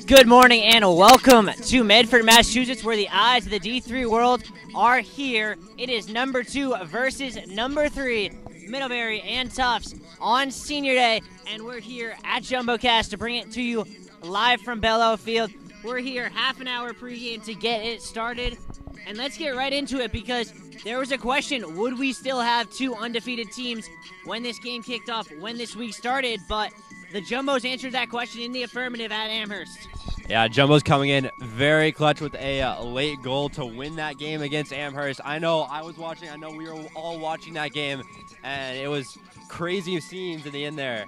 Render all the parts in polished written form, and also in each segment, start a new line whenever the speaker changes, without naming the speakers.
Good morning and welcome to Medford, Massachusetts, where the eyes of the D3 world are here. It is number 2 versus number 3, Middlebury and Tufts on Senior Day, and we're here at JumboCast to bring it to you live from Bellow Field. We're here half an hour pregame to get it started, and let's get right into it because there was a question, would we still have 2 undefeated teams when this game kicked off, when this week started, but the Jumbos answered that question in the affirmative at Amherst.
Yeah, Jumbo's coming in very clutch with a late goal to win that game against Amherst. I know I was watching. I know we were all watching that game, and it was crazy scenes in the end there.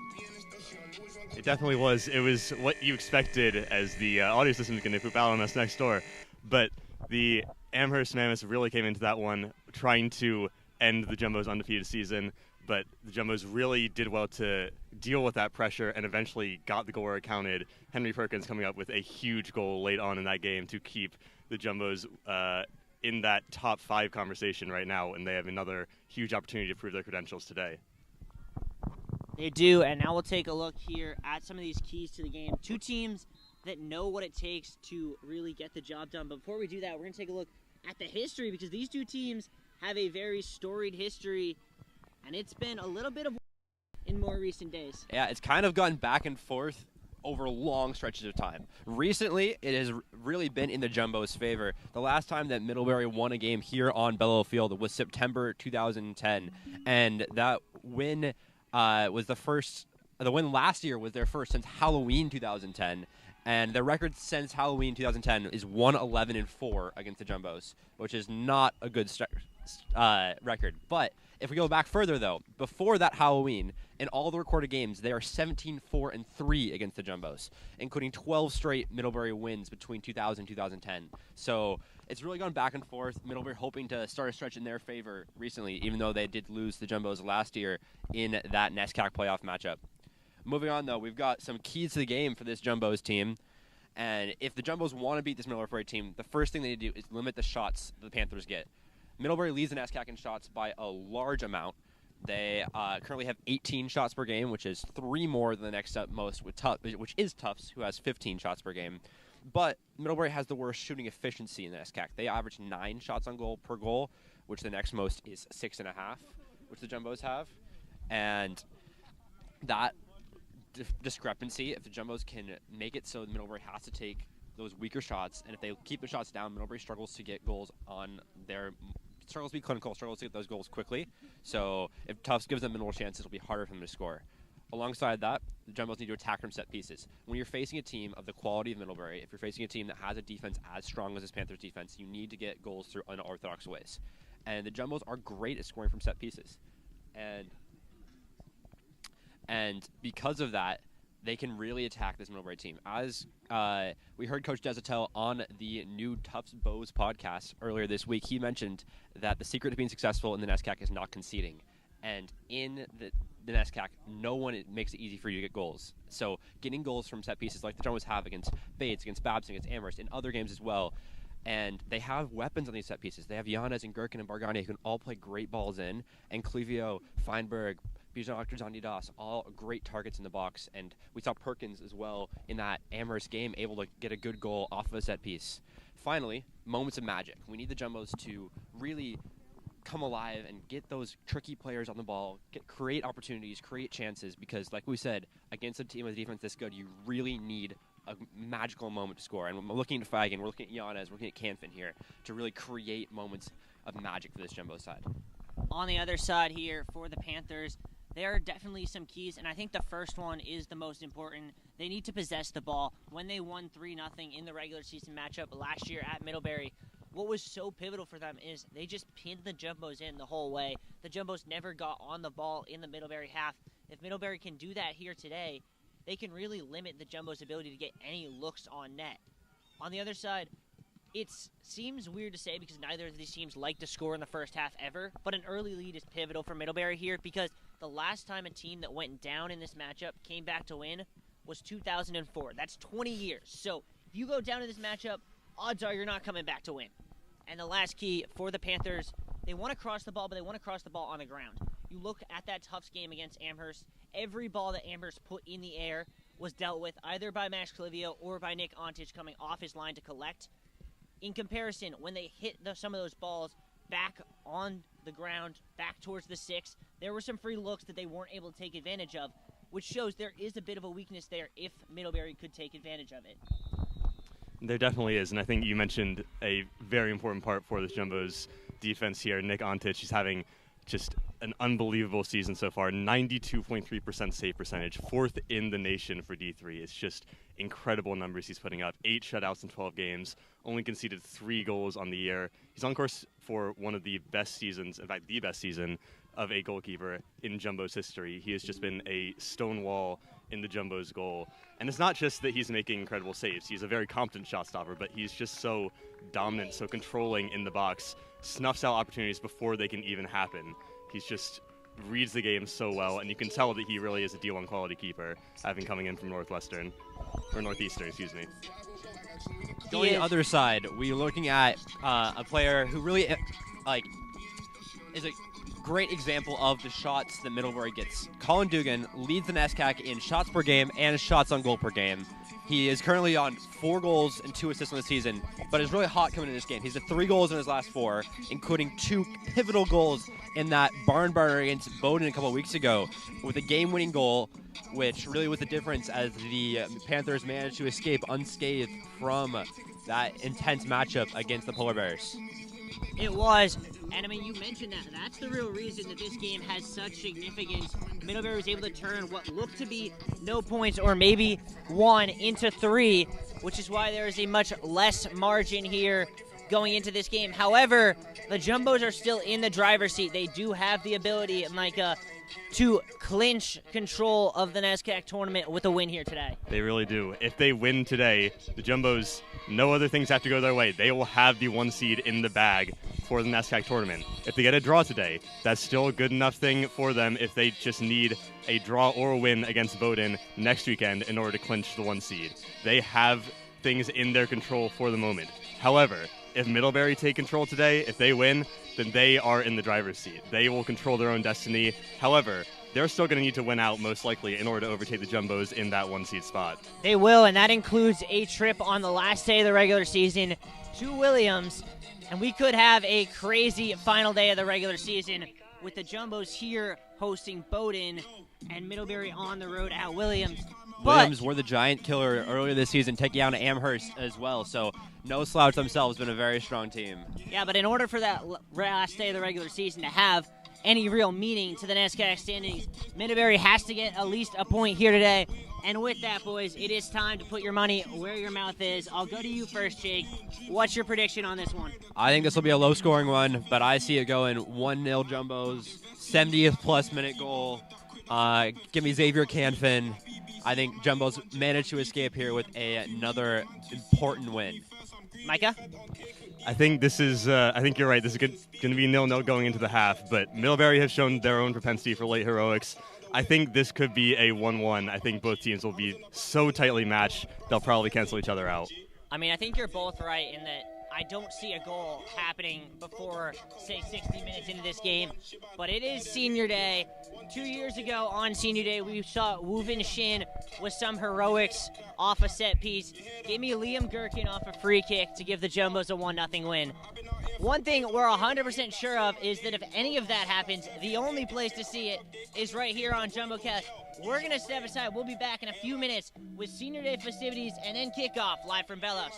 It definitely was. It was what you expected as the audio system is going to poop out on us next door. But the Amherst Mammoths really came into that one trying to end the Jumbo's undefeated season. But the Jumbos really did well to deal with that pressure and eventually got the goal where it counted. Henry Perkins coming up with a huge goal late on in that game to keep the Jumbos in that top 5 conversation right now, and they have another huge opportunity to prove their credentials today.
They do, and now we'll take a look here at some of these keys to the game. 2 teams that know what it takes to really get the job done. But before we do that, we're going to take a look at the history because these 2 teams have a very storied history, and it's been a little bit of in more recent days.
Yeah, it's kind of gone back and forth over long stretches of time. Recently, it has really been in the Jumbo's favor. The last time that Middlebury won a game here on Bellow Field was September 2010, and that win was the first. The win last year was their first since Halloween 2010, and their record since Halloween 2010 is 1-11-4 against the Jumbos, which is not a good record. But if we go back further, though, before that Halloween, in all the recorded games, they are 17-4-3 against the Jumbos, including 12 straight Middlebury wins between 2000 and 2010. So it's really gone back and forth. Middlebury hoping to start a stretch in their favor recently, even though they did lose the Jumbos last year in that NESCAC playoff matchup. Moving on, though, we've got some keys to the game for this Jumbos team. And if the Jumbos want to beat this Middlebury team, the first thing they need to do is limit the shots the Panthers get. Middlebury leads the NESCAC in shots by a large amount. They currently have 18 shots per game, which is 3 more than the next up most, which is Tufts, who has 15 shots per game. But Middlebury has the worst shooting efficiency in the NESCAC. They average 9 shots on goal per goal, which the next most is 6.5, which the Jumbos have. And that discrepancy, if the Jumbos can make it so Middlebury has to take those weaker shots, and if they keep the shots down, Middlebury struggles to get goals on their struggles to be clinical, struggles to get those goals quickly. So if Tufts gives them minimal chances, it'll be harder for them to score. Alongside that, the Jumbos need to attack from set pieces. When you're facing a team of the quality of Middlebury, if you're facing a team that has a defense as strong as this Panthers defense, you need to get goals through unorthodox ways. And the Jumbos are great at scoring from set pieces. And because of that, they can really attack this Middlebury team. As we heard Coach Desatel on the new Tufts Bows podcast earlier this week, he mentioned that the secret to being successful in the NESCAC is not conceding. And in the NESCAC, no one makes it easy for you to get goals. So getting goals from set pieces like the Jumbos have against Bates, against Babson, against Amherst, in other games as well. And they have weapons on these set pieces. They have Yanez and Gherkin and Bargani who can all play great balls in. And Clevio, Feinberg, Bijan, all great targets in the box. And we saw Perkins as well in that Amherst game able to get a good goal off of a set piece. Finally, moments of magic. We need the Jumbos to really come alive and get those tricky players on the ball, create opportunities, create chances, because like we said, against a team with a defense this good, you really need a magical moment to score. And we're looking at Fagan, we're looking at Yanez, we're looking at Canfin here to really create moments of magic for this Jumbo side.
On the other side here for the Panthers, there are definitely some keys, and I think the first one is the most important. They need to possess the ball. When they won 3-0 in the regular season matchup last year at Middlebury, what was so pivotal for them is they just pinned the Jumbos in the whole way. The Jumbos never got on the ball in the Middlebury half. If Middlebury can do that here today, they can really limit the Jumbos' ability to get any looks on net. On the other side, it seems weird to say because neither of these teams like to score in the first half ever, but an early lead is pivotal for Middlebury here because the last time a team that went down in this matchup came back to win was 2004. That's 20 years. So if you go down in this matchup, odds are you're not coming back to win. And the last key for the Panthers, they want to cross the ball, but they want to cross the ball on the ground. You look at that Tufts game against Amherst, every ball that Amherst put in the air was dealt with either by Max Clivio or by Nick Ontich coming off his line to collect. In comparison, when they hit some of those balls back on the ground, back towards the 6, there were some free looks that they weren't able to take advantage of, which shows there is a bit of a weakness there if Middlebury could take advantage of it.
There definitely is, and I think you mentioned a very important part for this Jumbo's defense here. Nick Ontich, he's having just an unbelievable season so far. 92.3% save percentage, 4th in the nation for D3. It's just incredible numbers he's putting up. 8 shutouts in 12 games, only conceded 3 goals on the year. He's on course for one of the best seasons, in fact, the best season of a goalkeeper in Jumbo's history. He has just been a stonewall in the Jumbo's goal. And it's not just that he's making incredible saves. He's a very competent shot stopper, but he's just so dominant, so controlling in the box, snuffs out opportunities before they can even happen. He's just reads the game so well, and you can tell that he really is a D1 quality keeper, having coming in from Northwestern, or Northeastern, excuse me.
Going the other side, we're looking at a player who really is a great example of the shots that Middlebury gets. Colin Dugan leads the NESCAC in shots per game and shots on goal per game. He is currently on 4 goals and 2 assists on the season, but is really hot coming in this game. He's at 3 goals in his last 4, including 2 pivotal goals in that barn burner against Bowdoin a couple of weeks ago with a game-winning goal, which really was the difference as the Panthers managed to escape unscathed from that intense matchup against the Polar Bears.
It was, and I mean, you mentioned that. That's the real reason that this game has such significance. Middlebury was able to turn what looked to be no points or maybe 1 into 3, which is why there is a much less margin here going into this game. However, the Jumbos are still in the driver's seat. They do have the ability, Micah, to clinch control of the NESCAC tournament with a win here today.
They really do. If they win today, the Jumbos, no other things have to go their way. They will have the 1 seed in the bag for the NESCAC tournament. If they get a draw today, that's still a good enough thing for them if they just need a draw or a win against Bowdoin next weekend in order to clinch the 1 seed. They have things in their control for the moment. However, if Middlebury take control today, if they win, then they are in the driver's seat. They will control their own destiny. However, they're still going to need to win out, most likely, in order to overtake the Jumbos in that 1 seed spot.
They will, and that includes a trip on the last day of the regular season to Williams. And we could have a crazy final day of the regular season with the Jumbos here hosting Bowdoin and Middlebury on the road at Williams.
Williams were the giant killer earlier this season, taking down Amherst as well. So no slouch themselves, been a very strong team.
Yeah, but in order for that last day of the regular season to have any real meaning to the NESCAC standings, Middlebury has to get at least a point here today. And with that, boys, it is time to put your money where your mouth is. I'll go to you first, Jake. What's your prediction on this one?
I think this will be a low-scoring one, but I see it going 1-0 Jumbos, 70th-plus minute goal. Give me Xavier Canfin. I think Jumbos managed to escape here with another important win.
Micah?
I think this is. I think you're right. This is going to be 0-0 going into the half. But Middlebury have shown their own propensity for late heroics. I think this could be a 1-1. I think both teams will be so tightly matched they'll probably cancel each other out.
I mean, I think you're both right in that I don't see a goal happening before, say, 60 minutes into this game. But it is senior day. 2 years ago on senior day, we saw Woo Vin Shin with some heroics off a set piece. Give me Liam Gherkin off a free kick to give the Jumbos a 1-0 win. One thing we're 100% sure of is that if any of that happens, the only place to see it is right here on JumboCast. We're going to step aside. We'll be back in a few minutes with Senior Day festivities and then kickoff live from Bellows.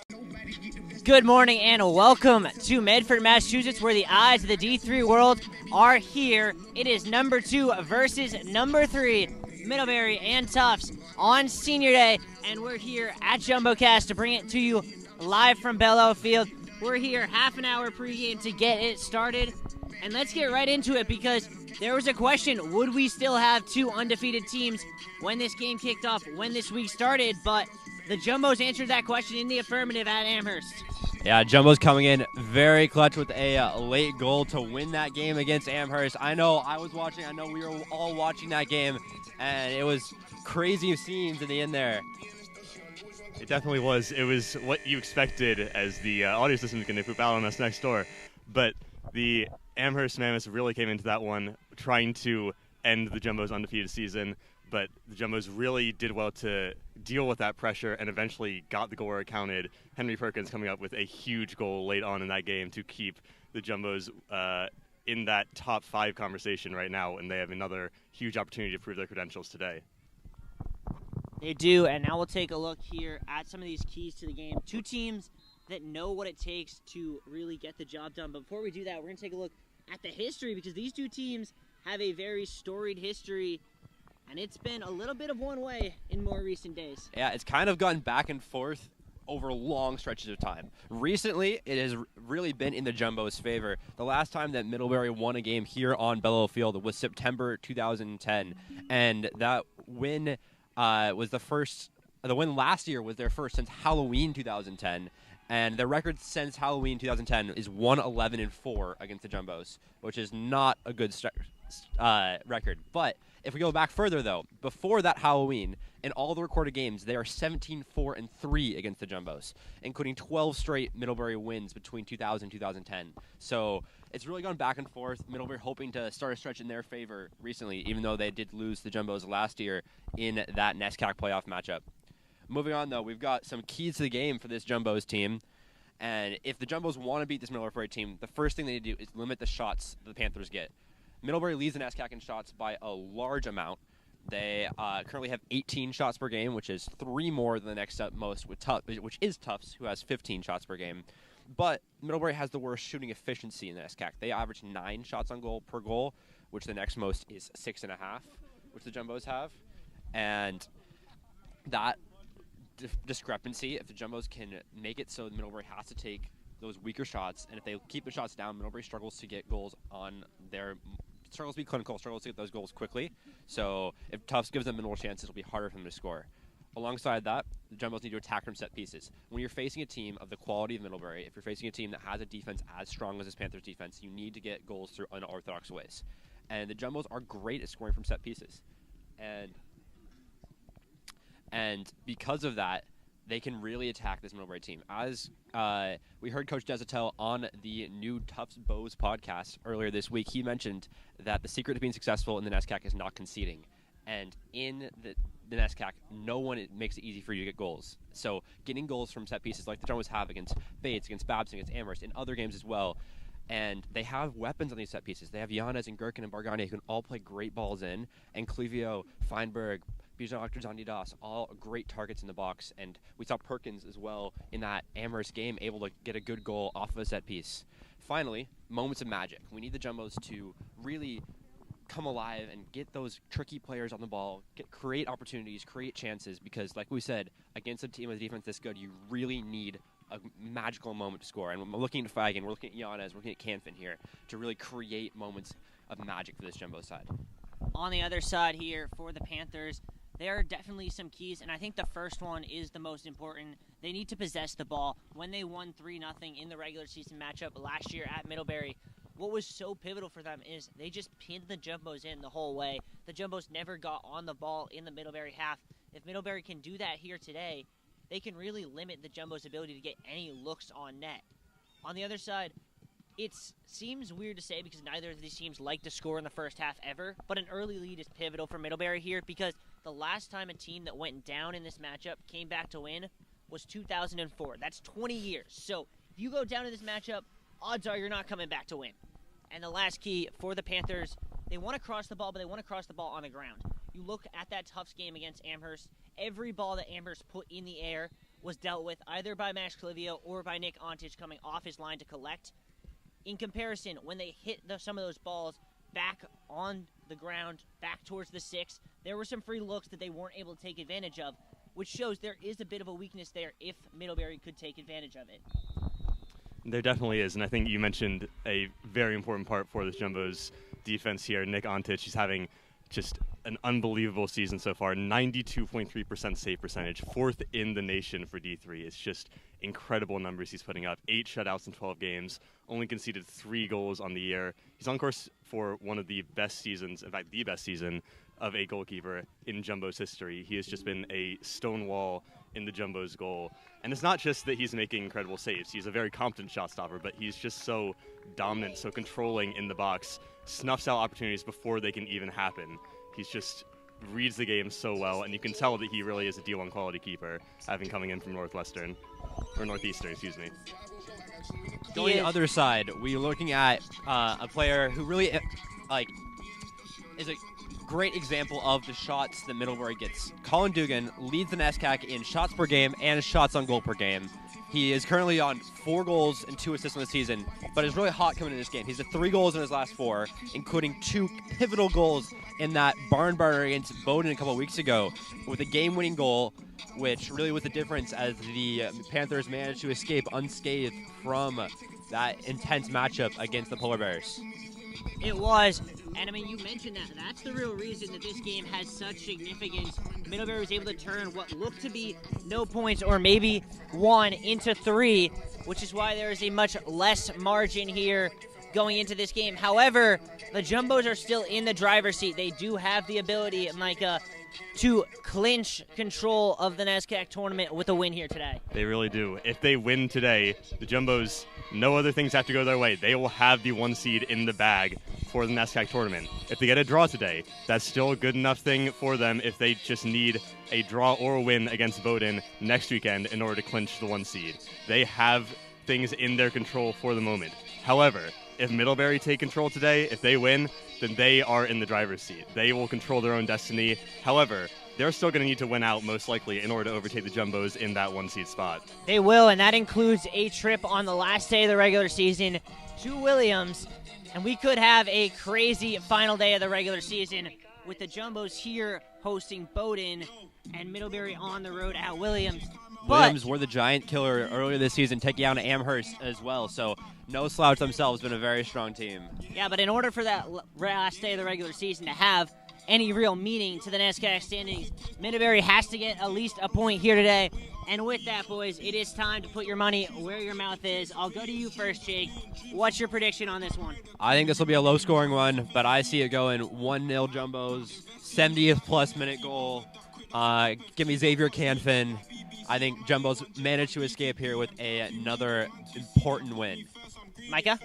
Good morning and welcome to Medford, Massachusetts, where the eyes of the D3 world are here. It is number 2 versus number 3, Middlebury and Tufts on Senior Day, and we're here at JumboCast to bring it to you live from Bellows Field. We're here half an hour pregame to get it started, and let's get right into it because there was a question, would we still have 2 undefeated teams when this game kicked off, when this week started, but the Jumbos answered that question in the affirmative at Amherst.
Yeah, Jumbo's coming in very clutch with a late goal to win that game against Amherst. I know I was watching, I know we were all watching that game, and it was crazy scenes in the end there.
It definitely was. It was what you expected as the audio system is going to poop out on us next door. But the Amherst Mammoths really came into that one trying to end the Jumbo's undefeated season. but the Jumbos really did well to deal with that pressure and eventually got the goal where it counted. Henry Perkins coming up with a huge goal late on in that game to keep the Jumbos in that top 5 conversation right now, and they have another huge opportunity to prove their credentials today.
They do, and now we'll take a look here at some of these keys to the game. Two teams that know what it takes to really get the job done. But before we do that, we're going to take a look at the history, because these two teams have a very storied history, and it's been a little bit of one way in more recent days.
Yeah, it's kind of gone back and forth over long stretches of time. Recently, it has really been in the Jumbo's favor. The last time that Middlebury won a game here on Bellow Field was September 2010, and that win was the win last year was their first since Halloween 2010, and their record since Halloween 2010 is 1-11-4 against the Jumbos, which is not a good record. But if we go back further, though, before that Halloween, in all the recorded games, they are 17-4-3 against the Jumbos, including 12 straight Middlebury wins between 2000 and 2010. So it's really gone back and forth. Middlebury hoping to start a stretch in their favor recently, even though they did lose the Jumbos last year in that NESCAC playoff matchup. Moving on, though, we've got some keys to the game for this Jumbos team. And if the Jumbos want to beat this Middlebury team, the first thing they need to do is limit the shots the Panthers get. Middlebury leads the NESCAC in shots by a large amount. They currently have 18 shots per game, which is 3 more than the next up most, which is Tufts, who has 15 shots per game. But Middlebury has the worst shooting efficiency in the NESCAC. They average 9 shots on goal per goal, which the next most is 6.5, which the Jumbos have. And that discrepancy, if the Jumbos can make it so Middlebury has to take those weaker shots, and if they keep the shots down, Middlebury struggles to get goals on their struggles to be clinical, struggles to get those goals quickly. So if Tufts gives them minimal chances, it'll be harder for them to score. Alongside that, the Jumbos need to attack from set pieces. When you're facing a team of the quality of Middlebury, if you're facing a team that has a defense as strong as this Panthers defense, you need to get goals through unorthodox ways. And the Jumbos are great at scoring from set pieces. And because of that, they can really attack this Middlebury team. As we heard Coach Desatel on the new Tufts Bows podcast earlier this week, he mentioned that the secret to being successful in the NESCAC is not conceding. And in the NESCAC, no one makes it easy for you to get goals. So getting goals from set pieces like the Jumbos have against Bates, against Babson, against Amherst, in other games as well. And they have weapons on these set pieces. They have Yanez and Gherkin and Bargani who can all play great balls in. And Clevio, Feinberg, Bijan, all great targets in the box. And we saw Perkins as well in that Amherst game able to get a good goal off of a set piece. Finally, moments of magic. We need the Jumbos to really come alive and get those tricky players on the ball, create opportunities, create chances, because like we said, against a team with a defense this good, you really need a magical moment to score. And we're looking at Fagan, we're looking at Yanez, we're looking at Canfin here to really create moments of magic for this Jumbo side.
On the other side here for the Panthers, there are definitely some keys, and I think the first one is the most important. They need to possess the ball. When they won 3-0 in the regular season matchup last year at Middlebury, what was so pivotal for them is they just pinned the Jumbos in the whole way. The Jumbos never got on the ball in the Middlebury half. If Middlebury can do that here today, they can really limit the Jumbos' ability to get any looks on net. On the other side, it seems weird to say because neither of these teams like to score in the first half ever, but an early lead is pivotal for Middlebury here because the last time a team that went down in this matchup came back to win was 2004. That's 20 years. So if you go down in this matchup, odds are you're not coming back to win. And the last key for the Panthers, they want to cross the ball, but they want to cross the ball on the ground. You look at that Tufts game against Amherst, every ball that Amherst put in the air was dealt with either by Max Clivio or by Nick Ontich coming off his line to collect. In comparison, when they hit some of those balls back on the ground, back towards the 6, there were some free looks that they weren't able to take advantage of, which shows there is a bit of a weakness there if Middlebury could take advantage of it.
There definitely is, and I think you mentioned a very important part for this Jumbo's defense here. Nick Ontich, he's having just an unbelievable season so far. 92.3% save percentage, 4th in the nation for D3. It's just incredible numbers he's putting up. 8 shutouts in 12 games, only conceded 3 goals on the year. He's on course for one of the best seasons, in fact, the best season of a goalkeeper in Jumbo's history. He has just been a stonewall in the Jumbo's goal. And it's not just that he's making incredible saves. He's a very competent shot stopper, but he's just so dominant, so controlling in the box, snuffs out opportunities before they can even happen. He's just reads the game so well, and you can tell that he really is a D1 quality keeper, having coming in from Northwestern, or Northeastern, excuse me.
Going the other side, we're looking at a player who really is a great example of the shots that Middlebury gets. Colin Dugan leads the NESCAC in shots per game and shots on goal per game. He is currently on 4 goals and 2 assists in the season, but is really hot coming in this game. He's at 3 goals in his last 4, including 2 pivotal goals in that barn burner against Bowdoin a couple weeks ago with a game-winning goal, which really was the difference as the Panthers managed to escape unscathed from that intense matchup against the Polar Bears.
It was, and I mean, you mentioned that. That's the real reason that this game has such significance. Middlebury was able to turn what looked to be no points or maybe 1 into 3, which is why there is a much less margin here going into this game. However, the Jumbos are still in the driver's seat. They do have the ability, Micah, to clinch control of the NESCAC tournament with a win here today.
They really do. If they win today, the Jumbos, no other things have to go their way. They will have the 1 seed in the bag for the NESCAC tournament. If they get a draw today, that's still a good enough thing for them if they just need a draw or a win against Bowdoin next weekend in order to clinch the 1 seed. They have things in their control for the moment. However, if Middlebury take control today, if they win, then they are in the driver's seat. They will control their own destiny. However, they're still going to need to win out, most likely, in order to overtake the Jumbos in that 1 seed spot.
They will, and that includes a trip on the last day of the regular season to Williams. And we could have a crazy final day of the regular season with the Jumbos here hosting Bowdoin and Middlebury on the road at Williams.
Williams were the giant killer earlier this season, taking down Amherst as well. So no slouch themselves, been a very strong team.
Yeah, but in order for that last day of the regular season to have any real meaning to the NESCAC standings, Middlebury has to get at least a point here today. And with that, boys, it is time to put your money where your mouth is. I'll go to you first, Jake. What's your prediction on this one?
I think this will be a low-scoring one, but I see it going 1-0 Jumbos, 70th-plus minute goal. Give me Xavier Canfin. I think Jumbos managed to escape here with another important win.
Micah?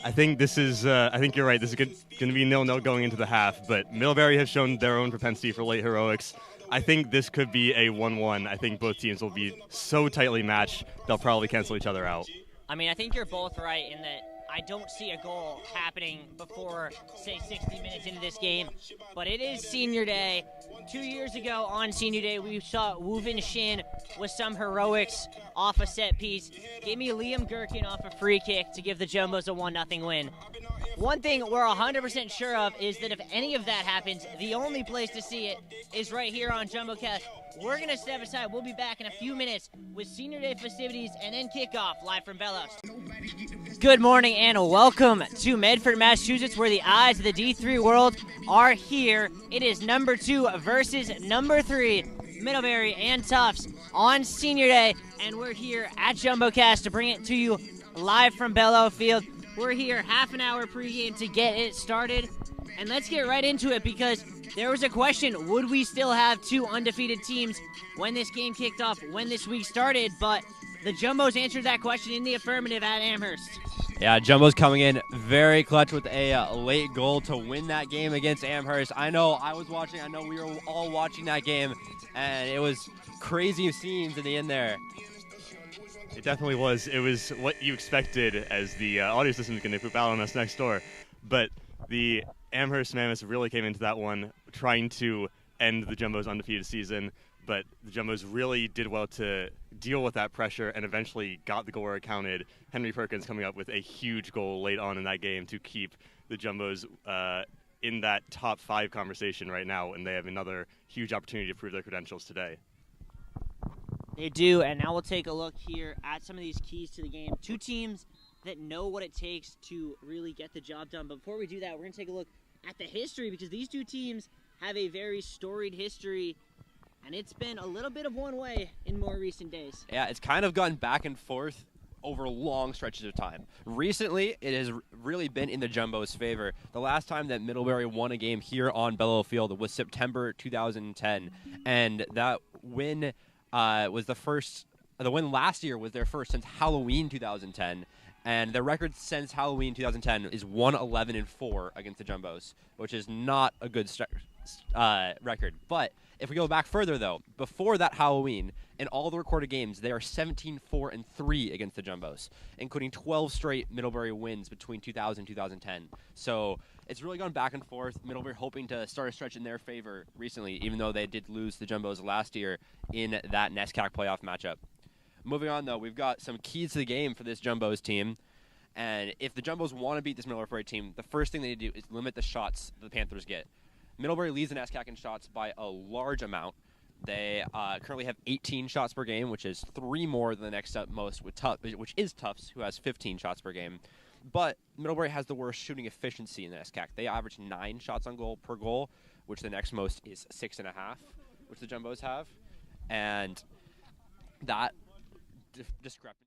I think this is. I think you're right. This is going to be 0-0 going into the half. But Middlebury has shown their own propensity for late heroics. I think this could be a 1-1. I think both teams will be so tightly matched they'll probably cancel each other out.
I mean, I think you're both right in that I don't see a goal happening before, say, 60 minutes into this game. But it is senior day. 2 years ago on senior day, we saw Woovin Shin with some heroics off a set piece. Give me Liam Gherkin off a free kick to give the Jumbos a 1-0 win. One thing we're 100% sure of is that if any of that happens, the only place to see it is right here on JumboCast. We're going to step aside. We'll be back in a few minutes with Senior Day festivities and then kickoff live from Bellows. Good morning and welcome to Medford, Massachusetts, where the eyes of the D3 world are here. It is number 2 versus number 3, Middlebury and Tufts on Senior Day, and we're here at JumboCast to bring it to you live from Bellows Field. We're here half an hour pregame to get it started, and let's get right into it because there was a question, would we still have 2 undefeated teams when this game kicked off, when this week started? But the Jumbos answered that question in the affirmative at Amherst.
Yeah, Jumbo's coming in very clutch with a late goal to win that game against Amherst. I know I was watching. I know we were all watching that game, and it was crazy scenes in the end there.
It definitely was. It was what you expected as the audio system is going to poop out on us next door. But the Amherst Mammoths really came into that one trying to end the Jumbos' undefeated season. But the Jumbos really did well to deal with that pressure and eventually got the goal where it counted. Henry Perkins coming up with a huge goal late on in that game to keep the Jumbos in that top 5 conversation right now. And they have another huge opportunity to prove their credentials today.
They do, and now we'll take a look here at some of these keys to the game. 2 teams that know what it takes to really get the job done. But before we do that, we're going to take a look at the history because these 2 teams have a very storied history, and it's been a little bit of one way in more recent days.
Yeah, it's kind of gone back and forth over long stretches of time. Recently, it has really been in the Jumbos' favor. The last time that Middlebury won a game here on Bellows Field was September 2010, and that win was the win last year was their first since Halloween 2010, and their record since Halloween 2010 is 1-11-4 against the Jumbos, which is not a good start. record. But if we go back further, though, before that Halloween, in all the recorded games, they are 17-4-3 against the Jumbos, including 12 straight Middlebury wins between 2000 and 2010. So it's really gone back and forth. Middlebury hoping to start a stretch in their favor recently, even though they did lose the Jumbos last year in that NESCAC playoff matchup. Moving on, though, we've got some keys to the game for this Jumbos team. And if the Jumbos want to beat this Middlebury team, the first thing they need to do is limit the shots the Panthers get. Middlebury leads the NESCAC in shots by a large amount. They currently have 18 shots per game, which is 3 more than the next up most, which is Tufts, who has 15 shots per game. But Middlebury has the worst shooting efficiency in the NESCAC. They average 9 shots on goal per goal, which the next most is 6.5, which the Jumbos have. And that discrepancy.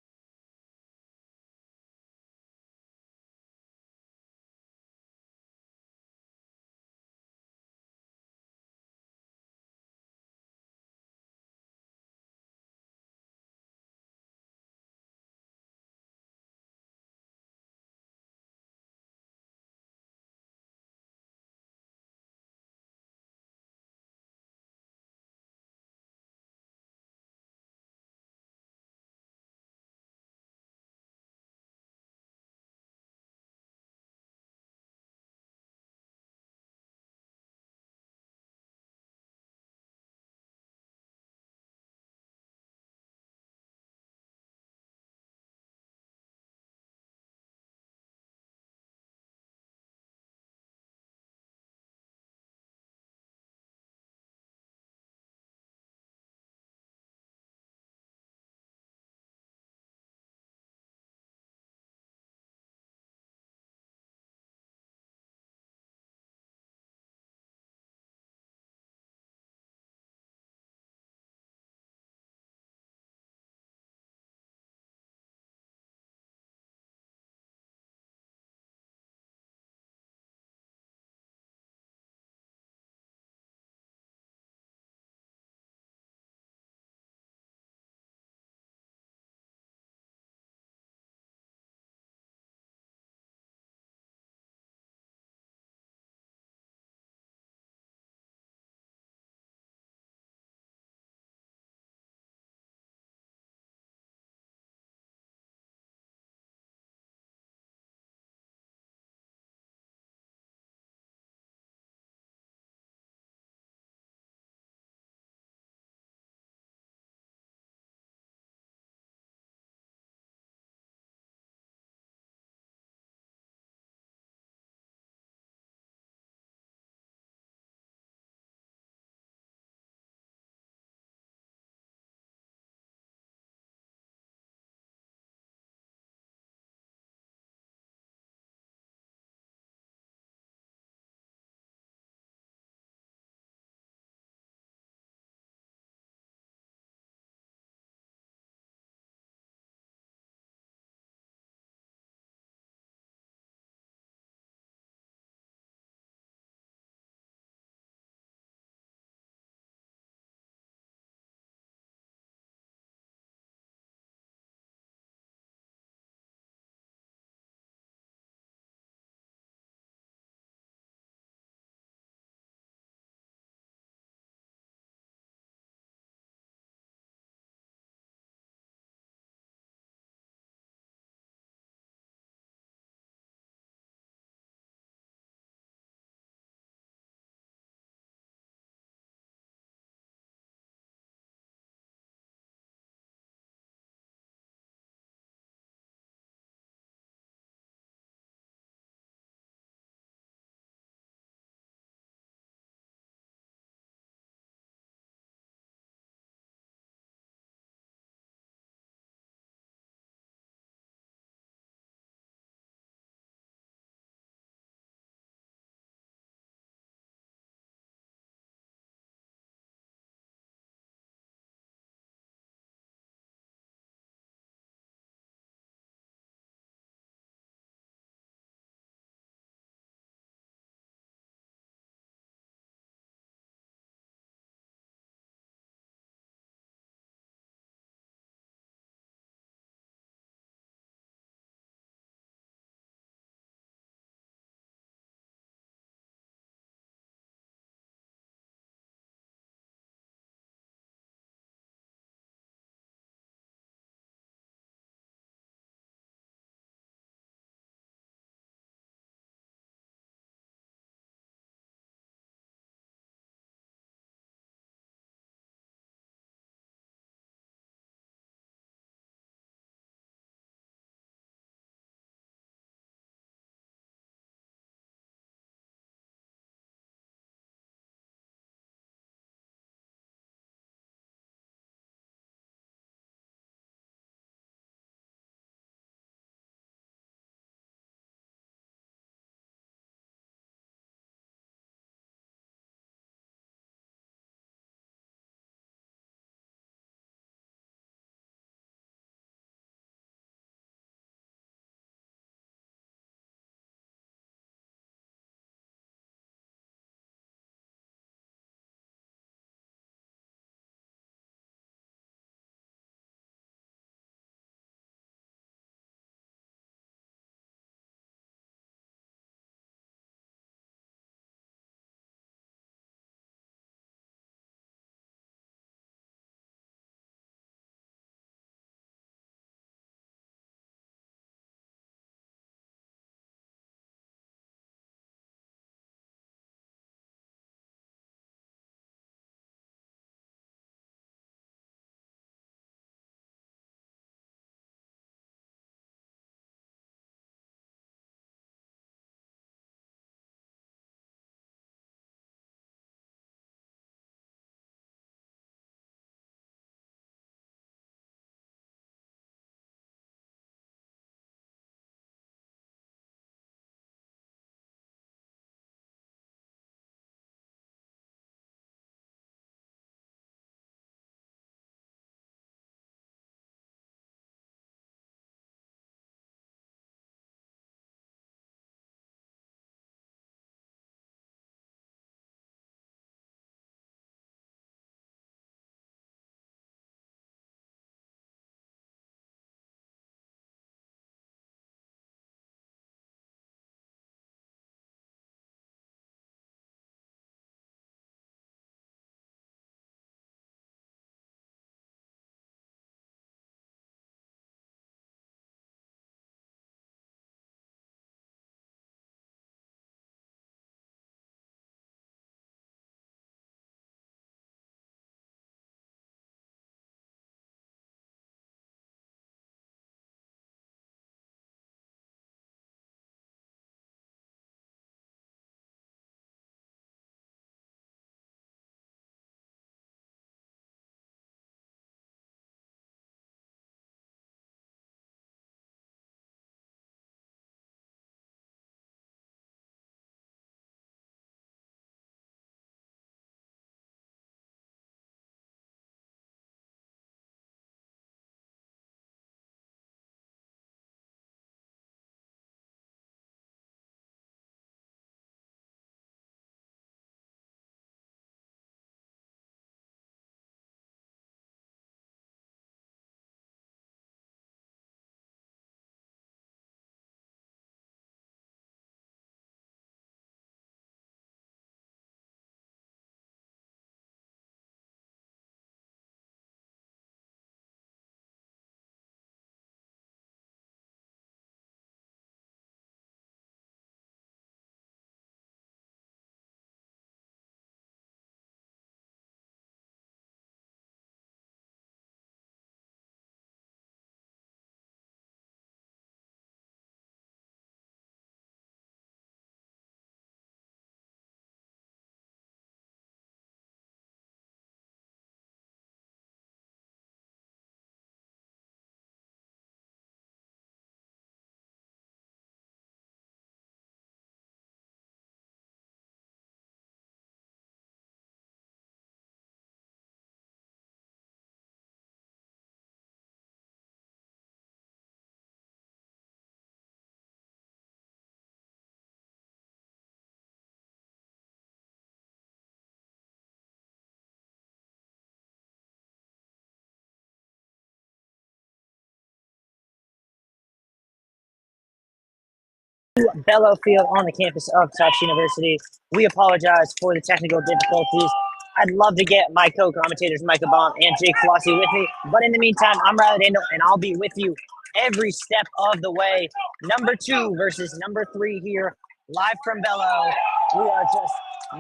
Bellow Field on the campus of Tufts University. We apologize for the technical difficulties. I'd love to get my co-commentators Micah Baum and Jake Flossie with me, but in the meantime, I'm Riley Daniel, and I'll be with you every step of the way. Number 2 versus number 3 here, live from Bellow. We are just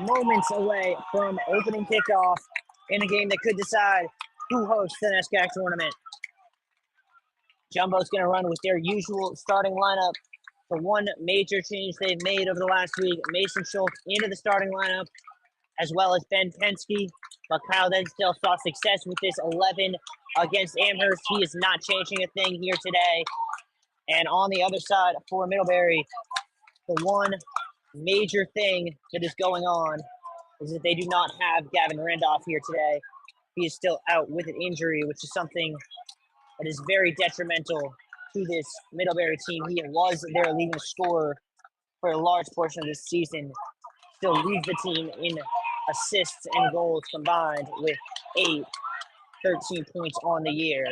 moments away from opening kickoff in a game that could decide who hosts the NESCAC tournament. Jumbo's going to run with their usual starting lineup. The one major change they've made over the last week, Mason Schultz into the starting lineup, as well as Ben Penske. But Kyle Denstill saw success with this 11 against Amherst. He is not changing a thing here today. And on the other side for Middlebury, the one major thing that is going on is that they do not have Gavin Randolph here today. He is still out with an injury, which is something that is very detrimental to this Middlebury team. He was their leading scorer for a large portion of this season. Still leads the team in assists and goals combined with 13 points on the year.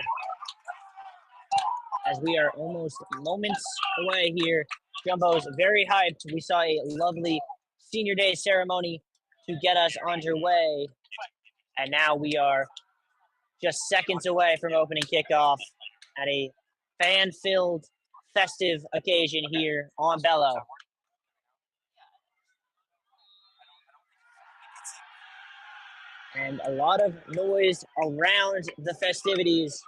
As we are almost moments away here, Jumbo's very hyped. We saw a lovely senior day ceremony to get us underway. And now we are just seconds away from opening kickoff at a fan-filled, festive occasion here on Bellow. And a lot of noise around the festivities.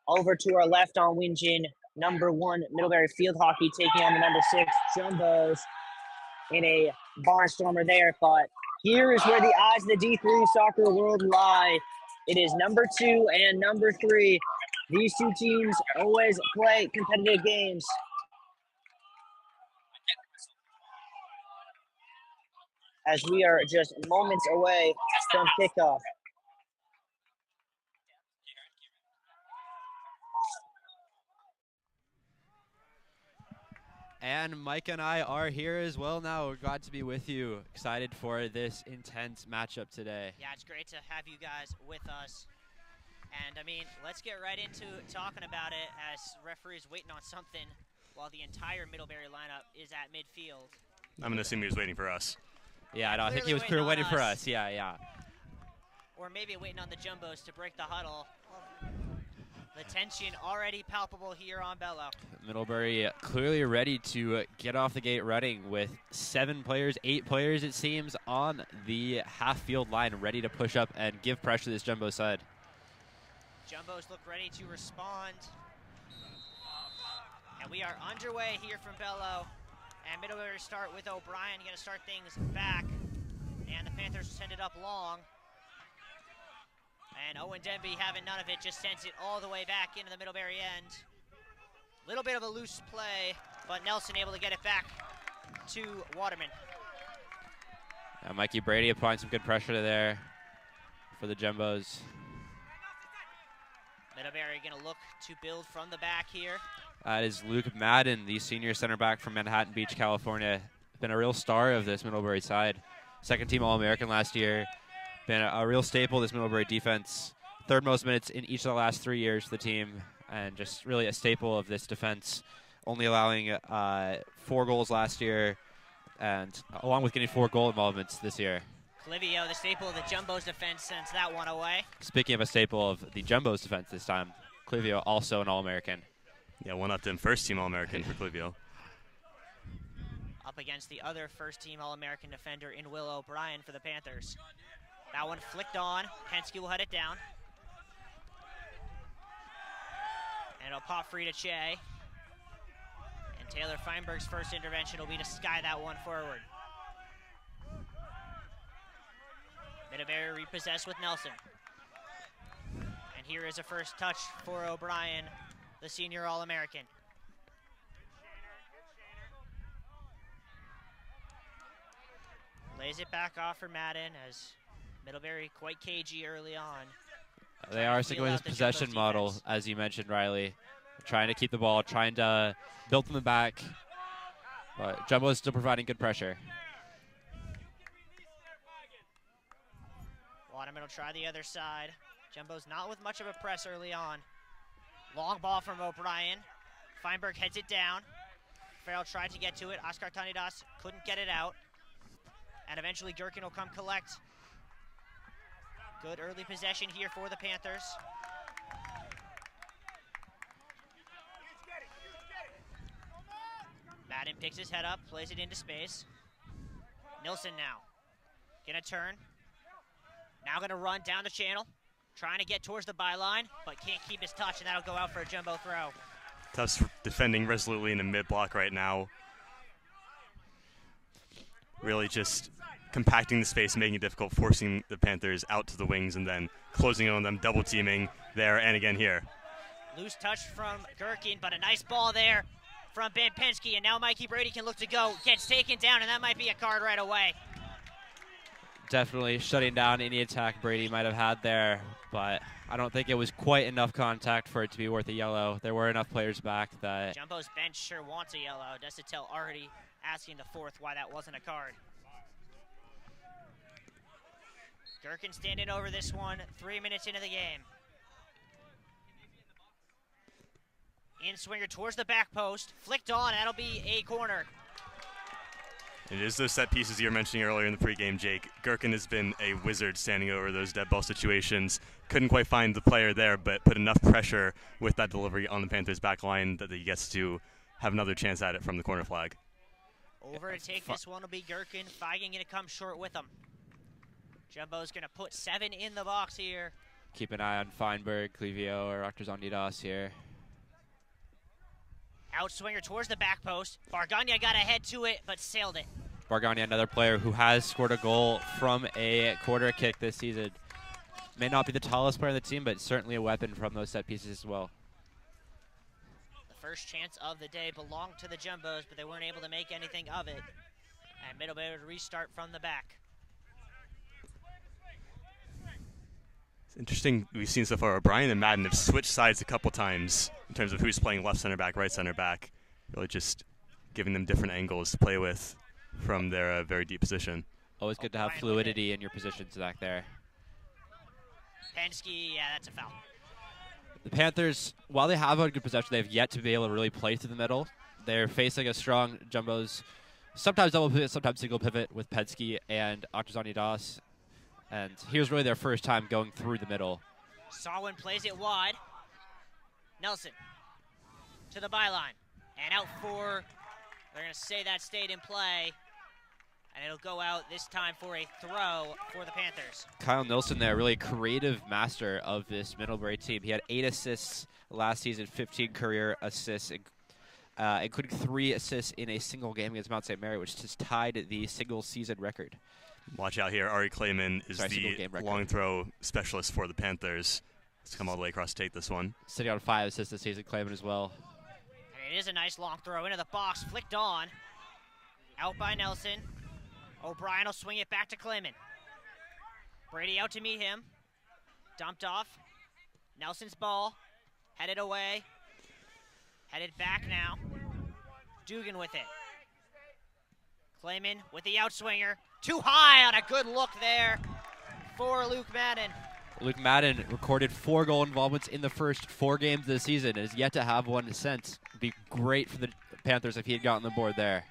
Over to our left on Winjin, number 1 Middlebury Field Hockey taking on the number 6 Jumbos in a barnstormer there. But here is where the eyes of the D3 soccer world lie. It is number 2 and number 3. These two teams always play competitive games. As we are just moments away from kickoff.
And Mike and I are here as well now. We're glad to be with you. Excited for this intense matchup today.
Yeah, it's great to have you guys with us. And, I mean, let's get right into talking about it as referee's waiting on something while the entire Middlebury lineup is at midfield.
I'm going to assume he was waiting for us.
Yeah, no, I think he was clearly waiting for us. Yeah.
Or maybe waiting on the Jumbos to break the huddle. The tension already palpable here on Bellow.
Middlebury clearly ready to get off the gate running with 7 players, 8 players it seems, on the half-field line ready to push up and give pressure to this Jumbo side.
Jumbos look ready to respond. And we are underway here from Bellow. And Middlebury start with O'Brien, going to start things back. And the Panthers send it up long. And Owen Denby having none of it, just sends it all the way back into the Middlebury end. Little bit of a loose play, but Nelson able to get it back to Waterman.
Mikey Brady applying some good pressure there for the Jumbos.
Middlebury going to look to build from the back here.
That is Luke Madden, the senior center back from Manhattan Beach, California. Been a real star of this Middlebury side. Second team All-American last year. Been a real staple of this Middlebury defense. Third most minutes in each of the last 3 years for the team, and just really a staple of this defense. Only allowing 4 goals last year, and along with getting 4 goal involvements this year.
Clivio, the staple of the Jumbos defense, sends that one away.
Speaking of a staple of the Jumbos defense this time, Clivio also an All-American.
Yeah, one up them first team All-American for Clivio.
Up against the other first team All-American defender in Will O'Brien for the Panthers. That one flicked on. Penske will head it down. And it'll pop free to Che. And Taylor Feinberg's first intervention will be to sky that one forward. Middlebury repossessed with Nelson. And here is a first touch for O'Brien, the senior All-American. Lays it back off for Madden as Middlebury quite cagey early on.
They are sticking with this possession model, as you mentioned, Riley. Trying to keep the ball, trying to build from the back. But Jumbo is still providing good pressure.
Waterman will try the other side. Jumbo's not with much of a press early on. Long ball from O'Brien. Feinberg heads it down. Farrell tried to get to it. Oscar Tanidas couldn't get it out. And eventually Gherkin will come collect. Good early possession here for the Panthers. Madden picks his head up, plays it into space. Nilsson now. Gonna turn. Now gonna run down the channel. Trying to get towards the byline, but can't keep his touch, and that'll go out for a jumbo throw.
Tufts defending resolutely in the mid-block right now. Really just compacting the space, making it difficult, forcing the Panthers out to the wings, and then closing in on them, double-teaming there and again here.
Loose touch from Gherkin, but a nice ball there from Ben Penske, and now Mikey Brady can look to go. Gets taken down, and that might be a card right away.
Definitely shutting down any attack Brady might have had there, but I don't think it was quite enough contact for it to be worth a yellow. There were enough players back that...
Jumbo's bench sure wants a yellow. Desitel already asking the fourth why that wasn't a card. Gherkin standing over this one, 3 minutes into the game. In swinger towards the back post, flicked on, that'll be a corner.
It is those set pieces you were mentioning earlier in the pregame, Jake. Gherkin has been a wizard standing over those dead ball situations. Couldn't quite find the player there, but put enough pressure with that delivery on the Panthers' back line that he gets to have another chance at it from the corner flag.
Over to take this one will be Gherkin. Feigen going to come short with him. Jumbo's going to put 7 in the box here.
Keep an eye on Feinberg, Clivio, or Octors here.
Outswinger towards the back post. Bargagna got ahead to it, but sailed it.
Bargagna, another player who has scored a goal from a quarter kick this season. May not be the tallest player on the team, but certainly a weapon from those set pieces as well.
The first chance of the day belonged to the Jumbos, but they weren't able to make anything of it. And Middlebury to restart from the back.
It's interesting we've seen so far. O'Brien and Madden have switched sides a couple times in terms of who's playing left center back, right center back. Really just giving them different angles to play with from their very deep position.
Always good to have fluidity in your positions back there.
Penske, yeah, that's a foul.
The Panthers, while they have a good possession, they've yet to be able to really play through the middle. They're facing a strong Jumbos, sometimes double pivot, sometimes single pivot with Penske and Octors. And here's really their first time going through the middle.
Sawin plays it wide. Nelson to the byline. And out for, they're going to say that stayed in play. And it'll go out this time for a throw for the Panthers.
Kyle Nilsson there, really creative master of this Middlebury team. He had 8 assists last season, 15 career assists, including 3 assists in a single game against Mount St. Mary, which has tied the single season record.
Watch out here. Ari Clayman is the long throw specialist for the Panthers. Let's come all the way across to take this one.
Sitting on 5 assists this season, Clayman as well.
And it is a nice long throw into the box, flicked on. Out by Nelson. O'Brien will swing it back to Clayman. Brady out to meet him. Dumped off. Nelson's ball. Headed away. Headed back now. Dugan with it. Clayman with the outswinger. Too high on a good look there for Luke Madden.
Luke Madden recorded 4 goal involvements in the first 4 games of the season and has yet to have one since. It'd be great for the Panthers if he had gotten the board there.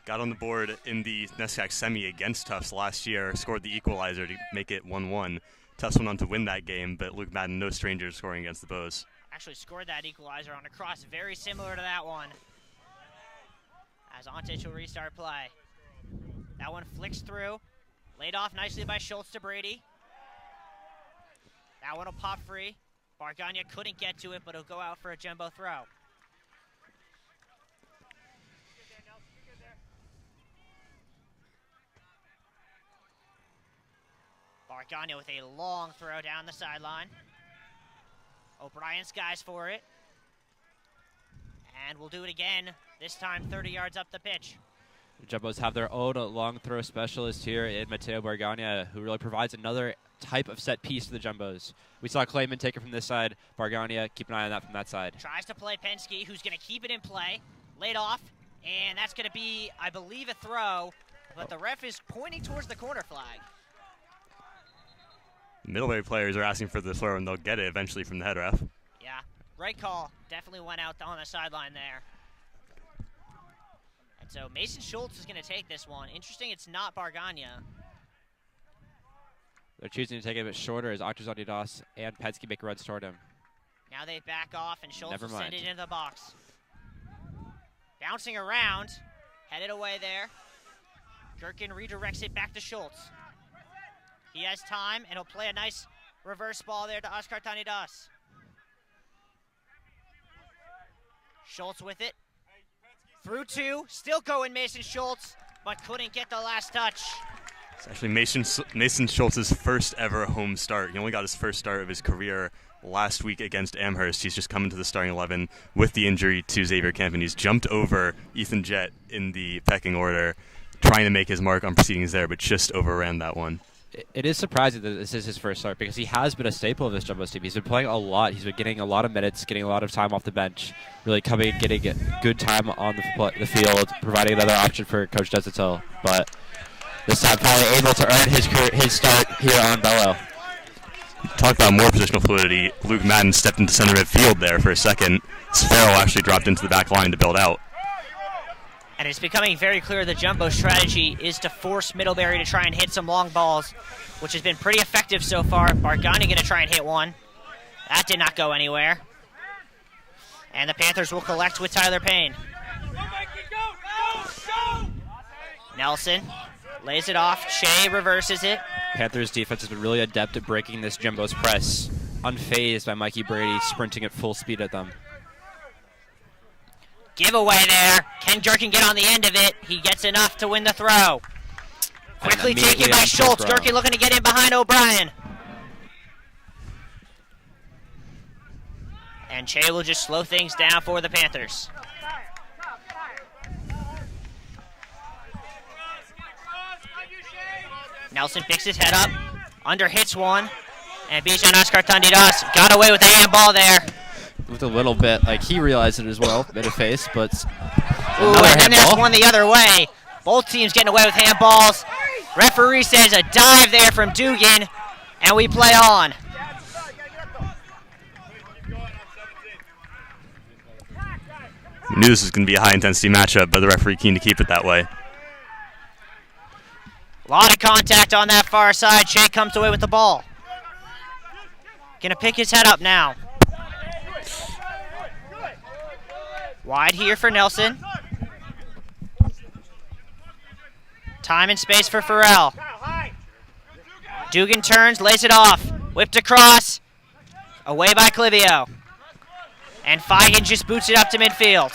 Got on the board in the NESCAC semi against Tufts last year, scored the equalizer to make it 1-1. Tufts went on to win that game, but Luke Madden, no stranger to scoring against the Bows.
Actually scored that equalizer on a cross very similar to that one. As Ontich will restart play. That one flicks through. Laid off nicely by Schultz to Brady. That one will pop free. Bargagna couldn't get to it, but it'll go out for a jumbo throw. Bargagna with a long throw down the sideline. O'Brien skies for it. And we'll do it again, this time 30 yards up the pitch.
The Jumbos have their own long throw specialist here in Mateo Bargagna, who really provides another type of set piece to the Jumbos. We saw Clayman take it from this side. Bargagna, keep an eye on that from that side.
Tries to play Penske, who's going to keep it in play. Laid off, and that's going to be, I believe, a throw, but the ref is pointing towards the corner flag.
Middlebury players are asking for the throw, and they'll get it eventually from the head ref.
Yeah, right call. Definitely went out on the sideline there. And so Mason Schultz is going to take this one. Interesting, it's not Bargania.
They're choosing to take it a bit shorter as Attribution and Penske make runs toward him.
Now they back off, and Schultz
Never
will send
mind.
it into the box. Bouncing around, headed away there. Gherkin redirects it back to Schultz. He has time, and he'll play a nice reverse ball there to Oscar Tanidas. Schultz with it. Through two, still going Mason Schultz, but couldn't get the last touch.
It's actually Mason Schultz's first ever home start. He only got his first start of his career last week against Amherst. He's just come into the starting 11 with the injury to Xavier Kemp, and he's jumped over Ethan Jett in the pecking order, trying to make his mark on proceedings there, but just overran that one.
It is surprising that this is his first start because he has been a staple of this Jumbo's team. He's been playing a lot. He's been getting a lot of minutes, getting a lot of time off the bench, really coming and getting good time on the field, providing another option for Coach Desatil. But this time finally able to earn his start here on Bello.
Talk about more positional fluidity. Luke Madden stepped into center midfield there for a second. Farrell actually dropped into the back line to build out.
And it's becoming very clear the Jumbo strategy is to force Middlebury to try and hit some long balls, which has been pretty effective so far. Bargani going to try and hit one. That did not go anywhere. And the Panthers will collect with Tyler Payne. Nelson lays it off. Shea reverses it.
Panthers defense has been really adept at breaking this Jumbo's press, unfazed by Mikey Brady sprinting at full speed at them.
Giveaway there. Can Gherkin get on the end of it? He gets enough to win the throw. Quickly taken by Schultz. Gherkin looking to get in behind O'Brien. And Che will just slow things down for the Panthers. Nelson picks his head up. Under hits one. And Bijan Oscar Tandidas got away with the handball there.
With a little bit, like he realized it as well, bit of face, but
and then there's one the other way. Both teams getting away with handballs. Referee says a dive there from Dugan, and we play on.
We knew this was going to be a high-intensity matchup, but the referee keen to keep it that way.
A lot of contact on that far side. Shea comes away with the ball. Gonna pick his head up now. Wide here for Nelson. Time and space for Farrell. Dugan turns, lays it off. Whipped across. Away by Clivio. And Feigen just boots it up to midfield.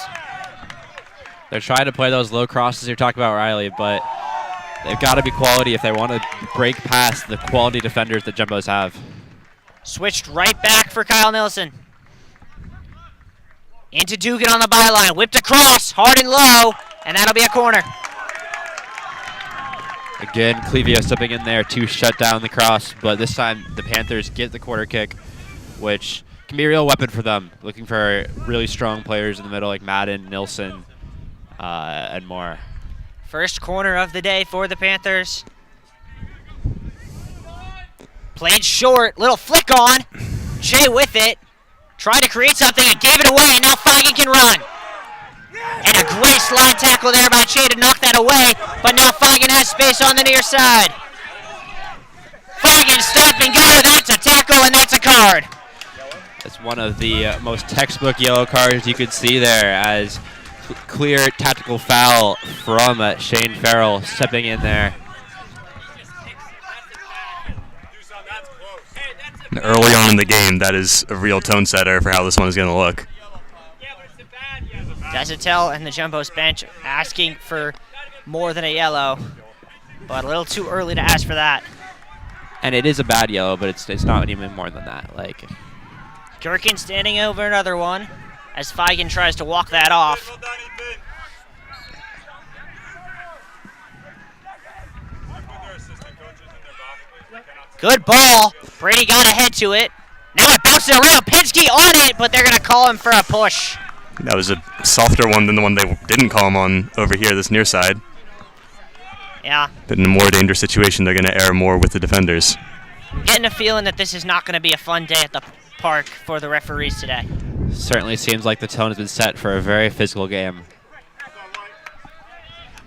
they're trying to play those low crosses you're talking about, Riley, but they've got to be quality if they want to break past the quality defenders that Jumbos have.
Switched right back for Kyle Nilsson. Into Dugan on the byline. Whipped across, hard and low, and that'll be a corner.
Again, Clevio stepping in there to shut down the cross, but this time the Panthers get the corner kick, which can be a real weapon for them. Looking for really strong players in the middle like Madden, Nilsson, and more.
First corner of the day for the Panthers. Played short, little flick on. Shea with it. Tried to create something and gave it away, and now Feigen can run. And a great slide tackle there by Shea to knock that away, but now Feigen has space on the near side. Feigen stop and go, that's a tackle and that's a card.
It's one of the most textbook yellow cards you could see there, as clear tactical foul from Shane Farrell stepping in there.
Early on in the game, that is a real tone setter for how this one is going to look.
Desatel and the Jumbo's bench asking for more than a yellow, but a little too early to ask for that.
And it is a bad yellow, but it's not even more than that. Like,
Gherkin standing over another one as Feigen tries to walk that off. Good ball. Brady got ahead to it. Now it bounces around. Pinsky on it, but they're going to call him for a push.
That was a softer one than the one they didn't call him on over here, this near side.
Yeah.
But in a more dangerous situation, they're going to err more with the defenders.
I'm getting a feeling that this is not going to be a fun day at the park for the referees today.
certainly seems like the tone has been set for a very physical game.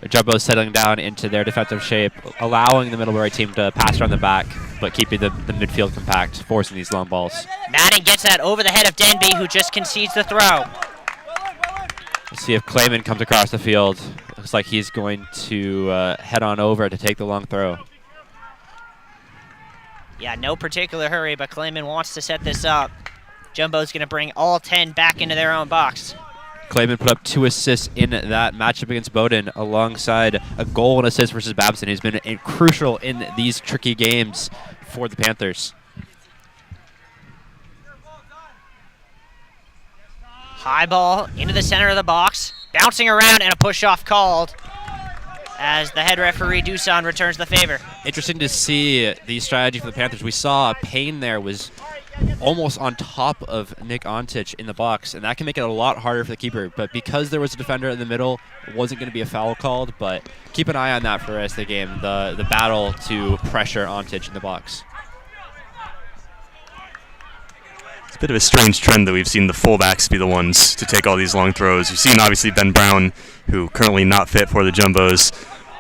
Jumbo settling down into their defensive shape, allowing the Middlebury team to pass around the back, but keeping the midfield compact, forcing these long balls.
Madden gets that over the head of Denby, who just concedes the throw.
Let's see if Clayman comes across the field. Looks like he's going to head on over to take the long throw.
Yeah, no particular hurry, but Clayman wants to set this up. Jumbo's going to bring all 10 back into their own box.
Clayman put up 2 assists in that matchup against Bowdoin, alongside a goal and assist versus Babson, who's been crucial in these tricky games for the Panthers.
High ball into the center of the box, bouncing around, and a push-off called as the head referee, Dusan, returns the favor.
Interesting to see the strategy for the Panthers. We saw Payne there was almost on top of Nick Ontich in the box, and that can make it a lot harder for the keeper. But because there was a defender in the middle, it wasn't going to be a foul called, but keep an eye on that for the rest of the game, the battle to pressure Ontich in the box.
It's a bit of a strange trend that we've seen the fullbacks be the ones to take all these long throws. You've seen, obviously, Ben Brown, who currently not fit for the Jumbos.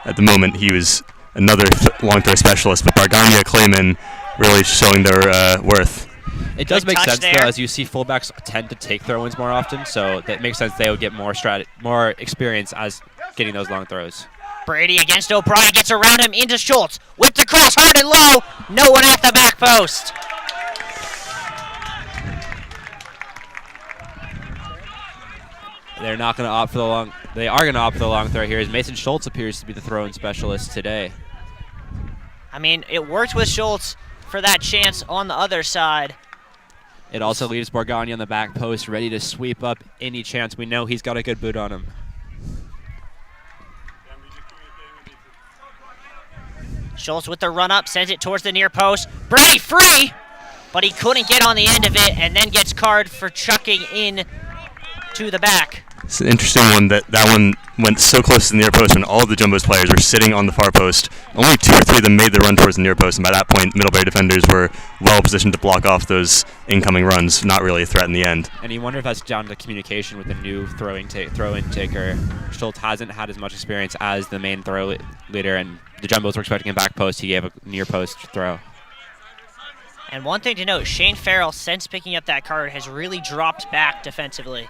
At the moment, he was another long throw specialist, but Bargania, Clayman really showing their worth.
It does
Good
make sense,
there.
though, as you see fullbacks tend to take throw-ins more often, so that makes sense they would get more experience as getting those long throws.
Brady against O'Brien, gets around him into Schultz. Whipped across hard and low. No one at the back post.
They're not going to opt for the long. They are going to opt for the long throw here, as Mason Schultz appears to be the throw-in specialist today.
I mean, it worked with Schultz for that chance on the other side.
It also leaves Bargani on the back post, ready to sweep up any chance. We know he's got a good boot on him.
Schultz with the run-up, sends it towards the near post. Brady free, but he couldn't get on the end of it, and then gets carded for chucking in to the back.
It's an interesting one that one went so close to the near post when all of the Jumbos players were sitting on the far post. Only 2 or 3 of them made the run towards the near post, and by that point, Middlebury defenders were well positioned to block off those incoming runs. Not really a threat in the end.
And you wonder if that's down to communication with the new throw-in taker. Schultz hasn't had as much experience as the main throw leader, and the Jumbos were expecting a back post. He gave a near post throw.
And one thing to note, Shane Farrell, since picking up that card, has really dropped back defensively,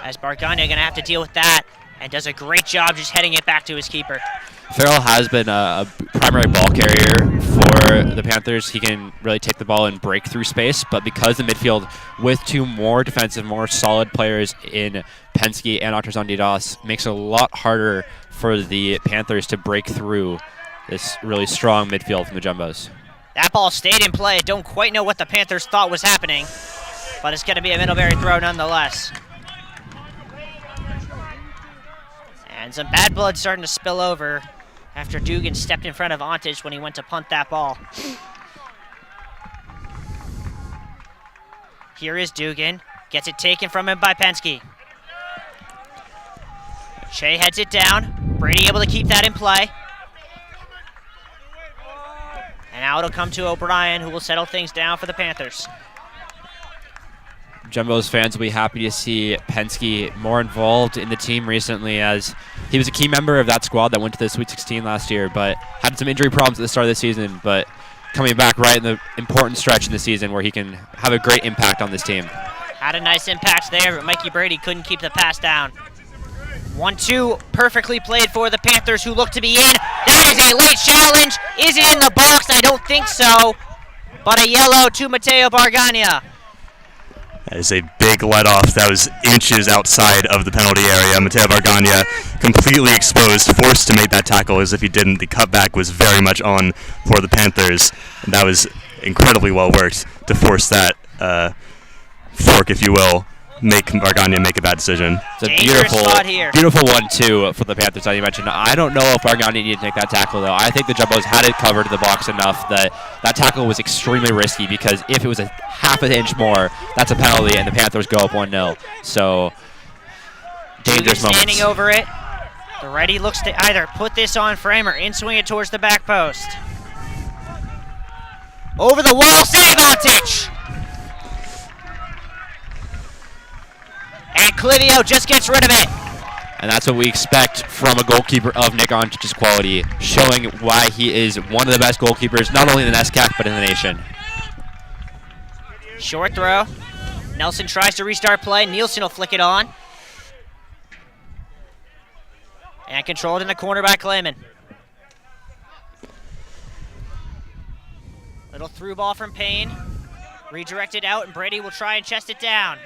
as Bargania going to have to deal with that, and does a great job just heading it back to his keeper.
Farrell has been a primary ball carrier for the Panthers. He can really take the ball and break through space, but because the midfield, with 2 more defensive, more solid players in Penske and Artuzan Didas, makes it a lot harder for the Panthers to break through this really strong midfield from the Jumbos.
That ball stayed in play. Don't quite know what the Panthers thought was happening, but it's going to be a Middlebury throw nonetheless. And some bad blood starting to spill over after Dugan stepped in front of Ontich when he went to punt that ball. Here is Dugan. Gets it taken from him by Penske. Shea heads it down. Brady able to keep that in play. And now it'll come to O'Brien, who will settle things down for the Panthers.
Jumbo's fans will be happy to see Penske more involved in the team recently, as he was a key member of that squad that went to the Sweet 16 last year, but had some injury problems at the start of the season, but coming back right in the important stretch in the season where he can have a great impact on this team.
Had a nice impact there, but Mikey Brady couldn't keep the pass down. 1-2, perfectly played for the Panthers, who look to be in. That is a late challenge. Is it in the box? I don't think so, but a yellow to Mateo Bargania.
That is a big let-off. That was inches outside of the penalty area. Mateo Bargania completely exposed, forced to make that tackle. As if he didn't, the cutback was very much on for the Panthers. And that was incredibly well worked to force that fork, if you will, make Bargania make a bad decision.
It's a
Dangerous spot here.
beautiful one, too, for the Panthers, as you mentioned. I don't know if Bargania needed to take that tackle, though. I think the Jumbos had it covered in the box enough that that tackle was extremely risky, because if it was a half an inch more, that's a penalty, and the Panthers go up 1-0. So, dangerous moments.
Standing over it. The righty looks to either put this on frame or in-swing it towards the back post. Over the wall, save Ontich! And Clivio just gets rid of it.
And that's what we expect from a goalkeeper of Nick Ontich's quality, showing why he is one of the best goalkeepers, not only in the NESCAC, but in the nation.
Short throw. Nelson tries to restart play. Nielsen will flick it on. And controlled in the corner by Clayman. Little through ball from Payne. Redirected out, and Brady will try and chest it down.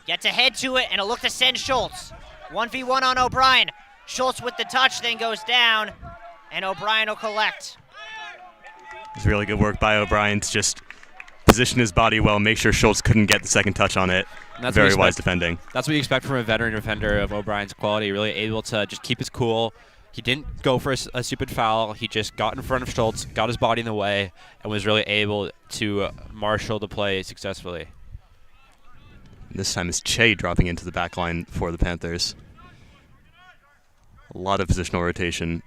Gets ahead to it, and a look to send Schultz. 1v1 on O'Brien. Schultz with the touch, then goes down, and O'Brien will collect.
It's really good work by O'Brien to just position his body well, make sure Schultz couldn't get the second touch on it. Very wise defending.
That's what you expect from a veteran defender of O'Brien's quality, really able to just keep his cool. He didn't go for a stupid foul. He just got in front of Schultz, got his body in the way, and was really able to marshal the play successfully.
This time it's Che dropping into the back line for the Panthers. A lot of positional rotation.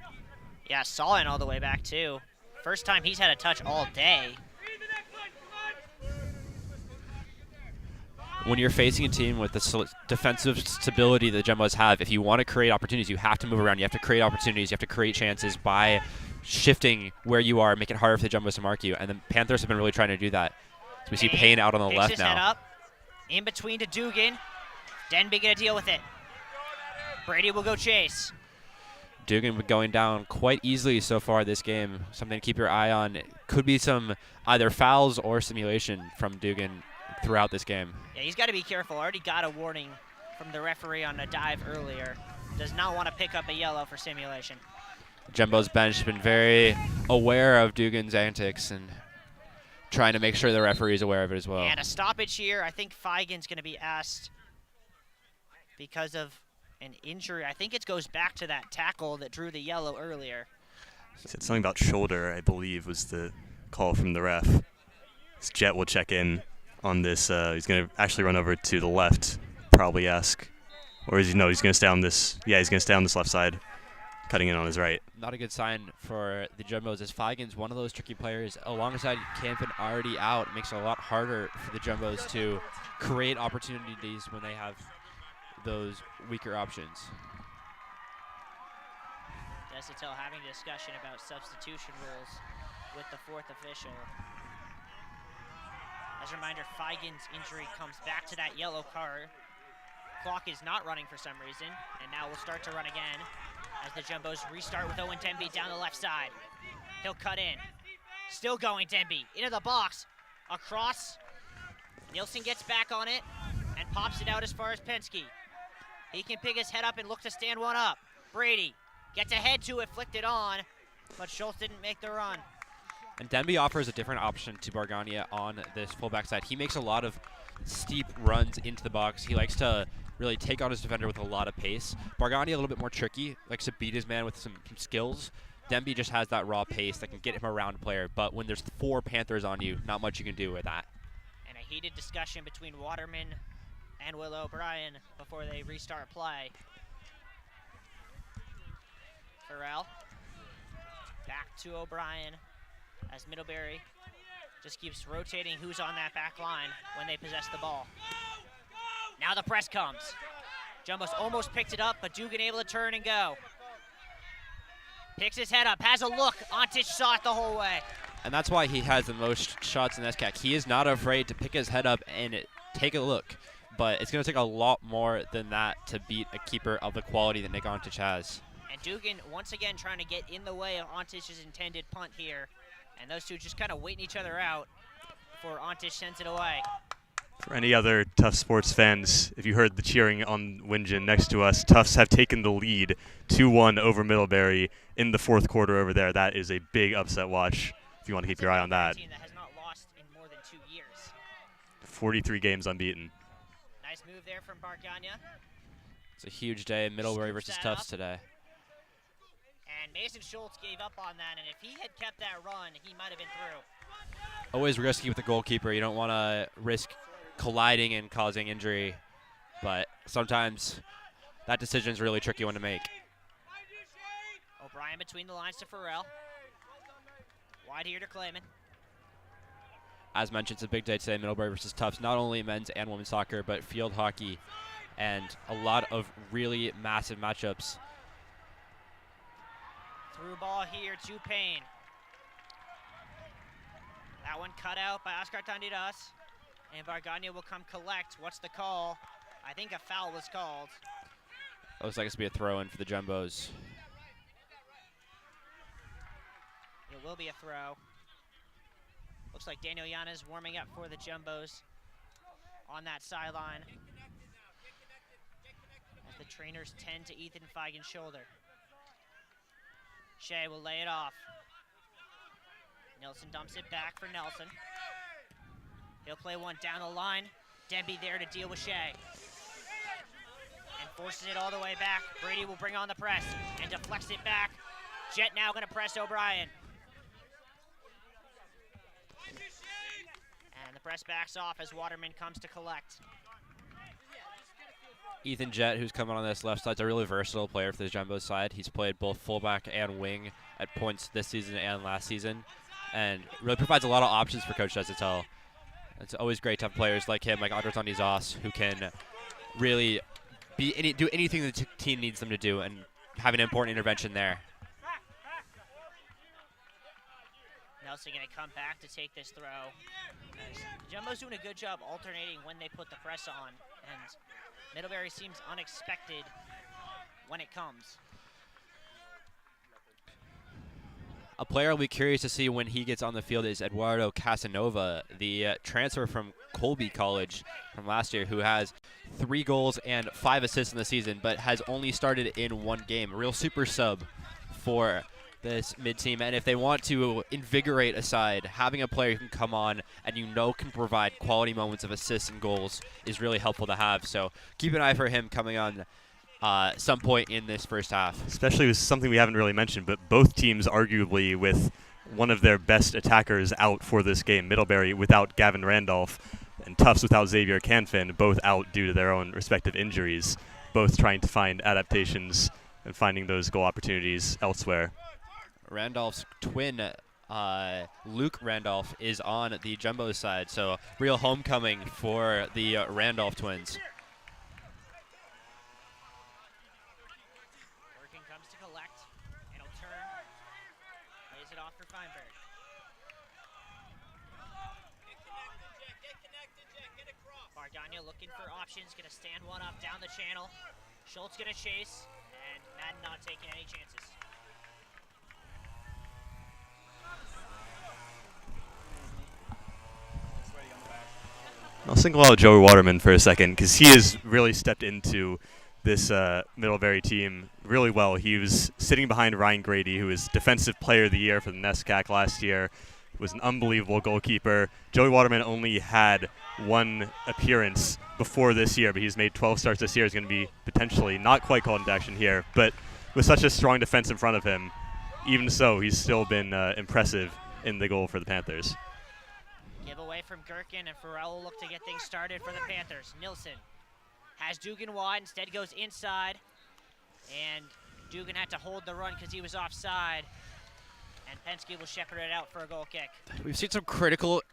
Yeah, Solin all the way back, too. First time he's had a touch all day.
When you're facing a team with the defensive stability that the Jumbos have, if you want to create opportunities, you have to move around. You have to create opportunities. You have to create chances by shifting where you are, make it harder for the Jumbos to mark you. And the Panthers have been really trying to do that. So we see Payne out on the left now.
Head up. In between to Dugan. Denby gonna deal with it. Brady will go chase.
Dugan going down quite easily so far this game. Something to keep your eye on. It could be some either fouls or simulation from Dugan throughout this game.
Yeah, he's got to be careful. Already got a warning from the referee on a dive earlier. Does not want to pick up a yellow for simulation.
Jumbo's bench has been very aware of Dugan's antics and trying to make sure the referee is aware of it as well.
And a stoppage here. I think Feigen's going to be asked because of an injury. I think it goes back to that tackle that drew the yellow earlier.
He said something about shoulder, I believe, was the call from the ref. This Jet will check in on this. He's going to actually run over to the left, probably ask. Or is he, no, he's going to stay on this. Yeah, he's going to stay on this left side, cutting in on his right.
Not a good sign for the Jumbos, as Feigen's one of those tricky players. Alongside Campen already out, it makes it a lot harder for the Jumbos to create opportunities when they have those weaker options.
Desitel having a discussion about substitution rules with the fourth official. As a reminder, Feigen's injury comes back to that yellow card. Clock is not running for some reason, and now we'll start to run again as the Jumbos restart with Owen Denby down the left side. He'll cut in. Still going, Denby. Into the box. Across. Nielsen gets back on it and pops it out as far as Penske. He can pick his head up and look to stand one up. Brady gets ahead to it, flicked it on, but Schultz didn't make the run.
And Denby offers a different option to Bargania on this fullback side. He makes a lot of steep runs into the box. He likes to really take on his defender with a lot of pace. Bargania a little bit more tricky, likes to beat his man with some skills. Denby just has that raw pace that can get him around a player, but when there's 4 Panthers on you, not much you can do with that.
And a heated discussion between Waterman and Will O'Brien before they restart play. Farrell back to O'Brien as Middlebury just keeps rotating who's on that back line when they possess the ball. Now the press comes. Jumbo's almost picked it up, but Dugan able to turn and go. Picks his head up, has a look. Ontich saw it the whole way.
And that's why he has the most shots in SCAC. He is not afraid to pick his head up and take a look. But it's going to take a lot more than that to beat a keeper of the quality that Nick Ontich has.
And Dugan once again trying to get in the way of Ontich's intended punt here. And those two just kind of waiting each other out before Ontich sends it away.
For any other Tufts sports fans, if you heard the cheering on Wingen next to us, Tufts have taken the lead 2-1 over Middlebury in the fourth quarter over there. That is a big upset watch if you want to keep your eye on that.
Team that has not lost in more than 2 years.
43 games unbeaten.
Nice move there from Bargania.
It's a huge day in Middlebury versus Tufts today.
And Mason Schultz gave up on that, and if he had kept that run, he might have been through.
Always risky with the goalkeeper. You don't want to risk colliding and causing injury, but sometimes that decision is a really tricky one to make.
O'Brien between the lines to Farrell. Wide here to Clayman.
As mentioned, it's a big day today, Middlebury versus Tufts. Not only men's and women's soccer, but field hockey and a lot of really massive matchups.
Through ball here to Payne. That one cut out by Oscar Tandiras. And Vargania will come collect. What's the call? I think a foul was called.
Looks like it's going to be a throw-in for the Jumbos.
It will be a throw. Looks like Daniel Yanez warming up for the Jumbos on that sideline. As the trainers tend to Ethan Feigen's shoulder. Shea will lay it off. Nelson dumps it back for Nelson. He'll play one down the line. Demby there to deal with Shea. And forces it all the way back. Brady will bring on the press and deflects it back. Jet now going to press O'Brien. And the press backs off as Waterman comes to collect.
Ethan Jett, who's coming on this left side, is a really versatile player for the Jumbo side. He's played both fullback and wing at points this season and last season, and really provides a lot of options for Coach Desautel. It's always great to have players like him, like Andres Andizas, who can really do anything the team needs them to do and have an important intervention there.
Nelson going to come back to take this throw. Jumbo's doing a good job alternating when they put the press on, and Middlebury seems unexpected when it comes.
A player I'll be curious to see when he gets on the field is Eduardo Casanova, the transfer from Colby College from last year, who has 3 goals and 5 assists in the season, but has only started in 1 game. A real super sub for this mid-team, and if they want to invigorate a side, having a player who can come on and can provide quality moments of assists and goals is really helpful to have. So keep an eye for him coming on some point in this first half.
Especially with something we haven't really mentioned, but both teams arguably with one of their best attackers out for this game. Middlebury without Gavin Randolph and Tufts without Xavier Canfin, both out due to their own respective injuries, both trying to find adaptations and finding those goal opportunities elsewhere.
Randolph's twin, Luke Randolph, is on the Jumbo side, so real homecoming for the Randolph twins.
Working comes to collect, and he'll turn, lays it off for Feinberg. Vargania looking for options, going to stand one up down the channel. Schultz going to chase, and Madden not taking any chances.
I'll single out Joey Waterman for a second because he has really stepped into this Middlebury team really well. He was sitting behind Ryan Grady, who was Defensive Player of the Year for the NESCAC last year. Was an unbelievable goalkeeper. Joey Waterman only had 1 appearance before this year, but he's made 12 starts this year. He's going to be potentially not quite called into action here, but with such a strong defense in front of him, even so, he's still been impressive in the goal for the Panthers.
Give away from Gherkin, and Farrell will look to get things started for the Panthers. Nilsson has Dugan wide, instead goes inside, and Dugan had to hold the run because he was offside, and Penske will shepherd it out for a goal kick.
We've seen some critical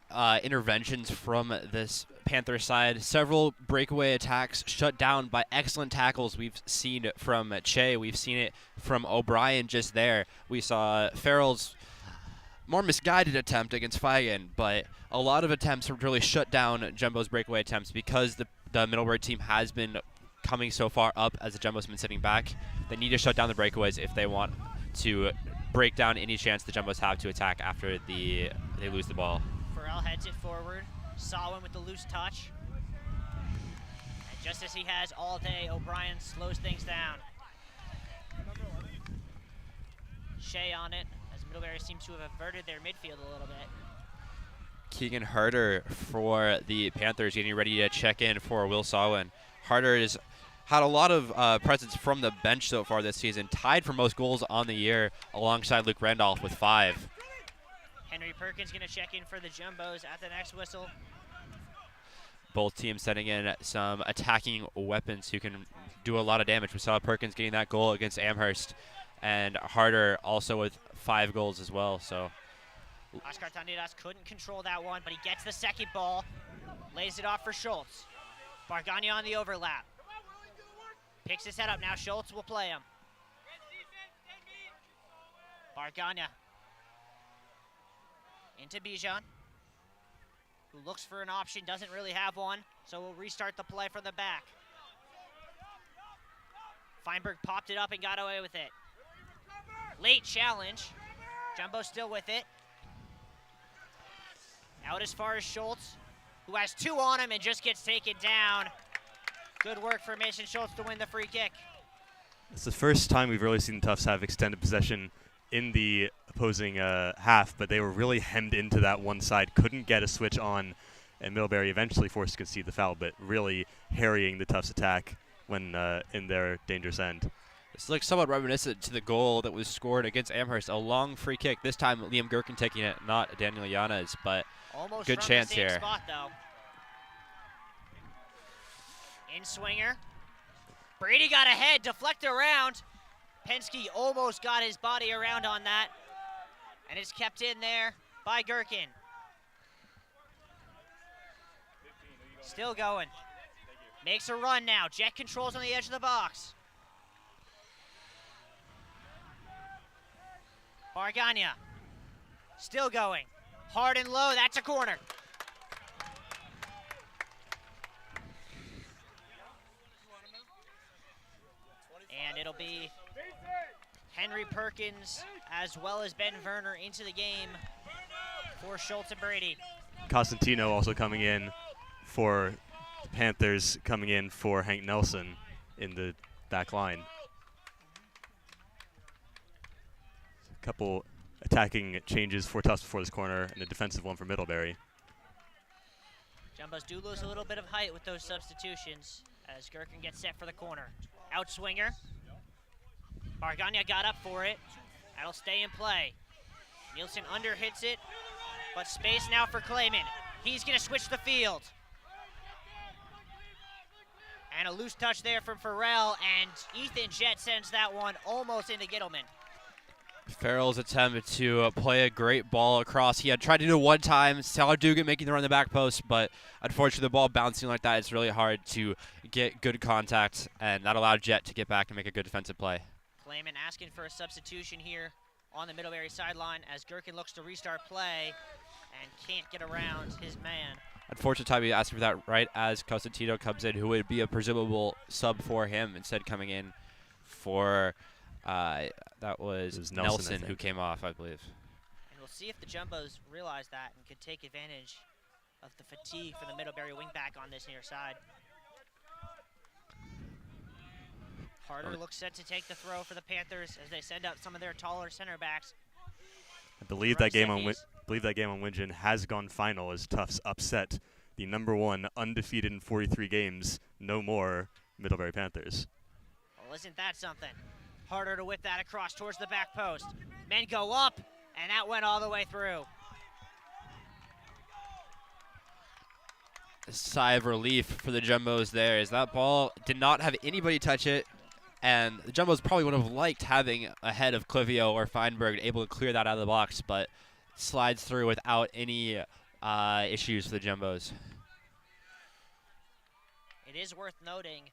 interventions from this Panther side. Several breakaway attacks shut down by excellent tackles. We've seen it from Che. We've seen it from O'Brien just there. We saw Farrell's more misguided attempt against Feigen, but a lot of attempts have really shut down Jumbo's breakaway attempts because the Middlebury team has been coming so far up as the Jumbo's been sitting back. They need to shut down the breakaways if they want to break down any chance the Jumbos have to attack after they lose the ball.
Farrell heads it forward. Solwyn with the loose touch. And just as he has all day, O'Brien slows things down. Shea on it, as Middlebury seems to have averted their midfield a little bit.
Keegan Harder for the Panthers getting ready to check in for Will Solwyn. Harder has had a lot of presence from the bench so far this season, tied for most goals on the year alongside Luke Randolph with 5.
Henry Perkins going to check in for the Jumbos at the next whistle.
Both teams setting in some attacking weapons who can do a lot of damage. We saw Perkins getting that goal against Amherst, and Harder also with 5 goals as well. So
Oscar Tandiras couldn't control that one, but he gets the second ball, lays it off for Schultz. Vargania on the overlap. Picks his head up now. Schultz will play him. Barganya into Bijan, who looks for an option, doesn't really have one, so we'll restart the play from the back. Feinberg popped it up and got away with it. Late challenge. Jumbo still with it. Out as far as Schultz, who has 2 on him and just gets taken down. Good work for Mason Schultz to win the free kick.
It's the first time we've really seen the Tufts have extended possession in the opposing half, but they were really hemmed into that one side, couldn't get a switch on, and Middlebury eventually forced to concede the foul, but really harrying the Tufts attack when in their dangerous end.
This looks somewhat reminiscent to the goal that was scored against Amherst, a long free kick. This time Liam Gherkin taking it, not Daniel Yanez, but
almost
good
from
chance
the same
here.
Spot, though. In swinger. Brady got ahead, deflect around. Penske almost got his body around on that. And it's kept in there by Gherkin. Still going. Makes a run now. Jet controls on the edge of the box. Barganya. Still going. Hard and low. That's a corner. And it'll be Henry Perkins as well as Ben Werner into the game for Schultz and Brady.
Costantino also coming in for the Panthers, coming in for Hank Nelson in the back line. A couple attacking changes for Tufts before this corner and a defensive one for Middlebury.
Jumbos do lose a little bit of height with those substitutions as Gherkin gets set for the corner. Outswinger. Barganya got up for it. That'll stay in play. Nielsen under hits it, but space now for Clayman. He's going to switch the field. And a loose touch there from Farrell, and Ethan Jett sends that one almost into Gittleman.
Farrell's attempt to play a great ball across. He had tried to do it one time, saw Dugan making the run in the back post, but unfortunately the ball bouncing like that, it's really hard to get good contact, and that allowed Jett to get back and make a good defensive play.
Clayman asking for a substitution here on the Middlebury sideline as Gherkin looks to restart play and can't get around his man.
Unfortunate time he asked for that right as Costantino comes in, who would be a presumable sub for him, instead coming in for that was Nelson who came off, I believe.
And we'll see if the Jumbos realize that and could take advantage of the fatigue for the Middlebury wingback on this near side. Harder looks set to take the throw for the Panthers as they send out some of their taller center backs.
I believe that game on Wingen has gone final as Tufts upset the #1 undefeated in 43 games, no more Middlebury Panthers.
Well, isn't that something? Harder to whip that across towards the back post. Men go up, and that went all the way through.
A sigh of relief for the Jumbos there as that ball did not have anybody touch it, and the Jumbos probably would have liked having a head of Clivio or Feinberg able to clear that out of the box, but slides through without any issues for the Jumbos.
It is worth noting,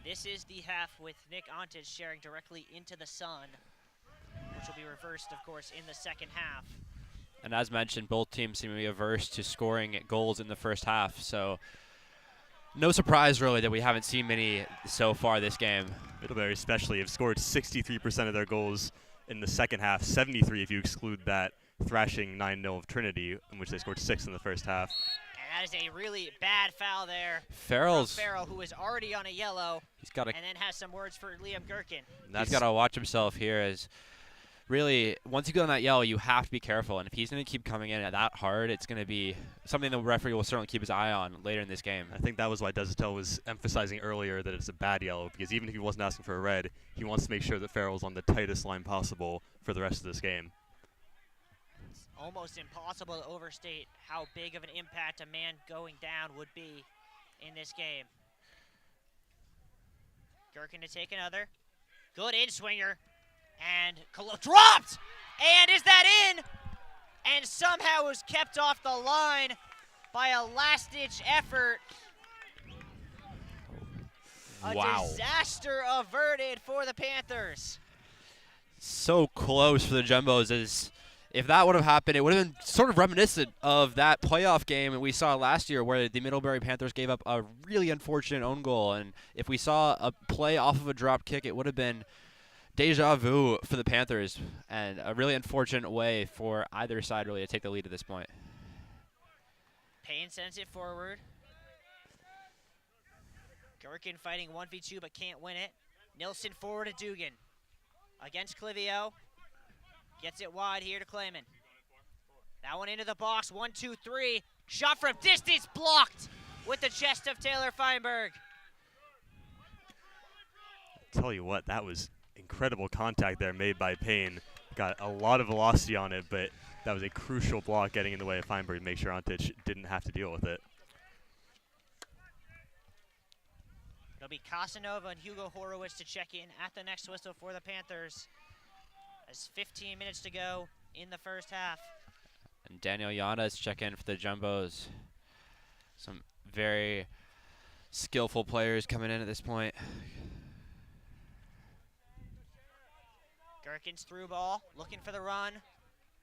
this is the half with Nick Ontich sharing directly into the sun, which will be reversed, of course, in the second half.
And as mentioned, both teams seem to be averse to scoring goals in the first half, so no surprise really that we haven't seen many so far this game.
Middlebury especially have scored 63% of their goals in the second half, 73 if you exclude that thrashing 9-0 of Trinity, in which they scored 6 in the first half.
And that is a really bad foul there.
Farrell,
who is already on a yellow, and then has some words for Liam Gherkin.
He's got to watch himself here as really, once you go on that yellow, you have to be careful. And if he's going to keep coming in at that hard, it's going to be something the referee will certainly keep his eye on later in this game.
I think that was why Desatel was emphasizing earlier that it's a bad yellow, because even if he wasn't asking for a red, he wants to make sure that Farrell's on the tightest line possible for the rest of this game.
It's almost impossible to overstate how big of an impact a man going down would be in this game. Gherkin to take another. Good in-swinger. And dropped! And is that in? And somehow was kept off the line by a last-ditch effort. A
Wow.
disaster averted for the Panthers.
So close for the Jumbos. As if that would have happened, it would have been sort of reminiscent of that playoff game we saw last year where the Middlebury Panthers gave up a really unfortunate own goal. And if we saw a play off of a drop kick, it would have been deja vu for the Panthers and a really unfortunate way for either side really to take the lead at this point.
Payne sends it forward. Gherkin fighting 1v2 but can't win it. Nilsson forward to Dugan. Against Clivio. Gets it wide here to Clayman. That one into the box. 1-2-3. Shot from distance blocked with the chest of Taylor Feinberg.
Tell you what, that was incredible contact there made by Payne. Got a lot of velocity on it, but that was a crucial block getting in the way of Feinberg to make sure Antic didn't have to deal with it.
It'll be Casanova and Hugo Horowitz to check in at the next whistle for the Panthers. There's 15 minutes to go in the first half.
And Daniel Yanas check in for the Jumbos. Some very skillful players coming in at this point.
Gherkin's through ball, looking for the run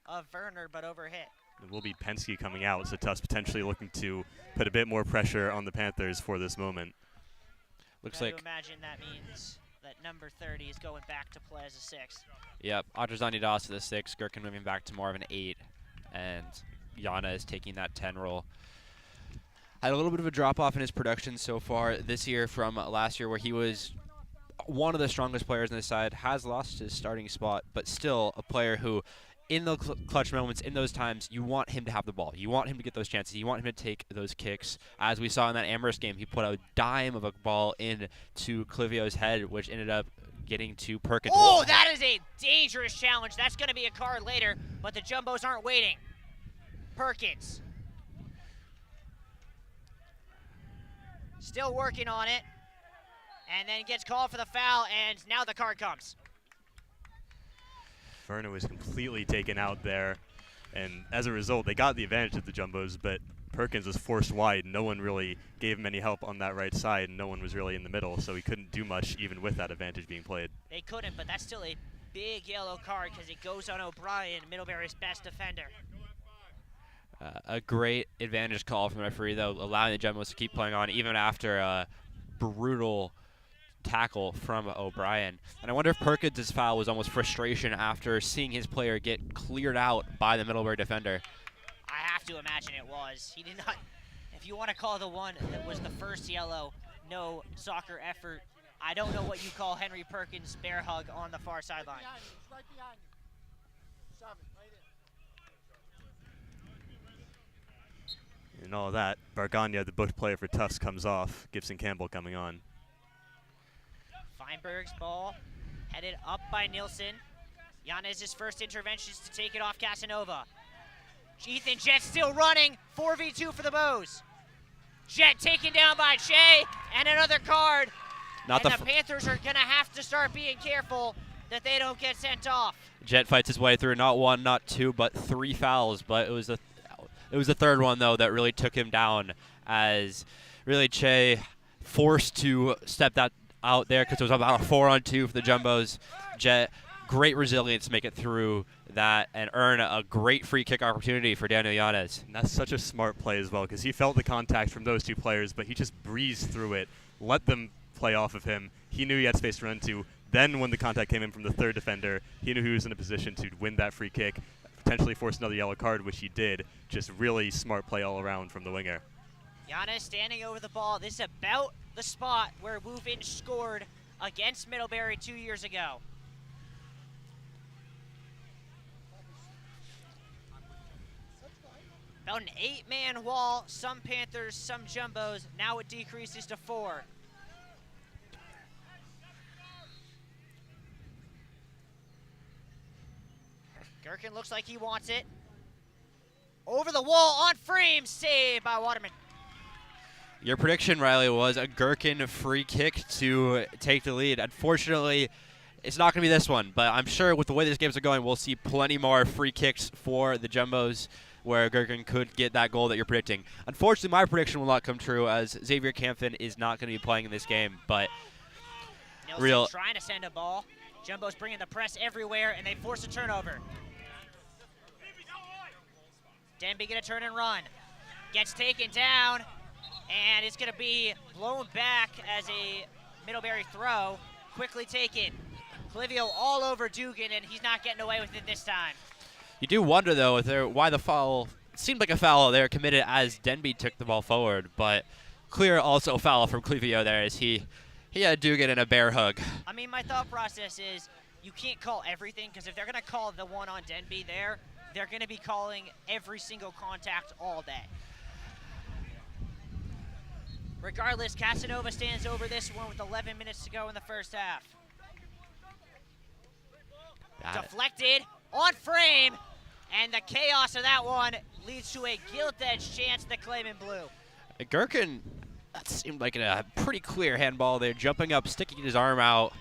of Werner, but overhit.
It will be Penske coming out, so Tufts potentially looking to put a bit more pressure on the Panthers for this moment.
Looks
Gotta
like
imagine that means that number 30 is going back to play as a 6.
Yep, Adrzani Das to the 6, Gherkin moving back to more of an 8, and Yana is taking that 10 role. Had a little bit of a drop-off in his production so far this year from last year where he was one of the strongest players on this side, has lost his starting spot, but still a player who, in the clutch moments, in those times, you want him to have the ball. You want him to get those chances. You want him to take those kicks. As we saw in that Amherst game, he put a dime of a ball into Clivio's head, which ended up getting to Perkins.
Oh, that is a dangerous challenge. That's going to be a card later, but the Jumbos aren't waiting. Perkins. Still working on it. And then gets called for the foul, and now the card comes.
Werner was completely taken out there, and as a result, they got the advantage of the Jumbos, but Perkins was forced wide. No one really gave him any help on that right side, and no one was really in the middle, so he couldn't do much even with that advantage being played.
They couldn't, but that's still a big yellow card because it goes on O'Brien, Middlebury's best defender.
A great advantage call from the referee, though, allowing the Jumbos to keep playing on even after a brutal tackle from O'Brien. And I wonder if Perkins' foul was almost frustration after seeing his player get cleared out by the Middlebury defender.
I have to imagine it was. He did not, if you want to call the one that was the first yellow, no soccer effort, I don't know what you call Henry Perkins' bear hug on the far sideline.
Right behind you. 7, right in.
And all that, Bargania, the Bush player for Tufts, comes off. Gibson Campbell coming on.
Feinberg's ball headed up by Nilsson. Yanez's first interventions to take it off Casanova. Ethan Jett still running. 4v2 for the Bows. Jett taken down by Shea, and another card.
Not
and
the
the Panthers are going to have to start being careful that they don't get sent off.
Jett fights his way through not 1, not 2, but 3 fouls. But it was the third one, though, that really took him down as really Che forced to step that out there because it was about a 4-on-2 for the Jumbos. Jett, great resilience to make it through that and earn a great free kick opportunity for Daniel Yanez.
And that's such a smart play as well because he felt the contact from those two players, but he just breezed through it, let them play off of him. He knew he had space to run to. Then when the contact came in from the third defender, he knew he was in a position to win that free kick, potentially force another yellow card, which he did. Just really smart play all around from the winger.
Yanez standing over the ball. This is about the spot where Woofin scored against Middlebury 2 years ago. About an 8-man wall. Some Panthers, some Jumbos. Now it decreases to 4. Gherkin looks like he wants it. Over the wall on frame, saved by Waterman.
Your prediction, Riley, was a Gherkin free kick to take the lead. Unfortunately, it's not going to be this one, but I'm sure with the way these games are going, we'll see plenty more free kicks for the Jumbos where Gherkin could get that goal that you're predicting. Unfortunately, my prediction will not come true as Xavier Camphin is not going to be playing in this game, but
Nielsen trying to send a ball. Jumbo's bringing the press everywhere, and they force a turnover. Denby gonna turn and run. Gets taken down, and it's gonna be blown back as a Middlebury throw. Quickly taken. Clivio all over Dugan, and he's not getting away with it this time.
You do wonder, though, why the foul. It seemed like a foul there committed as Denby took the ball forward, but clear also foul from Clivio there as he had Dugan in a bear hug.
I mean, my thought process is you can't call everything, because if they're going to call the one on Denby there, they're going to be calling every single contact all day. Regardless, Casanova stands over this one with 11 minutes to go in the first half. Deflected, on frame, and the chaos of that one leads to a gilt-edged chance to claim in blue.
Gherkin, that seemed like a pretty clear handball there, jumping up, sticking his arm out.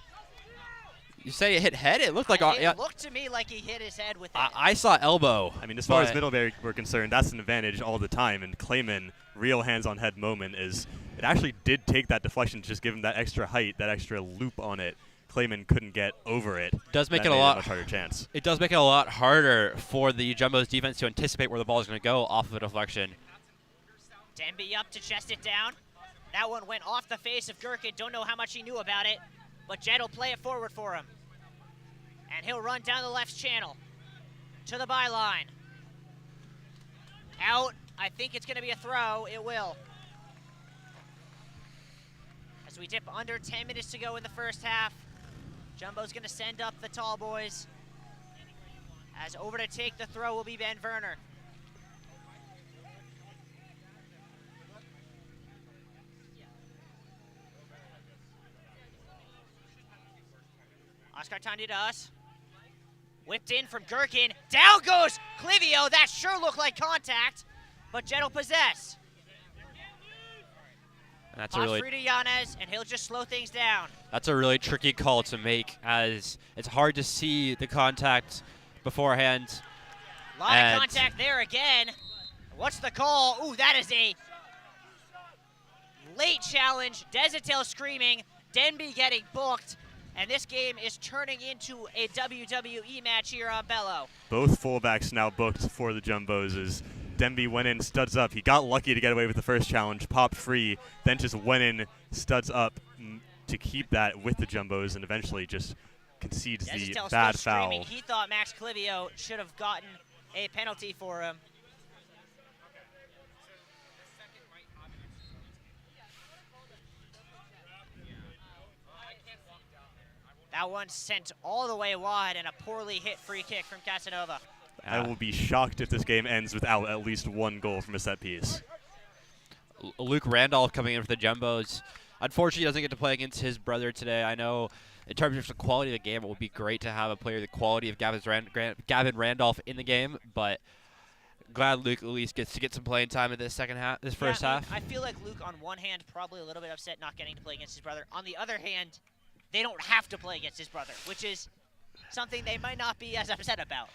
You say it hit head? It looked like
it looked to me like he hit his head with it.
I saw elbow.
I mean, as far as Middlebury were concerned, that's an advantage all the time. And Clayman, real hands-on-head moment is it actually did take that deflection to just give him that extra height, that extra loop on it. Clayman couldn't get over it.
Does make it a lot
much harder chance.
It does make it a lot harder for the Jumbo's defense to anticipate where the ball is going to go off of a deflection.
Denby up to chest it down. That one went off the face of Gherkin. Don't know how much he knew about it, but Jed will play it forward for him. And he'll run down the left channel to the byline. Out. I think it's going to be a throw. It will. As we dip under 10 minutes to go in the first half, Jumbo's going to send up the tall boys. As over to take the throw will be Ben Werner. Oscar Tandidas. Whipped in from Gherkin. Down goes Clivio. That sure looked like contact, but Jed will possess.
And that's really
free to Yanez, and he'll just slow things down.
That's a really tricky call to make, as it's hard to see the contact beforehand.
A lot of contact there again. What's the call? Ooh, that is a late challenge. Desatel screaming. Denby getting booked. And this game is turning into a WWE match here on Bello.
Both fullbacks now booked for the Jumbos as Denby went in, studs up. He got lucky to get away with the first challenge, popped free, then just went in, studs up to keep that with the Jumbos, and eventually just concedes the bad foul.
Screaming. He thought Max Clivio should have gotten a penalty for him. That one sent all the way wide, and a poorly hit free kick from Casanova.
I will be shocked if this game ends without at least one goal from a set piece.
Luke Randolph coming in for the Jumbos. Unfortunately, he doesn't get to play against his brother today. I know in terms of the quality of the game, it would be great to have a player the quality of Gavin Randolph in the game, but glad Luke at least gets to get some playing time in this first half.
I feel like Luke, on one hand, probably a little bit upset not getting to play against his brother. On the other hand, they don't have to play against his brother, which is something they might not be as upset about.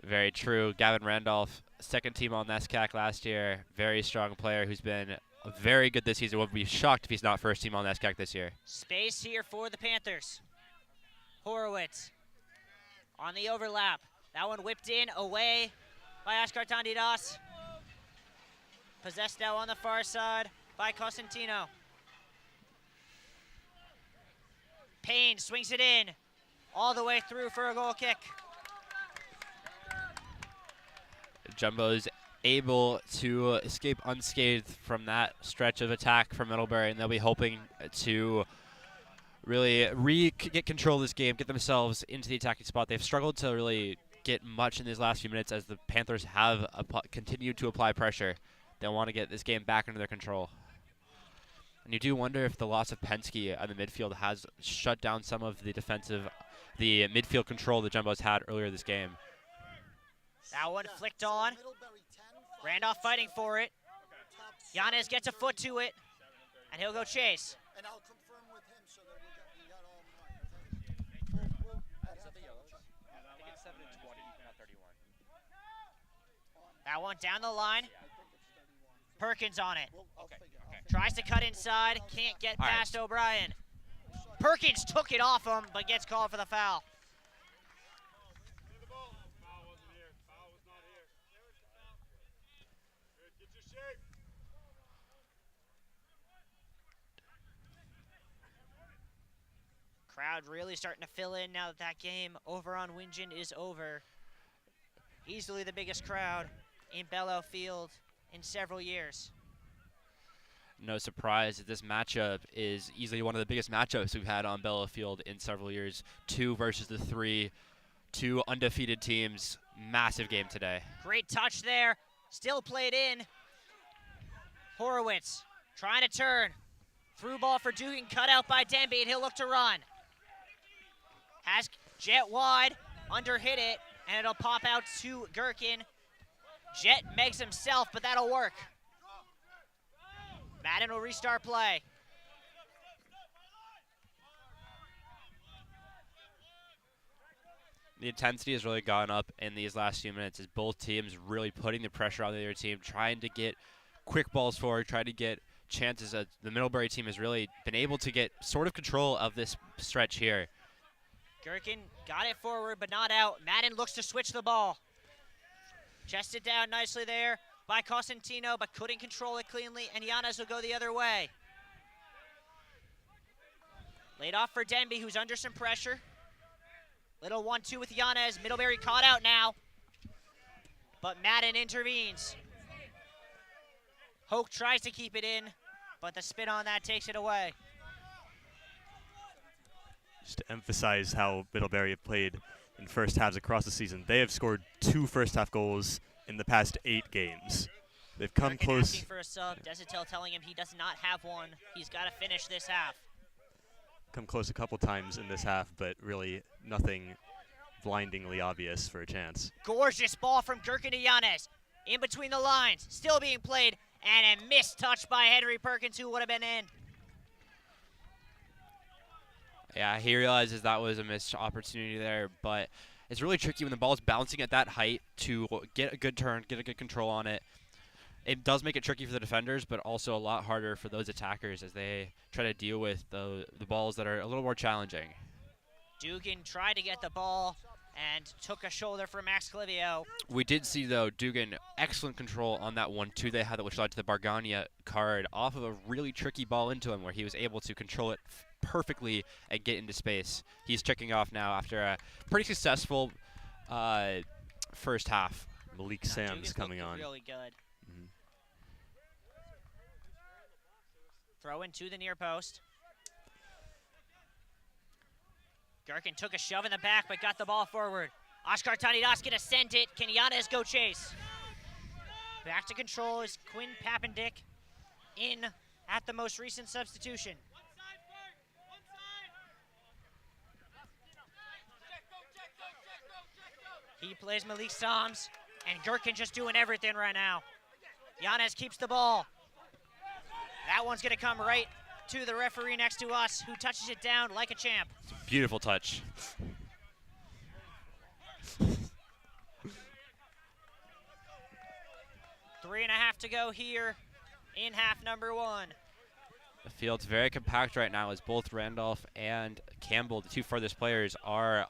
Very true. Gavin Randolph, second team on NESCAC last year. Very strong player who's been very good this season. Would be shocked if he's not first team on NESCAC this year.
Space here for the Panthers. Horowitz on the overlap. That one whipped in, away by Oscar Tandidas. Possessed now on the far side by Cosentino. Payne swings it in, all the way through for a goal kick.
Jumbo's able to escape unscathed from that stretch of attack from Middlebury, and they'll be hoping to really get control of this game, get themselves into the attacking spot. They've struggled to really get much in these last few minutes as the Panthers have continued to apply pressure. They'll want to get this game back under their control. And you do wonder if the loss of Penske on the midfield has shut down some of the midfield control the Jumbos had earlier this game.
That one flicked on. Randolph fighting for it. Yanez gets a foot to it, and he'll go chase.
And I'll confirm with him so that we got all mine.
That one down the line. Perkins on it. Tries to cut inside, can't get past O'Brien. Perkins took it off him, but gets called for the foul. Crowd really starting to fill in now that that game over on Wingen is over. Easily the biggest crowd in Bello Field in several years.
No surprise that this matchup is easily one of the biggest matchups we've had on Bello Field in several years. 2 versus the 3, 2 undefeated teams. Massive game today.
Great touch there. Still played in. Horowitz trying to turn. Through ball for Dugan, cut out by Denby, and he'll look to run. Has Jet wide, under hit it, and it'll pop out to Gherkin. Jet makes himself, but that'll work. Madden will restart play.
The intensity has really gone up in these last few minutes as both teams really putting the pressure on the other team, trying to get quick balls forward, trying to get chances. The Middlebury team has really been able to get sort of control of this stretch here.
Gherkin got it forward, but not out. Madden looks to switch the ball. Chested down nicely there by Costantino, but couldn't control it cleanly, and Yanez will go the other way. Laid off for Denby, who's under some pressure. Little 1-2 with Yanez. Middlebury caught out now, but Madden intervenes. Hoke tries to keep it in, but the spin on that takes it away.
Just to emphasize how Middlebury have played in first halves across the season, they have scored 2 first-half goals in the past 8 games. They've come
Gherkin
close.
asking for a sub. Desitel telling him he does not have one. He's got to finish this half.
Come close a couple times in this half, but really nothing blindingly obvious for a chance.
Gorgeous ball from Gherkin to Yanez. In between the lines, still being played, and a missed touch by Henry Perkins, who would have been in.
Yeah, he realizes that was a missed opportunity there, but it's really tricky when the ball's bouncing at that height to get a good turn, get a good control on it. It does make it tricky for the defenders, but also a lot harder for those attackers as they try to deal with the balls that are a little more challenging.
Dugan tried to get the ball and took a shoulder from Max Clivio.
We did see, though, Dugan, excellent control on that 1-2 they had, which led to the Bargania card off of a really tricky ball into him where he was able to control it perfectly and get into space. He's checking off now after a pretty successful first half.
Malik Sam's coming on.
Really good. Throw in to the near post. Gherkin took a shove in the back, but got the ball forward. Oskar Tanidas gonna send it. Can Yanez go chase? Back to control is Quinn Papendick in at the most recent substitution. He plays Malik Sams, and Gherkin just doing everything right now. Yanez keeps the ball. That one's gonna come right to the referee next to us, who touches it down like a champ.
Beautiful touch.
3.5 to go here in half number 1.
The field's very compact right now as both Randolph and Campbell, the 2 furthest players, are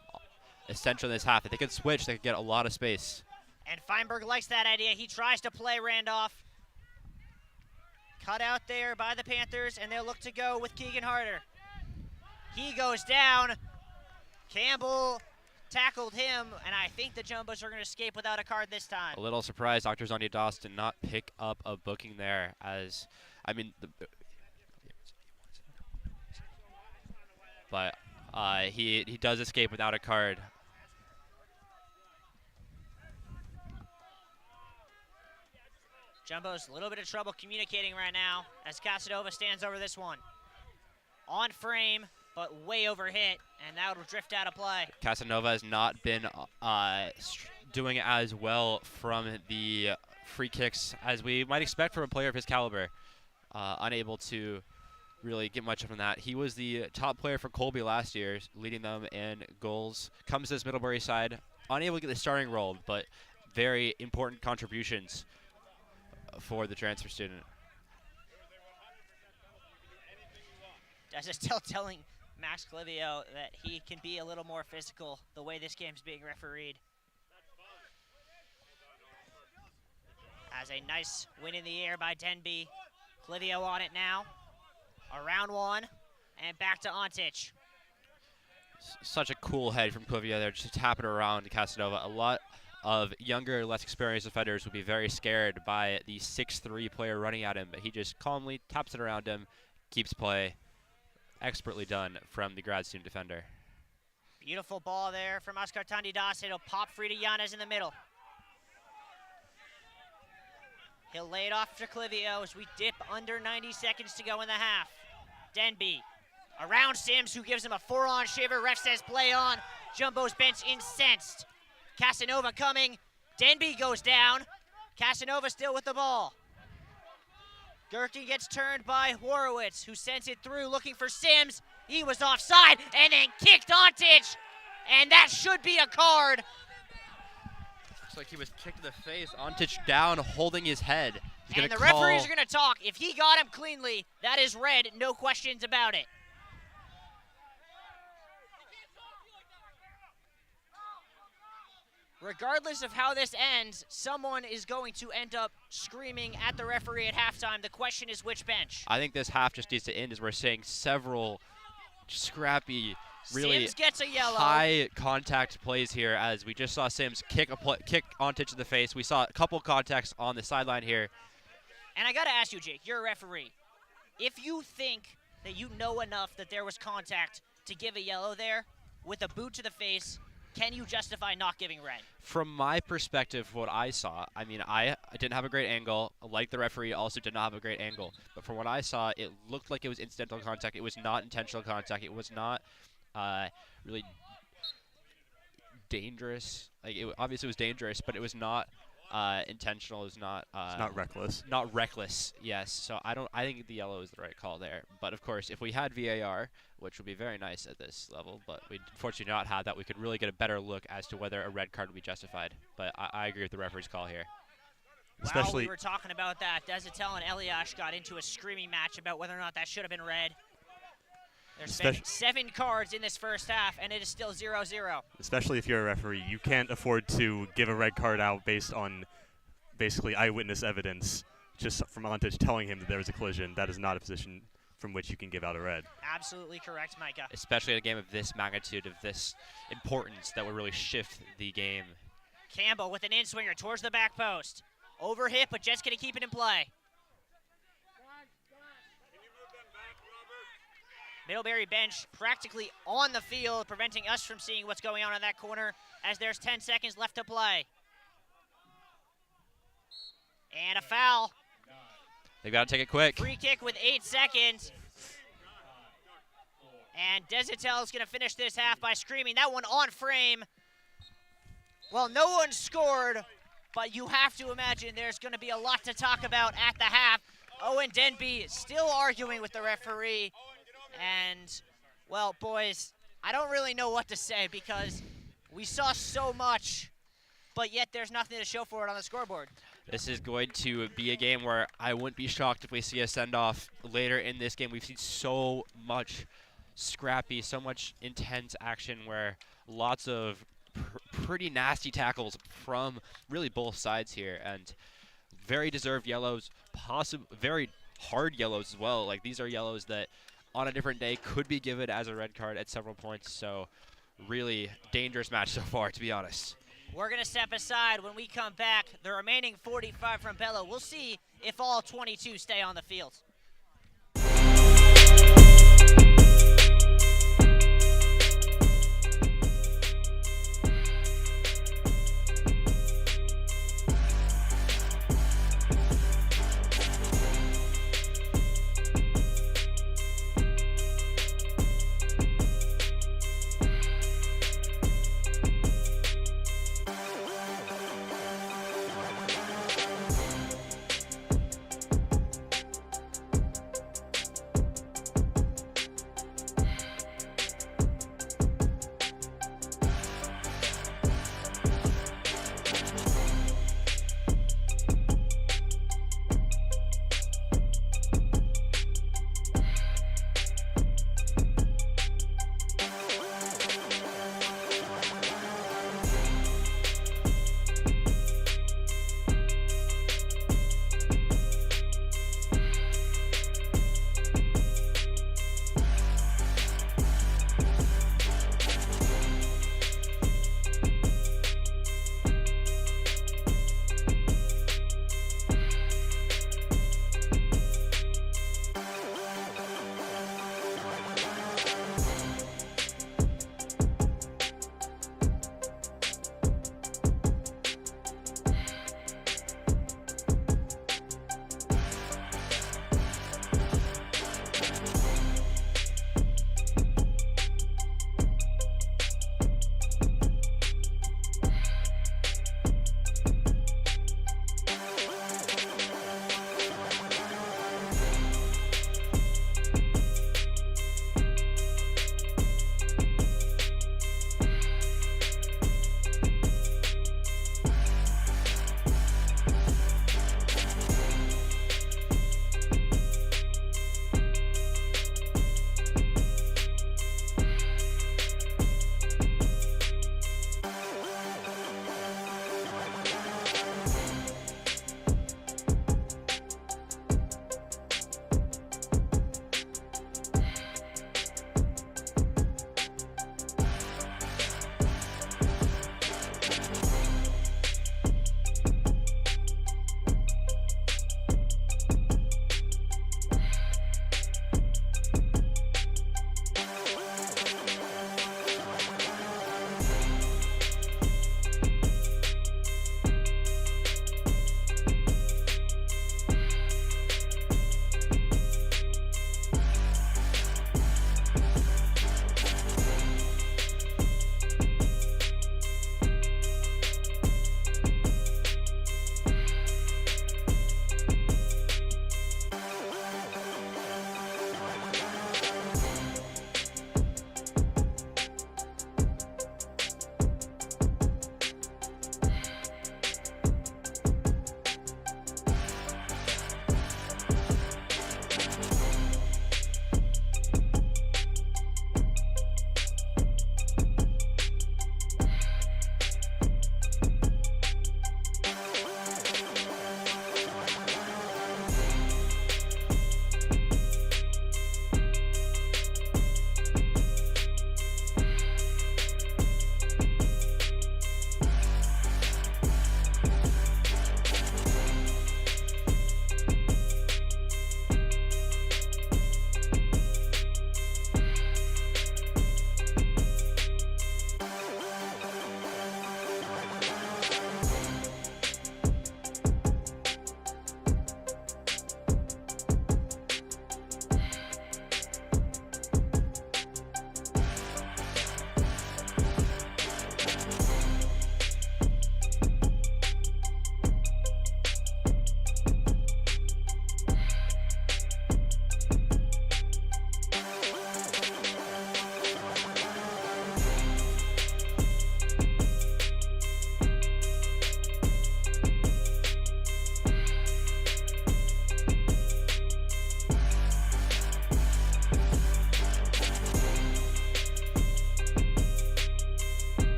essential in this half. If they could switch, they could get a lot of space.
And Feinberg likes that idea. He tries to play Randolph. Cut out there by the Panthers, and they'll look to go with Keegan Harder. He goes down. Campbell tackled him, and I think the Jumbos are going to escape without a card this time.
A little surprised Dr. Zonia Doss did not pick up a booking there as, I mean, but he does escape without a card.
Jumbo's a little bit of trouble communicating right now as Casanova stands over this one. On frame, but way over hit, and that will drift out of play.
Casanova has not been doing as well from the free kicks as we might expect from a player of his caliber. Unable to really get much from that. He was the top player for Colby last year, leading them in goals. Comes to this Middlebury side, unable to get the starting role, but very important contributions for the transfer student.
As is still telling Max Clivio that he can be a little more physical the way this game's being refereed. As a nice win in the air by Denby. Clivio on it now. Around one, and back to Ontic.
Such a cool head from Clivio there, just tapping around to Casanova. A lot of younger, less experienced defenders would be very scared by the 6'3" player running at him, but he just calmly taps it around him, keeps play. Expertly done from the grad student defender.
Beautiful ball there from Oscar Tandidas. It'll pop free to Yanez in the middle. He'll lay it off to Clivio as we dip under 90 seconds to go in the half. Denby around Sims, who gives him a 4-on shiver. Ref says play on. Jumbo's bench incensed. Casanova coming. Denby goes down. Casanova still with the ball. Gerke gets turned by Horowitz, who sends it through looking for Sims. He was offside and then kicked Ontic. And that should be a card.
Looks like he was kicked in the face. Ontic down, holding his head.
And the referees are going to talk. If he got him cleanly, that is red, no questions about it. Regardless of how this ends, someone is going to end up screaming at the referee at halftime. The question is which bench.
I think this half just needs to end as we're seeing several scrappy, really
Sims gets a yellow.
high contact plays here, as we just saw Sims kick Ontic in the face. We saw a couple contacts on the sideline here.
And I got to ask you, Jake, you're a referee. If you think that you know enough that there was contact to give a yellow there with a boot to the face, can you justify not giving red?
From my perspective, what I saw, I mean, I didn't have a great angle. Like the referee, also did not have a great angle. But from what I saw, it looked like it was incidental contact. It was not intentional contact. It was not really dangerous. Like, it obviously was dangerous, but it was not intentional. It was not.
It's not reckless.
Not reckless. Yes. So I think the yellow is the right call there. But of course, if we had VAR, which would be very nice at this level, but we unfortunately not have that, we could really get a better look as to whether a red card would be justified. But I agree with the referee's call here.
Especially,
while we were talking about that, Desatel and Eliash got into a screaming match about whether or not that should have been red. There's been 7 cards in this first half, and it is still 0-0.
Especially if you're a referee, you can't afford to give a red card out based on basically eyewitness evidence, just from Ontic telling him that there was a collision. That is not a position from which you can give out a red.
Absolutely correct, Micah.
Especially in a game of this magnitude, of this importance, that would really shift the game.
Campbell with an in-swinger towards the back post. Over hit, but Jet's going to keep it in play. Middlebury bench practically on the field, preventing us from seeing what's going on in that corner as there's 10 seconds left to play. And a foul.
They've got to take it quick.
Free kick with 8 seconds. And Desatel is going to finish this half by screaming that one on frame. Well, no one scored, but you have to imagine there's going to be a lot to talk about at the half. Owen Denby still arguing with the referee. And, well, boys, I don't really know what to say because we saw so much, but yet there's nothing to show for it on the scoreboard.
This is going to be a game where I wouldn't be shocked if we see a send-off later in this game. We've seen so much scrappy, so much intense action where lots of pretty nasty tackles from really both sides here, and very deserved yellows, very hard yellows as well. Like, these are yellows that on a different day could be given as a red card at several points. So really dangerous match so far, to be honest.
We're going to step aside. When we come back, the remaining 45 from Bello, we'll see if all 22 stay on the field.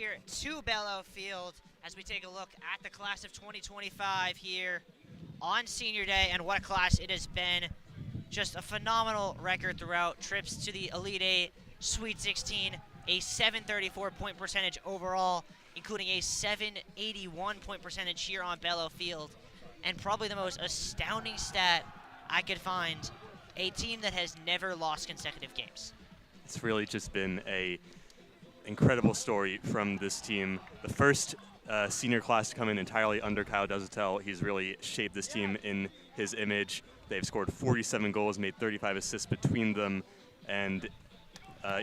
here to Bellow Field as we take a look at the class of 2025 here on Senior Day, and what a class it has been. Just a phenomenal record throughout. Trips to the Elite 8, Sweet 16, a 734 point percentage overall, including a 781 point percentage here on Bellow Field. And probably the most astounding stat I could find, a team that has never lost consecutive games.
It's really just been a incredible story from this team. The first senior class to come in entirely under Kyle Desautels. He's really shaped this team in his image. They've scored 47 goals, made 35 assists between them, and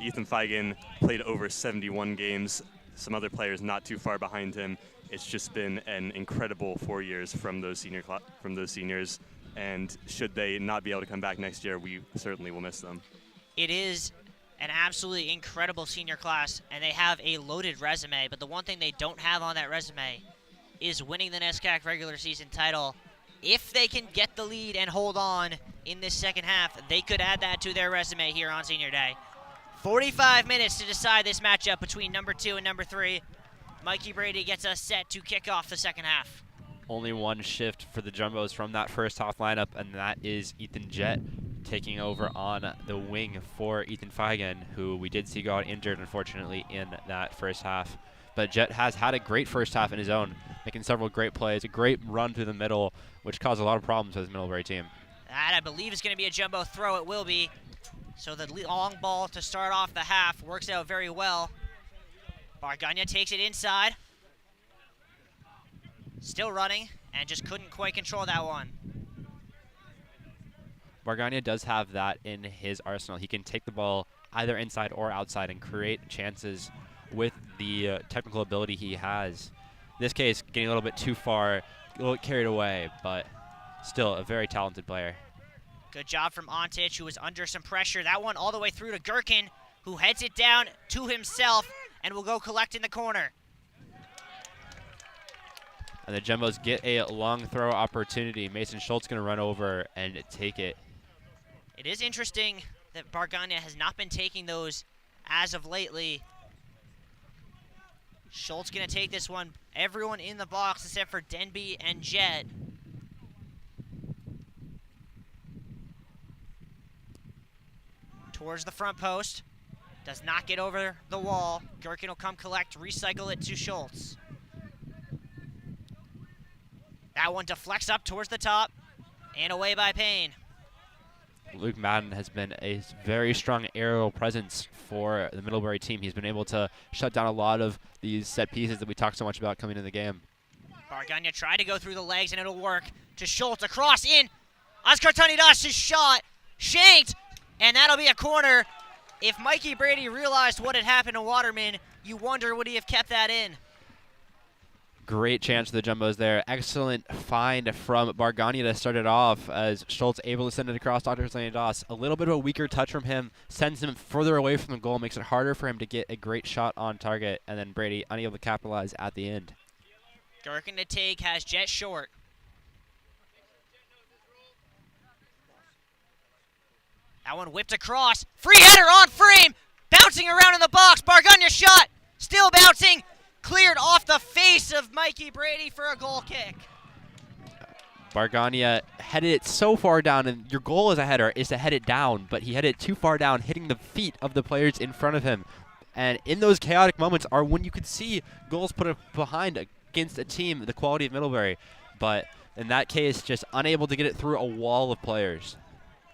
Ethan Feigen played over 71 games. Some other players not too far behind him. It's just been an incredible 4 years from those seniors, and should they not be able to come back next year, we certainly will miss them.
It is an absolutely incredible senior class, and they have a loaded resume, but the one thing they don't have on that resume is winning the NESCAC regular season title. If they can get the lead and hold on in this second half, they could add that to their resume here on Senior Day. 45 minutes to decide this matchup between number 2 and number 3. Mikey Brady gets us set to kick off the second half.
Only one shift for the Jumbos from that first half lineup, and that is Ethan Jett taking over on the wing for Ethan Feigen, who we did see go out injured, unfortunately, in that first half. But Jett has had a great first half in his own, making several great plays, a great run through the middle, which caused a lot of problems for his Middlebury team.
That, I believe, is going to be a jumbo throw. It will be. So the long ball to start off the half works out very well. Bargania takes it inside. Still running, and just couldn't quite control that one.
Bargania does have that in his arsenal. He can take the ball either inside or outside and create chances with the technical ability he has. In this case, getting a little bit too far, a little bit carried away, but still a very talented player.
Good job from Ontich, who was under some pressure. That one all the way through to Gherkin, who heads it down to himself and will go collect in the corner.
And the Jumbos get a long throw opportunity. Mason Schultz going to run over and take it.
It is interesting that Bargania has not been taking those as of lately. Schultz going to take this one. Everyone in the box except for Denby and Jett. Towards the front post. Does not get over the wall. Gherkin will come collect, recycle it to Schultz. That one deflects up towards the top and away by Payne.
Luke Madden has been a very strong aerial presence for the Middlebury team. He's been able to shut down a lot of these set pieces that we talked so much about coming into the game.
Bargania tried to go through the legs and it'll work. To Schultz across in. Oscar Tanidas' shot. Shanked. And that'll be a corner. If Mikey Brady realized what had happened to Waterman, you wonder would he have kept that in.
Great chance for the Jumbos there. Excellent find from Bargania to start it off as Schultz able to send it across Dr. Tanidas. A little bit of a weaker touch from him. Sends him further away from the goal. Makes it harder for him to get a great shot on target. And then Brady unable to capitalize at the end.
Gherkin to take, has Jett short. That one whipped across. Free header on frame. Bouncing around in the box. Bargania shot. Still bouncing. Cleared off the face of Mikey Brady for a goal kick.
Bargania headed it so far down, and your goal as a header is to head it down, but he headed it too far down, hitting the feet of the players in front of him. And in those chaotic moments are when you could see goals put behind against a team the quality of Middlebury. But in that case, just unable to get it through a wall of players.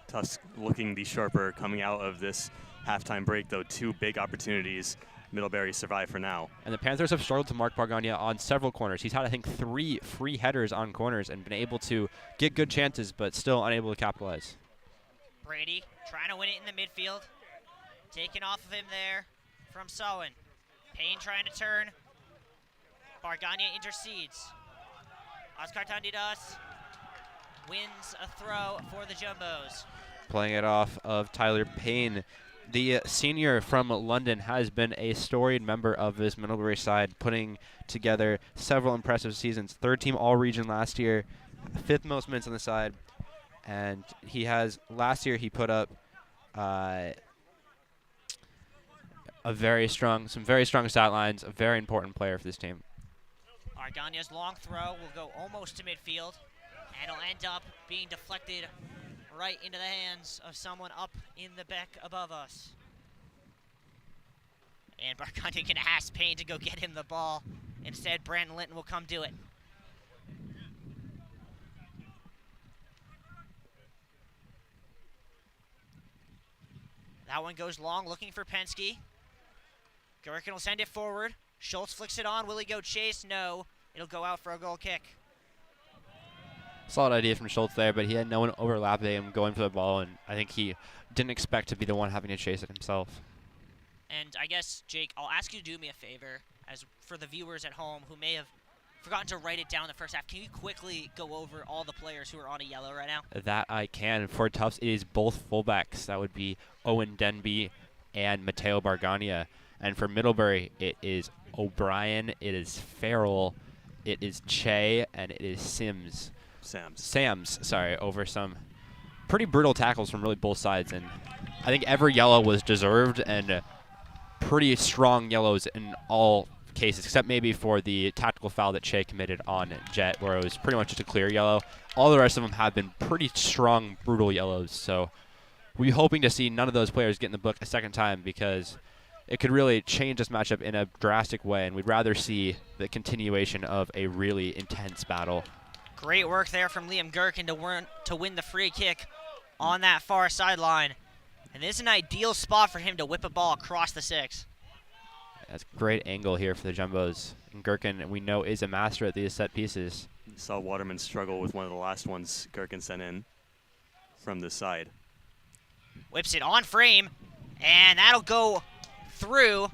Tufts looking the sharper coming out of this halftime break, though. 2 big opportunities. Middlebury survive for now.
And the Panthers have struggled to mark Bargania on several corners. He's had, I think, 3 free headers on corners and been able to get good chances, but still unable to capitalize.
Brady trying to win it in the midfield. Taken off of him there from Sowen. Payne trying to turn. Bargania intercedes. Oscar Tanidas wins a throw for the Jumbos.
Playing it off of Tyler Payne. The senior from London has been a storied member of this Middlebury side, putting together several impressive seasons. 3rd team all-region last year, 5th most minutes on the side. And he has, last year he put up some very strong stat lines, a very important player for this team.
Argania's long throw will go almost to midfield, and it'll end up being deflected right into the hands of someone up in the back above us. And Bargania can ask Payne to go get him the ball. Instead, Brandon Linton will come do it. That one goes long, looking for Penske. Gherkin will send it forward. Schultz flicks it on. Will he go chase? No. It'll go out for a goal kick.
Solid idea from Schultz there, but he had no one overlapping him going for the ball, and I think he didn't expect to be the one having to chase it himself.
And I guess, Jake, I'll ask you to do me a favor, as for the viewers at home who may have forgotten to write it down in the first half. Can you quickly go over all the players who are on a yellow right now?
That I can. For Tufts, it is both fullbacks. That would be Owen Denby and Matteo Bargania. And for Middlebury, it is O'Brien, it is Farrell, it is Che, and it is Sams, sorry, over some pretty brutal tackles from really both sides. And I think every yellow was deserved, and pretty strong yellows in all cases, except maybe for the tactical foul that Che committed on Jet, where it was pretty much just a clear yellow. All the rest of them have been pretty strong, brutal yellows. So we're hoping to see none of those players get in the book a second time, because it could really change this matchup in a drastic way, and we'd rather see the continuation of a really intense battle.
Great work there from Liam Gherkin to win the free kick on that far sideline. And this is an ideal spot for him to whip a ball across the 6.
That's a great angle here for the Jumbos. And Gherkin, we know, is a master at these set pieces.
You saw Waterman struggle with one of the last ones Gherkin sent in from this side.
Whips it on frame, and that'll go through.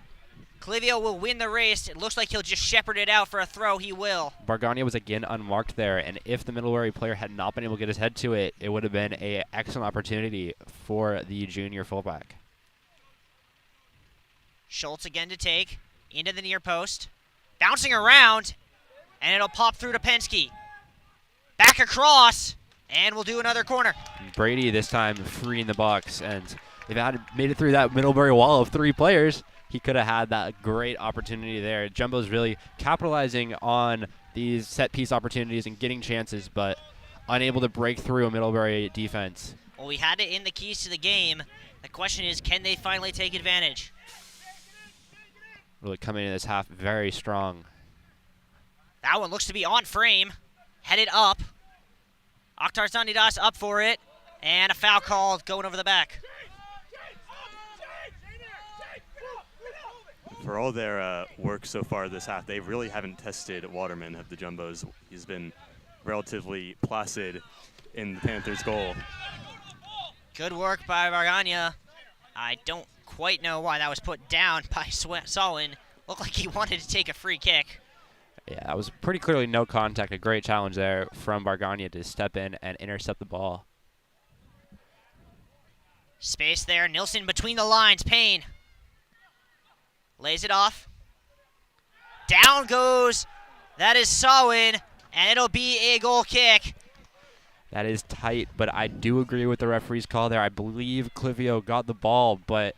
Clivio will win the race. It looks like he'll just shepherd it out for a throw. He will.
Bargania was again unmarked there, and if the Middlebury player had not been able to get his head to it, it would have been an excellent opportunity for the junior fullback.
Schultz again to take, into the near post. Bouncing around, and it'll pop through to Penske. Back across, and we'll do another corner.
Brady this time free in the box, and if he had made it through that Middlebury wall of 3 players, he could have had that great opportunity there. Jumbo's really capitalizing on these set-piece opportunities and getting chances, but unable to break through a Middlebury defense.
Well, we had it in the keys to the game. The question is, can they finally take advantage?
Really coming in this half very strong.
That one looks to be on frame. Headed up. Akhtar Zandidas up for it. And a foul called going over the back.
For all their work so far this half, they really haven't tested Waterman of the Jumbos. He's been relatively placid in the Panthers' goal.
Good work by Bargania. I don't quite know why that was put down by Sawin. Looked like he wanted to take a free kick.
Yeah, that was pretty clearly no contact. A great challenge there from Bargania to step in and intercept the ball.
Space there. Nilsson between the lines. Payne. Lays it off. Down goes. That is Sawin. And it'll be a goal kick.
That is tight, but I do agree with the referee's call there. I believe Clivio got the ball, but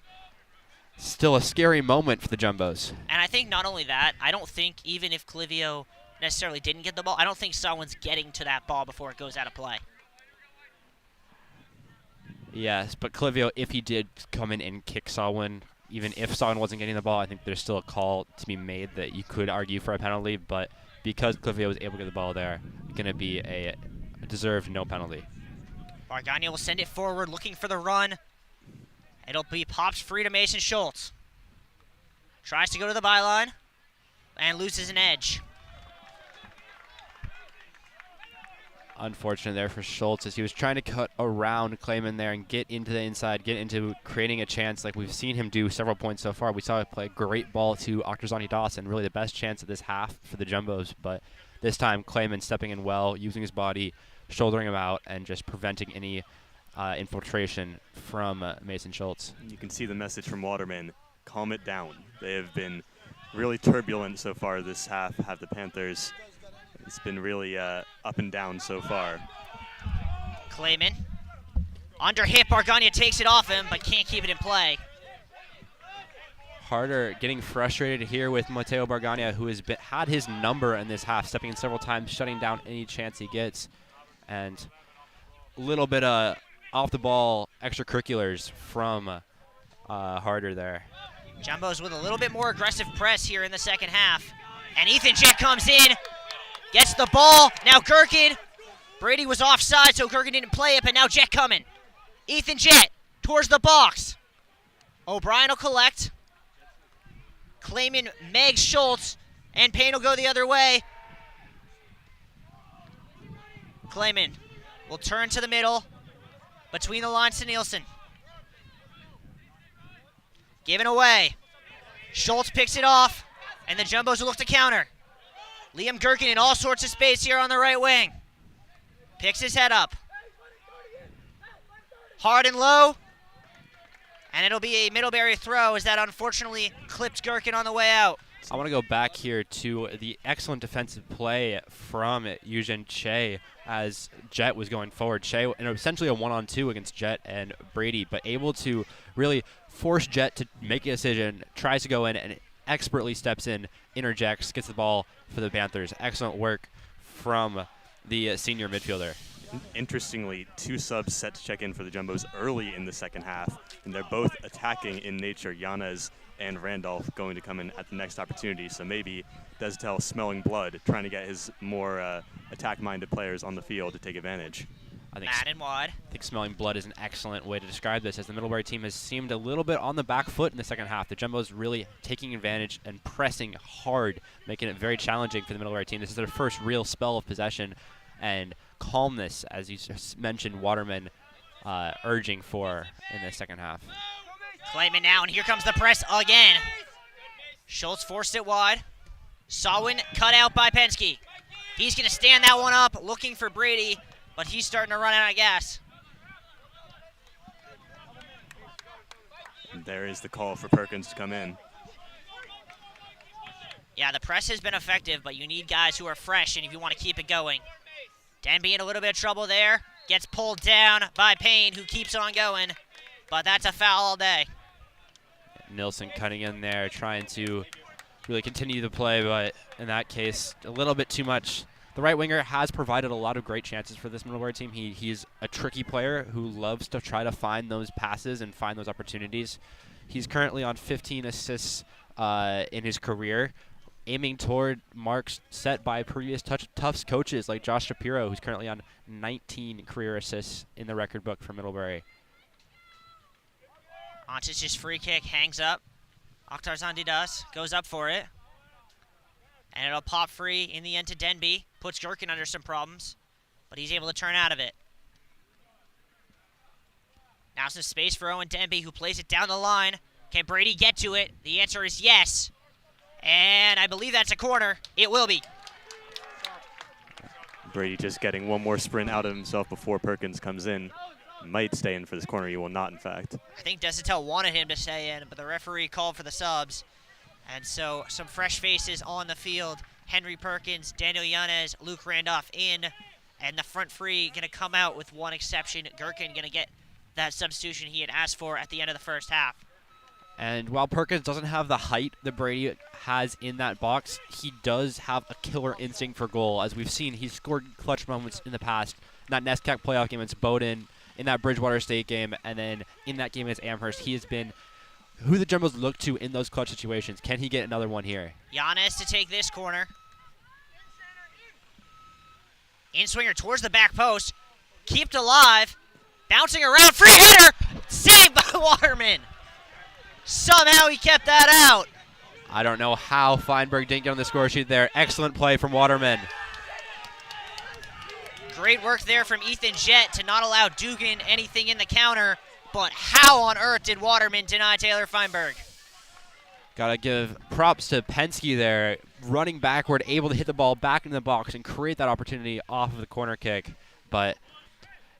still a scary moment for the Jumbos.
And I think not only that, I don't think even if Clivio necessarily didn't get the ball, I don't think Sawin's getting to that ball before it goes out of play.
Yes, but Clivio, if he did come in and kick Sawin, even if Sawin wasn't getting the ball, I think there's still a call to be made that you could argue for a penalty, but because Clivio was able to get the ball there, it's going to be a deserved no penalty.
Bargania will send it forward, looking for the run. It'll be pops free to Mason Schultz. Tries to go to the byline and loses an edge.
Unfortunate there for Schultz as he was trying to cut around Clayman there and get into the inside, get into creating a chance like we've seen him do several points so far. We saw him play a great ball to Octazani Dawson, really the best chance of this half for the Jumbos, but this time Clayman stepping in well, using his body, shouldering him out, and just preventing any infiltration from Mason Schultz.
You can see the message from Waterman, calm it down. They have been really turbulent so far this half, have the Panthers. It's been really up and down so far.
Clayman. Under hit, Bargania takes it off him, but can't keep it in play.
Harder getting frustrated here with Mateo Bargania, who has had his number in this half, stepping in several times, shutting down any chance he gets. And a little bit of off-the-ball extracurriculars from Harder there.
Jumbo's with a little bit more aggressive press here in the second half. And Ethan Jett comes in, gets the ball. Now Gherkin. Brady was offside, so Gherkin didn't play it, but now Jett coming. Ethan Jett towards the box. O'Brien will collect. Claiming Meg Schultz, and Payne will go the other way. Clayman will turn to the middle, between the lines to Nielsen. Given away. Schultz picks it off, and the Jumbos will look to counter. Liam Gherkin in all sorts of space here on the right wing. Picks his head up. Hard and low. And it'll be a Middlebury throw as that unfortunately clipped Gherkin on the way out.
I want to go back here to the excellent defensive play from Eugen Che as Jett was going forward. Che, and essentially a one-on-two against Jett and Brady, but able to really force Jett to make a decision, tries to go in, and expertly steps in, interjects, gets the ball for the Panthers. Excellent work from the senior midfielder.
Interestingly, 2 subs set to check in for the Jumbos early in the second half, and they're both attacking in nature. Yanez and Randolph going to come in at the next opportunity, so maybe Destel smelling blood, trying to get his more attack-minded players on the field to take advantage.
Matt and Wad.
I think smelling blood is an excellent way to describe this, as the Middlebury team has seemed a little bit on the back foot in the second half. The Jumbos really taking advantage and pressing hard, making it very challenging for the Middlebury team. This is their first real spell of possession and calmness, as you just mentioned, Waterman urging for in the second half.
Clayman now, and here comes the press again. Schultz forced it wide. Sawin cut out by Penske. He's going to stand that one up, looking for Brady, but he's starting to run out of gas.
And there is the call for Perkins to come in.
Yeah, the press has been effective, but you need guys who are fresh, and if you want to keep it going. Denby in a little bit of trouble there. Gets pulled down by Payne, who keeps on going, but that's a foul all day.
Nilsson cutting in there, trying to really continue the play, but in that case, a little bit too much. The right winger has provided a lot of great chances for this Middlebury team. He's a tricky player who loves to try to find those passes and find those opportunities. He's currently on 15 assists in his career, aiming toward marks set by previous Tufts coaches like Josh Shapiro, who's currently on 19 career assists in the record book for Middlebury.
Ontic's free kick hangs up. Akhtar Zandidas goes up for it. And it'll pop free in the end to Denby. Puts Gherkin under some problems, but he's able to turn out of it. Now some space for Owen Denby, who plays it down the line. Can Brady get to it? The answer is yes. And I believe that's a corner. It will be.
Brady just getting one more sprint out of himself before Perkins comes in. Might stay in for this corner. He will not, in fact.
I think Desitel wanted him to stay in, but the referee called for the subs. And so some fresh faces on the field. Henry Perkins, Daniel Yanez, Luke Randolph in. And the front three going to come out with one exception. Gherkin going to get that substitution he had asked for at the end of the first half.
And while Perkins doesn't have the height that Brady has in that box, he does have a killer instinct for goal. As we've seen, he's scored clutch moments in the past. In that NESCAC playoff game against Bowdoin, in that Bridgewater State game, and then in that game against Amherst, he has been who the Jumbos look to in those clutch situations. Can he get another one here?
Giannis to take this corner. In-swinger towards the back post. Kept alive. Bouncing around. Free header! Saved by Waterman. Somehow he kept that out.
I don't know how Feinberg didn't get on the score sheet there. Excellent play from Waterman.
Great work there from Ethan Jett to not allow Dugan anything in the counter. But how on earth did Waterman deny Taylor Feinberg?
Gotta give props to Penske there, running backward, able to hit the ball back into the box and create that opportunity off of the corner kick. But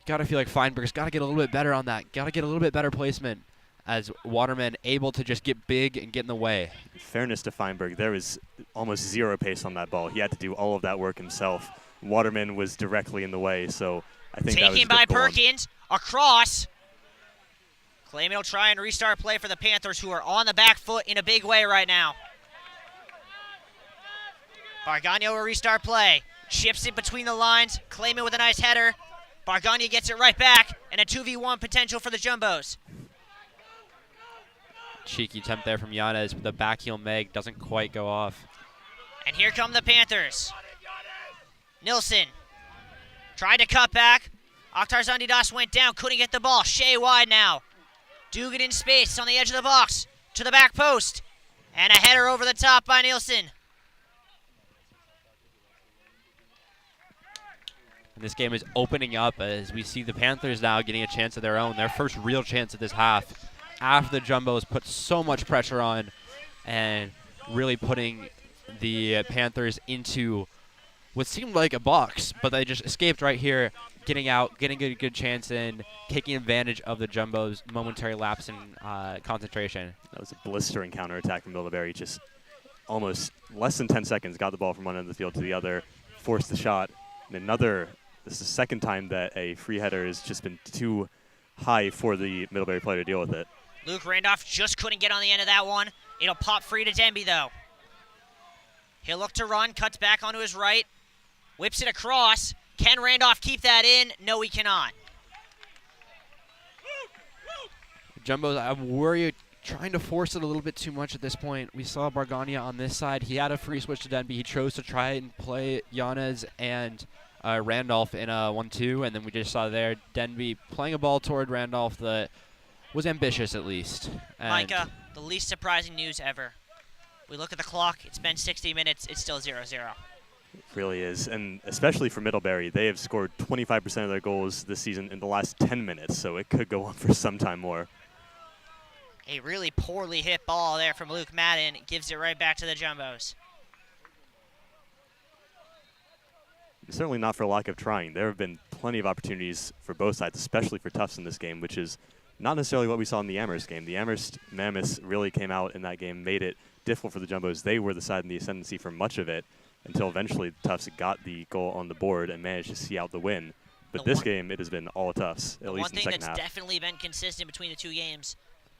gotta feel like Feinberg's gotta get a little bit better on that. Gotta get a little bit better placement as Waterman able to just get big and get in the way.
In fairness to Feinberg, there was almost zero pace on that ball. He had to do all of that work himself. Waterman was directly in the way, so I think that was a
taken by
good goal.
Perkins, across. Clayman will try and restart play for the Panthers, who are on the back foot in a big way right now. Bargagna will restart play. Chips it between the lines. Clayman with a nice header. Bargagna gets it right back, and a 2v1 potential for the Jumbos.
Cheeky attempt there from Yanez with the back heel Meg. Doesn't quite go off.
And here come the Panthers. Nilsson tried to cut back. Akhtar Zandidas went down, couldn't get the ball. Shea wide now. Dugan in space on the edge of the box. To the back post. And a header over the top by Nilsson.
And this game is opening up as we see the Panthers now getting a chance of their own. Their first real chance at this half. After the Jumbos put so much pressure on and really putting the Panthers into what seemed like a box, but they just escaped right here, getting out, getting a good chance in, taking advantage of the Jumbos' momentary lapse in concentration.
That was a blistering counterattack from Middlebury. Just almost less than 10 seconds, got the ball from one end of the field to the other, forced the shot. And this is the second time that a free header has just been too high for the Middlebury player to deal with it.
Luke Randolph just couldn't get on the end of that one. It'll pop free to Denby, though. He'll look to run, cuts back onto his right, whips it across. Can Randolph keep that in? No, he cannot.
Jumbos, I worry, trying to force it a little bit too much at this point. We saw Bargagna on this side. He had a free switch to Denby. He chose to try and play Yanez and Randolph in a 1-2, and then we just saw there Denby playing a ball toward Randolph that was ambitious at least. And
Micah, the least surprising news ever. We look at the clock. It's been 60 minutes. It's still 0-0.
It really is, and especially for Middlebury, they have scored 25% of their goals this season in the last 10 minutes, so it could go on for some time more.
A really poorly hit ball there from Luke Madden gives it right back to the Jumbos.
Certainly not for lack of trying. There have been plenty of opportunities for both sides, especially for Tufts in this game, which is not necessarily what we saw in the Amherst game. The Amherst Mammoths really came out in that game, made it difficult for the Jumbos. They were the side in the ascendancy for much of it until eventually Tufts got the goal on the board and managed to see out the win. But this game, it has been all Tufts, at least in the second half.
One thing that's definitely been consistent between the two games,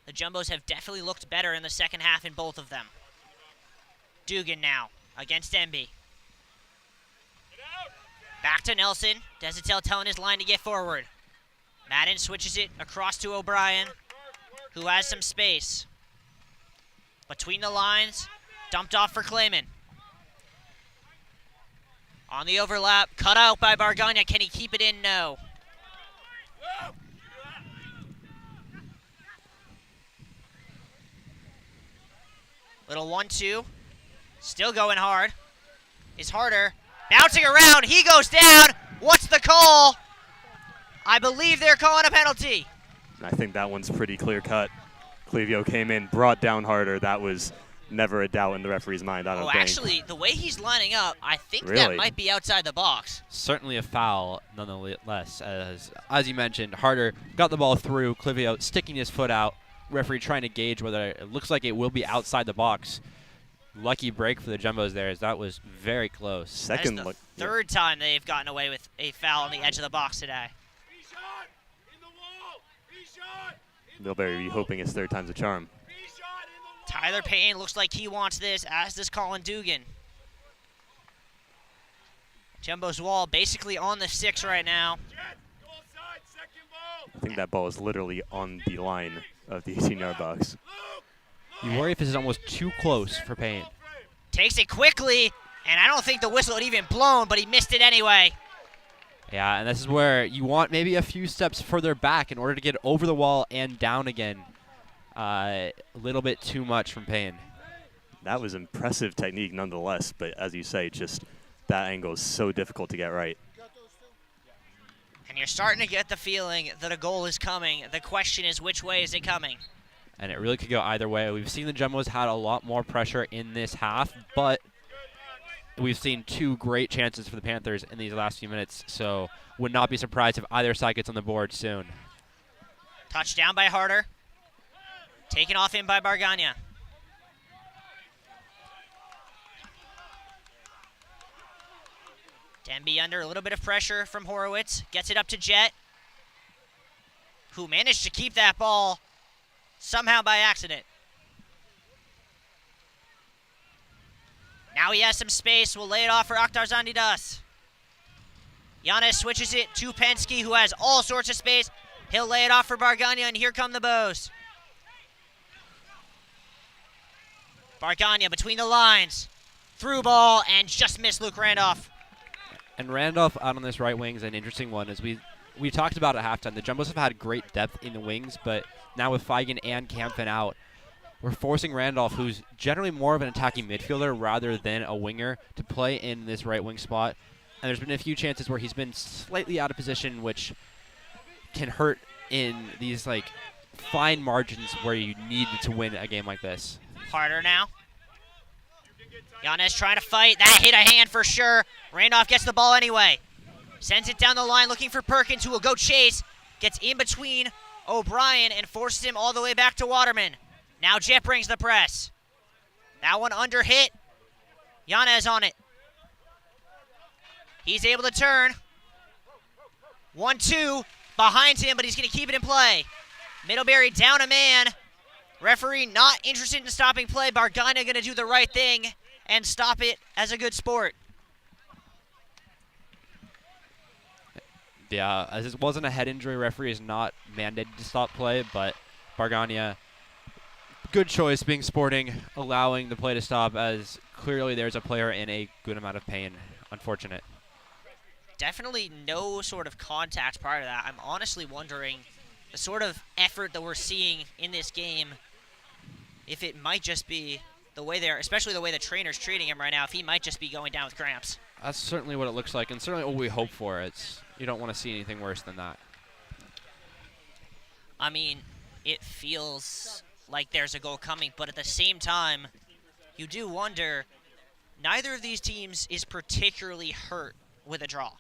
the Jumbos have definitely looked better in the second half in both of them. Dugan now against Denby. Back to Nelson. Desitel telling his line to get forward. Madden switches it across to O'Brien, who has some space. Between the lines, dumped off for Clayman. On the overlap, cut out by Bargagna. Can he keep it in? No. Little 1-2. Still going hard. Is Harder. Bouncing around. He goes down. What's the call? I believe they're calling a penalty.
I think that one's pretty clear cut. Clevio came in, brought down Harder. That was never a doubt in the referee's mind, I don't think.
Actually, the way he's lining up, I think
Really?
that might be outside the box.
Certainly a foul, nonetheless. As you mentioned, Harder got the ball through. Clivio sticking his foot out. Referee trying to gauge whether it looks like it will be outside the box. Lucky break for the Jumbos there, as that was very close.
Second
That's
look.
the third time they've gotten away with a foul on the edge of the box today.
Middlebury be hoping his third time's a charm.
Tyler Payne looks like he wants this, as does Colin Dugan. Jumbo's wall basically on the 6 right now.
I think that ball is literally on the line of the 18-yard box.
You worry if this is almost too close for Payne.
Takes it quickly, and I don't think the whistle had even blown, but he missed it anyway.
Yeah, and this is where you want maybe a few steps further back in order to get over the wall and down again. A little bit too much from Payne.
That was impressive technique nonetheless, but as you say, just that angle is so difficult to get right.
And you're starting to get the feeling that a goal is coming. The question is, which way is it coming?
And it really could go either way. We've seen the Jumbos had a lot more pressure in this half, but we've seen 2 great chances for the Panthers in these last few minutes, so would not be surprised if either side gets on the board soon.
Touchdown by Harder. Taken off in by Bargagna. Denby under a little bit of pressure from Horowitz. Gets it up to Jet, who managed to keep that ball somehow by accident. Now he has some space. We'll lay it off for Akhtar Zandidas. Giannis switches it to Penske, who has all sorts of space. He'll lay it off for Bargania, and here come the Bows. Bargania between the lines. Through ball, and just missed Luke Randolph.
And Randolph out on this right wing is an interesting one. As we talked about at halftime, the Jumbos have had great depth in the wings, but now with Feigen and Kampfen out, we're forcing Randolph, who's generally more of an attacking midfielder rather than a winger, to play in this right wing spot. And there's been a few chances where he's been slightly out of position, which can hurt in these like fine margins where you need to win a game like this.
Harder now. Giannis trying to fight. That hit a hand for sure. Randolph gets the ball anyway. Sends it down the line looking for Perkins, who will go chase. Gets in between O'Brien and forces him all the way back to Waterman. Now Jet brings the press. That one under hit. Yanez on it. He's able to turn. 1-2 behind him, but he's going to keep it in play. Middlebury down a man. Referee not interested in stopping play. Bargania going to do the right thing and stop it as a good sport.
Yeah, as it wasn't a head injury, referee is not mandated to stop play, but Bargania, good choice being sporting, allowing the play to stop, as clearly there's a player in a good amount of pain. Unfortunate.
Definitely no sort of contact prior to that. I'm honestly wondering the sort of effort that we're seeing in this game, if it might just be the way they're, especially the way the trainer's treating him right now, if he might just be going down with cramps.
That's certainly what it looks like, and certainly what we hope for. You don't want to see anything worse than that.
I mean, it feels like there's a goal coming, but at the same time, you do wonder, neither of these teams is particularly hurt with a draw.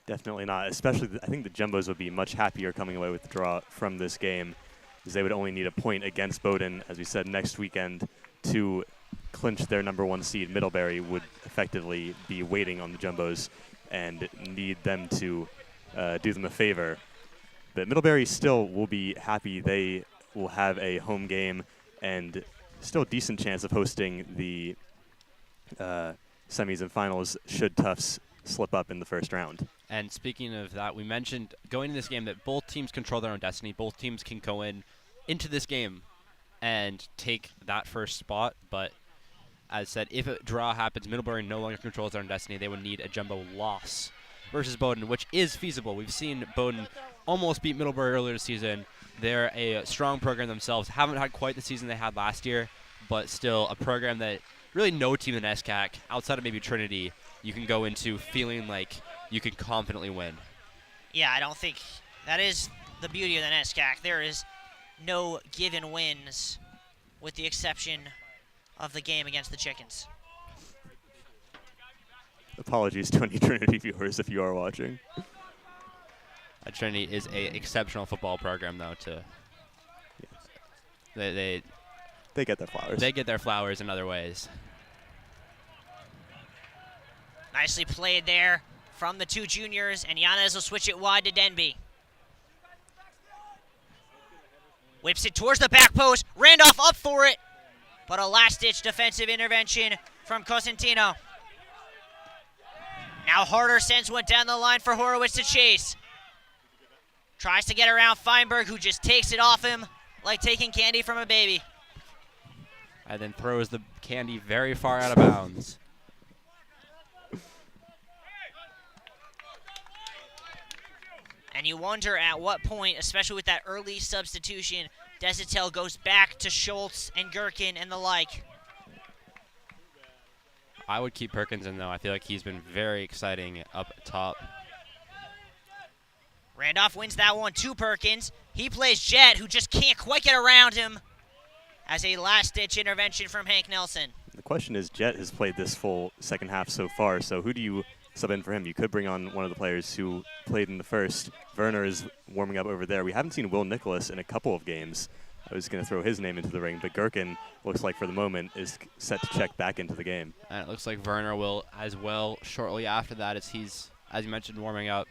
Definitely not. Especially, I think the Jumbos would be much happier coming away with the draw from this game, because they would only need a point against Bowdoin, as we said, next weekend to clinch their #1 seed. Middlebury would effectively be waiting on the Jumbos and need them to do them a favor. But Middlebury still will be happy. They will have a home game and still a decent chance of hosting the semis and finals should Tufts slip up in the first round.
And speaking of that, we mentioned going into this game that both teams control their own destiny. Both teams can go into this game and take that first spot. But as said, if a draw happens, Middlebury no longer controls their own destiny. They would need a jumbo loss versus Bowdoin, which is feasible. We've seen Bowdoin almost beat Middlebury earlier this season. They're a strong program themselves. Haven't had quite the season they had last year, but still a program that really no team in SCAC, outside of maybe Trinity, you can go into feeling like you can confidently win.
Yeah, I don't think that is the beauty of the NESCAC. There is no given wins with the exception of the game against the Chickens.
Apologies to any Trinity viewers if you are watching.
Trinity is a exceptional football program, though. They
get their flowers.
They get their flowers in other ways.
Nicely played there from the two juniors, and Yanez will switch it wide to Denby. Whips it towards the back post. Randolph up for it, but a last-ditch defensive intervention from Cosentino. Now Harder sends one down the line for Horowitz to chase. Tries to get around Feinberg, who just takes it off him like taking candy from a baby.
And then throws the candy very far out of bounds.
And you wonder at what point, especially with that early substitution, Desitel goes back to Schultz and Gherkin and the like.
I would keep Perkins in, though. I feel like he's been very exciting up top.
Randolph wins that one to Perkins. He plays Jet, who just can't quite get around him, as a last-ditch intervention from Hank Nelson.
The question is, Jet has played this full second half so far, so who do you sub in for him? You could bring on one of the players who played in the first. Werner is warming up over there. We haven't seen Will Nicholas in a couple of games. I was going to throw his name into the ring, but Gherkin looks like for the moment is set to check back into the game.
And it looks like Werner will as well shortly after that, as he's, as you mentioned, warming up.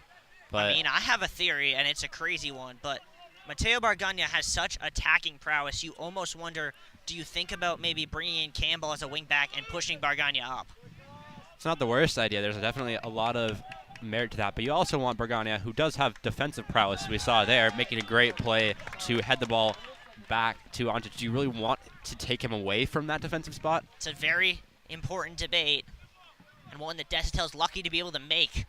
But
I mean, I have a theory, and it's a crazy one, but Mateo Bargana has such attacking prowess, you almost wonder, do you think about maybe bringing in Campbell as a wing back and pushing Bargana up?
It's not the worst idea. There's definitely a lot of merit to that, but you also want Bargana, who does have defensive prowess, as we saw there, making a great play to head the ball back to Antic. Do you really want to take him away from that defensive spot?
It's a very important debate, and one that Desautel's lucky to be able to make.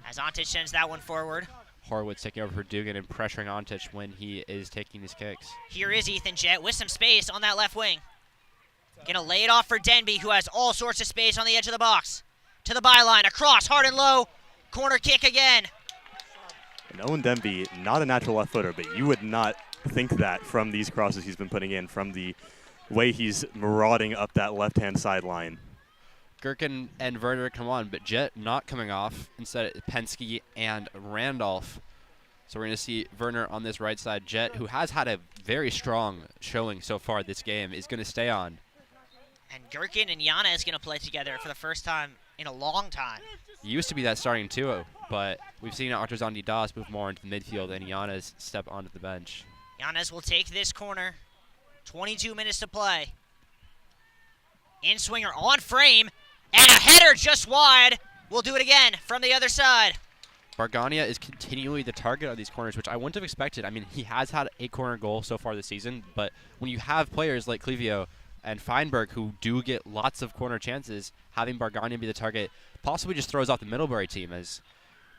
As Antic sends that one forward.
Horowitz taking over for Dugan and pressuring Antic when he is taking his kicks.
Here is Ethan Jett with some space on that left wing. Gonna lay it off for Denby, who has all sorts of space on the edge of the box. To the byline, across, hard and low. Corner kick again.
And Owen Denby, not a natural left footer, but you would not think that from these crosses he's been putting in, from the way he's marauding up that left-hand sideline.
Gherkin and Werner come on, but Jett not coming off. Instead, Penske and Randolph. So we're going to see Werner on this right side. Jett, who has had a very strong showing so far this game, is going to stay on.
And Gherkin and Yana is going to play together for the first time in a long time.
Used to be that starting duo, but we've seen Artuzandi Das move more into the midfield and Yanas step onto the bench.
Yanas will take this corner. 22 minutes to play. In-swinger on frame. And a header just wide. We'll do it again from the other side.
Bargana is continually the target of these corners, which I wouldn't have expected. I mean, he has had a corner goal so far this season, but when you have players like Clivio and Feinberg who do get lots of corner chances, having Bargana be the target possibly just throws off the Middlebury team, as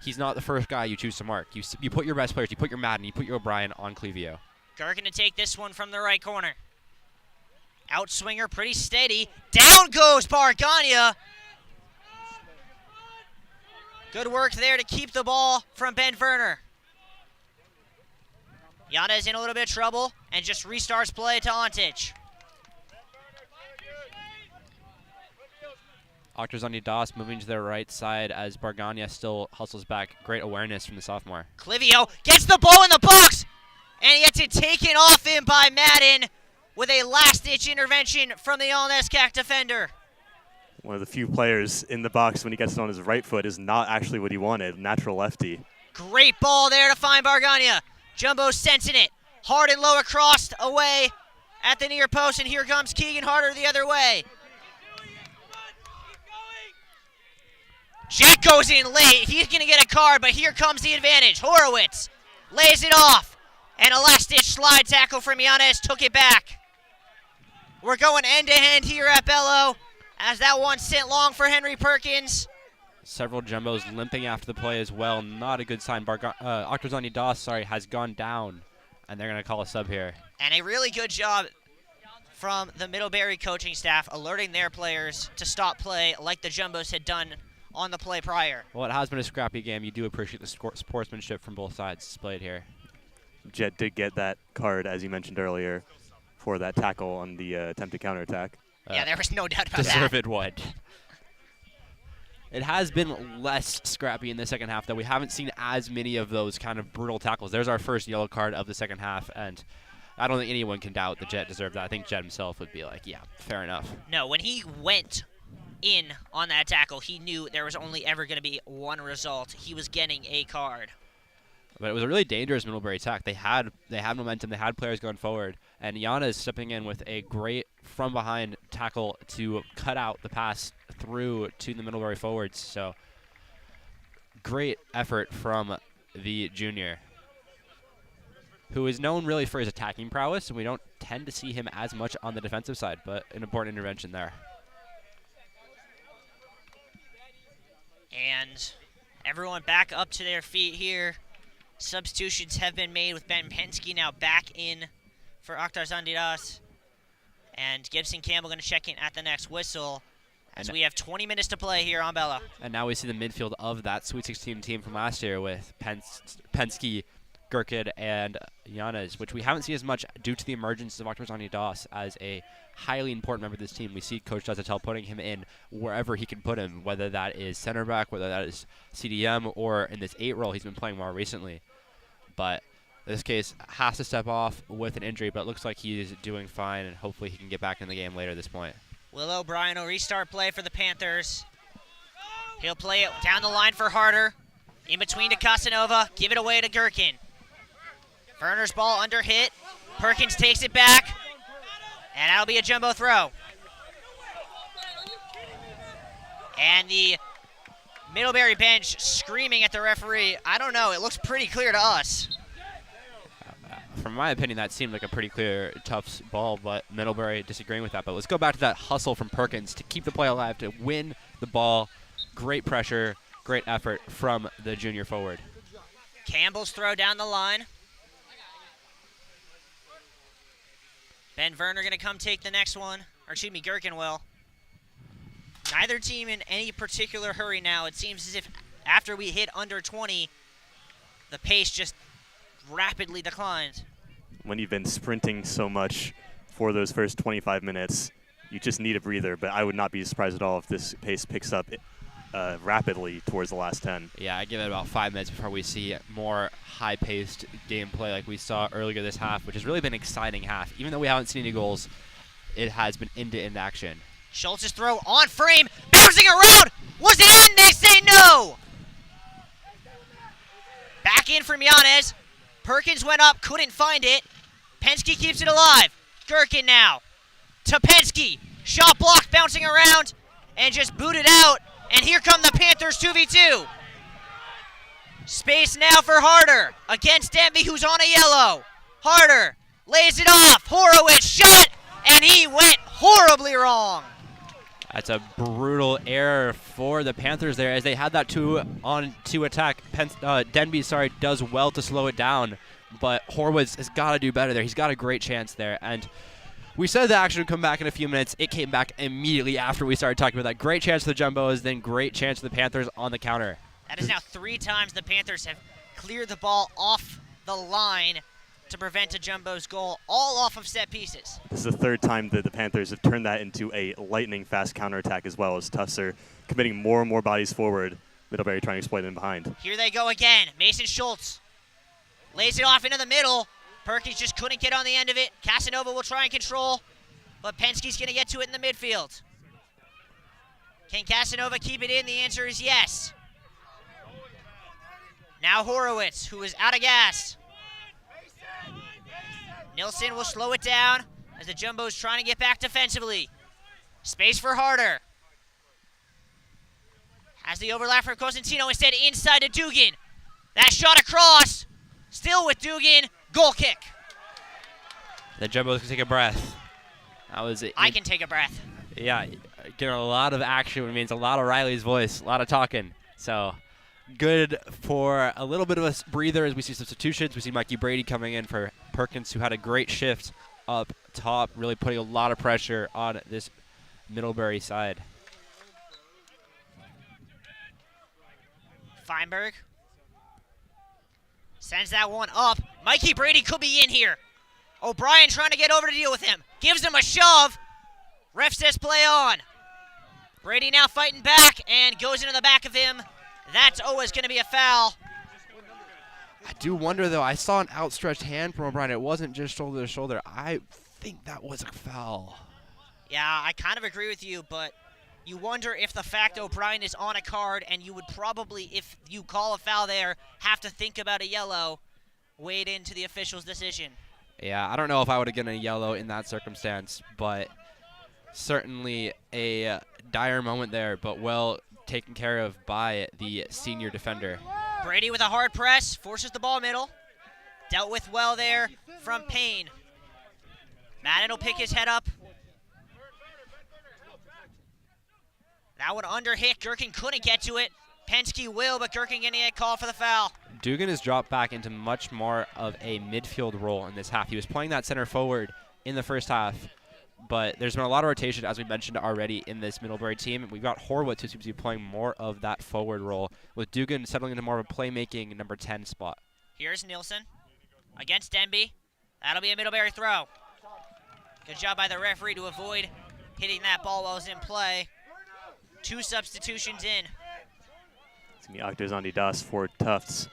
he's not the first guy you choose to mark. You put your best players, you put your Madden, you put your O'Brien on Clivio.
Gherkin to take this one from the right corner. Outswinger pretty steady. Down goes Bargana. Good work there to keep the ball from Ben Werner. Yana is in a little bit of trouble and just restarts play to Antic.
Artuzandi Das moving to their right side as Bargana still hustles back. Great awareness from the sophomore.
Clivio gets the ball in the box and he gets it taken off him by Madden with a last-ditch intervention from the All-Nescac defender.
One of the few players in the box when he gets it on his right foot is not actually what he wanted, natural lefty.
Great ball there to find Bargana. Jumbo sensing it. Hard and low across, away at the near post, and here comes Keegan Harder the other way. Jet goes in late. He's going to get a card, but here comes the advantage. Horowitz lays it off, and a last-ditch slide tackle from Yanes took it back. We're going end-to-end here at Bello, as that one sent long for Henry Perkins.
Several Jumbos limping after the play as well. Not a good sign. Artuzandi Das, has gone down, and they're going to call a sub here.
And a really good job from the Middlebury coaching staff alerting their players to stop play like the Jumbos had done on the play prior.
Well, it has been a scrappy game. You do appreciate the sportsmanship from both sides displayed here.
Jett did get that card, as you mentioned earlier, for that tackle on the attempted counterattack.
Yeah, there was no doubt about that.
Deserved would. It has been less scrappy in the second half, though. We haven't seen as many of those kind of brutal tackles. There's our first yellow card of the second half, and I don't think anyone can doubt that Jett deserved that. I think Jett himself would be like, yeah, fair enough.
No, when he went in on that tackle, he knew there was only ever going to be one result. He was getting a card.
But it was a really dangerous Middlebury attack. They had momentum. They had players going forward. And Yana is stepping in with a great from-behind tackle to cut out the pass through to the Middlebury forwards. So great effort from the junior, who is known really for his attacking prowess, and we don't tend to see him as much on the defensive side, but an important intervention there.
And everyone back up to their feet here. Substitutions have been made with Ben Penske now back in for Akhtar Zandiras. And Gibson Campbell going to check in at the next whistle as we have 20 minutes to play here on Bella.
And now we see the midfield of that Sweet 16 team from last year with Penske, Gherkin, and Yanes, which we haven't seen as much due to the emergence of Akhtar Zandiras as a highly important member of this team. We see Coach Desautel putting him in wherever he can put him, whether that is center back, whether that is CDM, or in this 8 role he's been playing more recently. But in this case, has to step off with an injury, but it looks like he is doing fine, and hopefully he can get back in the game later at this point.
Will O'Brien will restart play for the Panthers. He'll play it down the line for Harder. In between to Casanova. Give it away to Gherkin. Werner's ball under hit. Perkins takes it back. And that'll be a jumbo throw. And the Middlebury bench screaming at the referee. I don't know. It looks pretty clear to us.
From my opinion, that seemed like a pretty clear Tufts ball, but Middlebury disagreeing with that. But let's go back to that hustle from Perkins to keep the play alive, to win the ball. Great pressure, great effort from the junior forward.
Campbell's throw down the line. Ben Werner going to come take the next one. Or excuse me, Gherkin will. Neither team in any particular hurry now. It seems as if after we hit under 20, the pace just rapidly declines.
When you've been sprinting so much for those first 25 minutes, you just need a breather. But I would not be surprised at all if this pace picks up rapidly towards the last 10.
Yeah, I give it about 5 minutes before we see more high-paced gameplay like we saw earlier this half, which has really been an exciting half. Even though we haven't seen any goals, it has been end-to-end action.
Schultz's throw on frame, bouncing around. Was it in? They say no. Back in from Yanez. Perkins went up, couldn't find it. Penske keeps it alive. Gherkin now to Penske. Shot blocked, bouncing around, and just booted out. And here come the Panthers 2v2. Space now for Harder against Denby, who's on a yellow. Harder lays it off. Horowitz shot, and he went horribly wrong.
That's a brutal error for the Panthers there, as they had that 2-on-2 attack. Denby, does well to slow it down, but Horowitz has got to do better there. He's got a great chance there, and we said the action would come back in a few minutes. It came back immediately after we started talking about that. Great chance for the Jumbos, then great chance for the Panthers on the counter.
That is now 3 times the Panthers have cleared the ball off the line to prevent a Jumbo's goal, all off of set pieces.
This is the 3rd time that the Panthers have turned that into a lightning-fast counterattack as well, as Tufts are committing more and more bodies forward. Middlebury trying to exploit in behind.
Here they go again. Mason Schultz lays it off into the middle. Perkins just couldn't get on the end of it. Casanova will try and control, but Penske's going to get to it in the midfield. Can Casanova keep it in? The answer is yes. Now Horowitz, who is out of gas. Nilsson will slow it down as the Jumbo's trying to get back defensively. Space for Harder. Has the overlap from Cosentino, instead inside to Dugan. That shot across, still with Dugan. Goal kick.
The Jumbos can take a breath. That was it.
I can take a breath.
Yeah, getting a lot of action, which means a lot of Riley's voice, a lot of talking. So good for a little bit of a breather as we see substitutions. We see Mikey Brady coming in for Perkins, who had a great shift up top, really putting a lot of pressure on this Middlebury side.
Feinberg sends that one up. Mikey Brady could be in here. O'Brien trying to get over to deal with him. Gives him a shove. Ref says play on. Brady now fighting back and goes into the back of him. That's always going to be a foul.
I do wonder, though. I saw an outstretched hand from O'Brien. It wasn't just shoulder to shoulder. I think that was a foul.
Yeah, I kind of agree with you, but you wonder if the fact O'Brien is on a card, and you would probably, if you call a foul there, have to think about a yellow, wade into the official's decision.
Yeah, I don't know if I would have gotten a yellow in that circumstance, but certainly a dire moment there, but well taken care of by the senior defender.
Brady with a hard press, forces the ball middle. Dealt with well there from Payne. Madden will pick his head up. That one under hit. Gherkin couldn't get to it. Penske will, but Gherkin getting a call for the foul.
Dugan has dropped back into much more of a midfield role in this half. He was playing that center forward in the first half, but there's been a lot of rotation, as we mentioned already, in this Middlebury team. We've got Horowitz, who seems to be playing more of that forward role, with Dugan settling into more of a playmaking number 10 spot.
Here's Nilsson against Denby. That'll be a Middlebury throw. Good job by the referee to avoid hitting that ball while it was in play. 2 substitutions in.
It's going to be Octozandi Das for Tufts,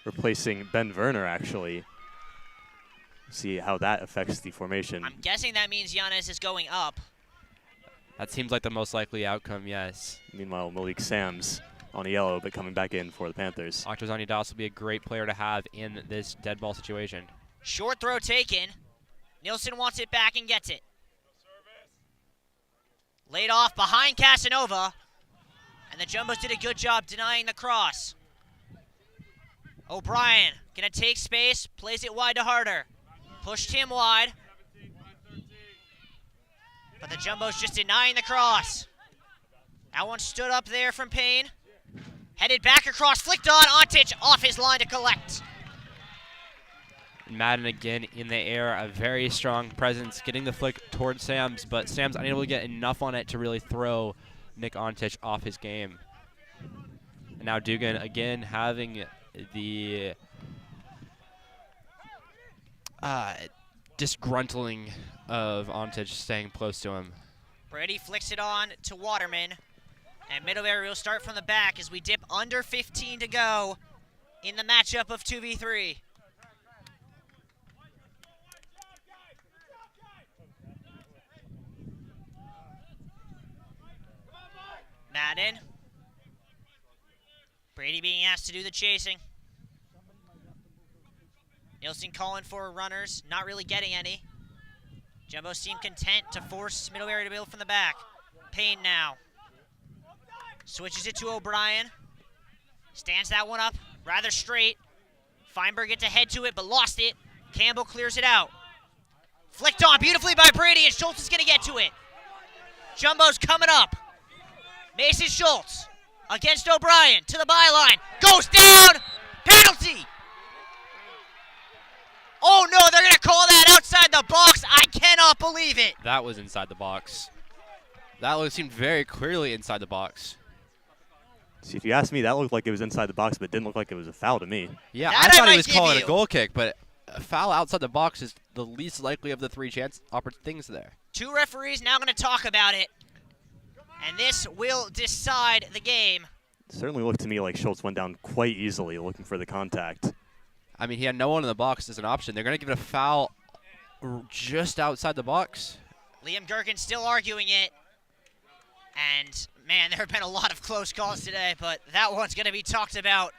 replacing Ben Werner, actually. See how that affects the formation.
I'm guessing that means Yanez is going up.
That seems like the most likely outcome, yes.
Meanwhile, Malik Sams on a yellow, but coming back in for the Panthers.
Octozani Das will be a great player to have in this dead ball situation.
Short throw taken. Nielsen wants it back and gets it. Laid off behind Casanova. And the Jumbos did a good job denying the cross. O'Brien gonna take space, plays it wide to Harder. Pushed him wide. But the Jumbos just denying the cross. That one stood up there from Payne. Headed back across, flicked on, Ontich off his line to collect.
Madden again in the air, a very strong presence, getting the flick towards Sams, but Sam's unable to get enough on it to really throw Nick Ontich off his game. And now Dugan again having the disgruntling of Ontich staying close to him.
Brady flicks it on to Waterman. And Middlebury will start from the back as we dip under 15 to go in the matchup of 2v3. Madden. Brady being asked to do the chasing. Nielsen calling for runners, not really getting any. Jumbo seem content to force Middlebury to build from the back. Payne now. Switches it to O'Brien. Stands that one up rather straight. Feinberg gets ahead to it, but lost it. Campbell clears it out. Flicked on beautifully by Brady, and Schultz is going to get to it. Jumbo's coming up. Mason Schultz against O'Brien to the byline. Goes down. Penalty. Oh, no, they're going to call that outside the box. I cannot believe it.
That was inside the box. That seemed very clearly inside the box.
See, if you ask me, that looked like it was inside the box, but it didn't look like it was a foul to me.
Yeah,
That
I
I
thought he
might
was
give
calling
you.
a goal kick, but a foul outside the box is the least likely of the three things there.
Two referees now going to talk about it. And this will decide the game.
It certainly looked to me like Schultz went down quite easily looking for the contact.
I mean, he had no one in the box as an option. They're going to give it a foul just outside the box.
Liam Gherkin still arguing it. And, man, there have been a lot of close calls today, but that one's going to be talked about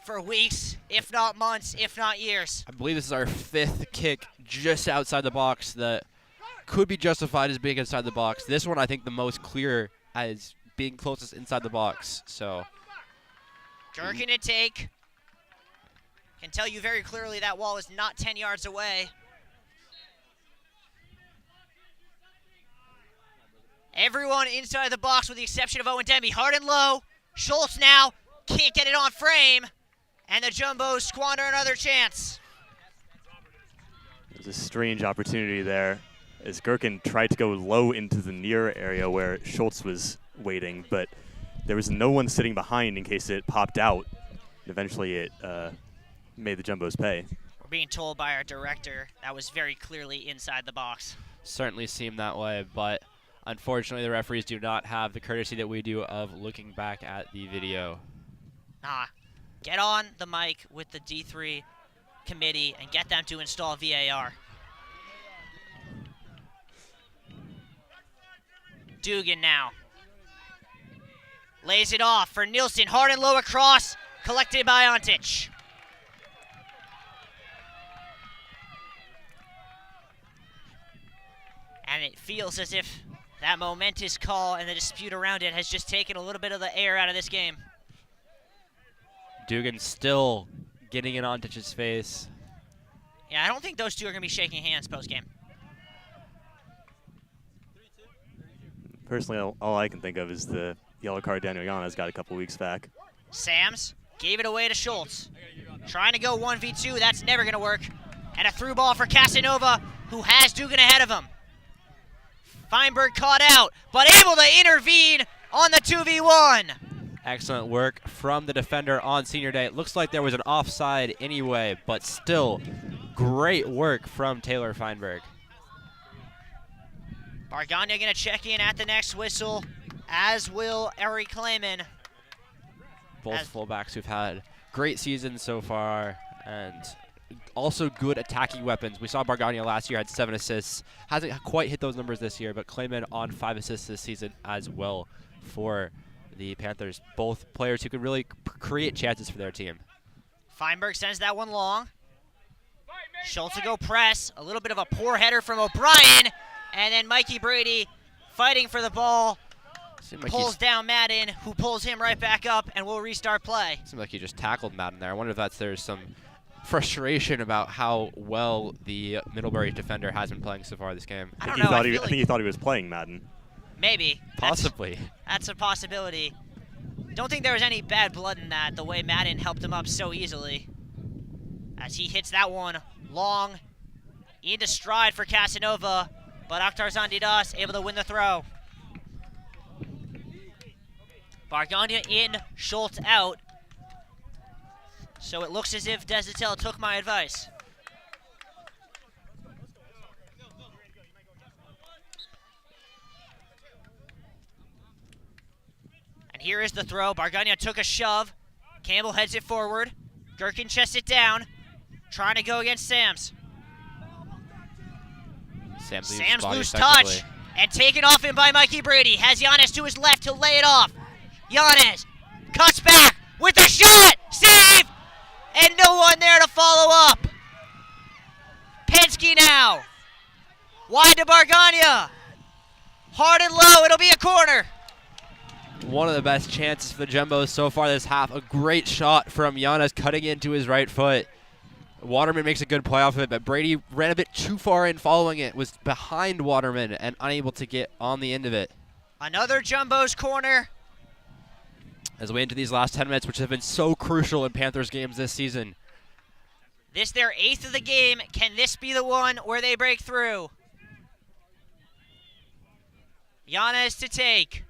for weeks, if not months, if not years.
I believe this is our fifth kick just outside the box that could be justified as being inside the box. This one, I think, the most clear as being closest inside the box. So
Gherkin to take. Can tell you very clearly that wall is not 10 yards away. Everyone inside the box with the exception of Owen Denby. Hard and low. Schultz now can't get it on frame. And the Jumbos squander another chance.
There's a strange opportunity there as Gherkin tried to go low into the near area where Schultz was waiting, but there was no one sitting behind in case it popped out. Eventually it made the Jumbos pay.
We're being told by our director that was very clearly inside the box.
certainly seemed that way, but unfortunately the referees do not have the courtesy that we do of looking back at the video.
Get on the mic with the D3 committee and get them to install VAR. Dugan now. Lays it off for Nielsen. Hard and low across. Collected by Ontich. And it feels as if that momentous call and the dispute around it has just taken a little bit of the air out of this game.
Dugan still getting in Ontich's face.
Yeah, I don't think those two are going to be shaking hands post-game.
Personally, all I can think of is the yellow card Daniel Yana's got a couple weeks back.
Sams gave it away to Schultz. Trying to go 1v2, that's never going to work. And a through ball for Casanova, who has Dugan ahead of him. Feinberg caught out, but able to intervene on the 2v1.
Excellent work from the defender on senior day. It looks like there was an offside anyway, but still great work from Taylor Feinberg.
Bargania going to check in at the next whistle, as will Eric Clayman.
Both fullbacks who've had great seasons so far and also good attacking weapons. We saw Bargania last year had 7 assists. Hasn't quite hit those numbers this year, but Clayman on 5 assists this season as well for the Panthers, both players who could really create chances for their team.
Feinberg sends that one long. Schultz to go press. A little bit of a poor header from O'Brien. And then Mikey Brady fighting for the ball.
Like
pulls down Madden, who pulls him right back up, and will restart play.
Seemed like he just tackled Madden there. I wonder if there's some frustration about how well the Middlebury defender has been playing so far this game.
I don't know.
I think he thought he was playing Madden.
Maybe.
Possibly.
That's a possibility. Don't think there was any bad blood in that, the way Madden helped him up so easily. As he hits that one long into stride for Casanova, but Akhtar Zandidas able to win the throw. Bargania in, Schultz out. So it looks as if Desatel took my advice. And here is the throw. Bargania took a shove. Campbell heads it forward. Gherkin chests it down. Trying to go against Sams. Sams loose touch. And taken off him by Mikey Brady. Has Giannis to his left to lay it off. Giannis cuts back with a shot. Save! And no one there to follow up. Penske now. Wide to Bargania. Hard and low. It'll be a corner.
One of the best chances for the Jumbos so far this half. A great shot from Giannis cutting into his right foot. Waterman makes a good play off of it, but Brady ran a bit too far in following it. Was behind Waterman and unable to get on the end of it.
Another Jumbos corner.
As we enter these last 10 minutes, which have been so crucial in Panthers games this season.
This their 8th of the game. Can this be the one where they break through? Giannis to take.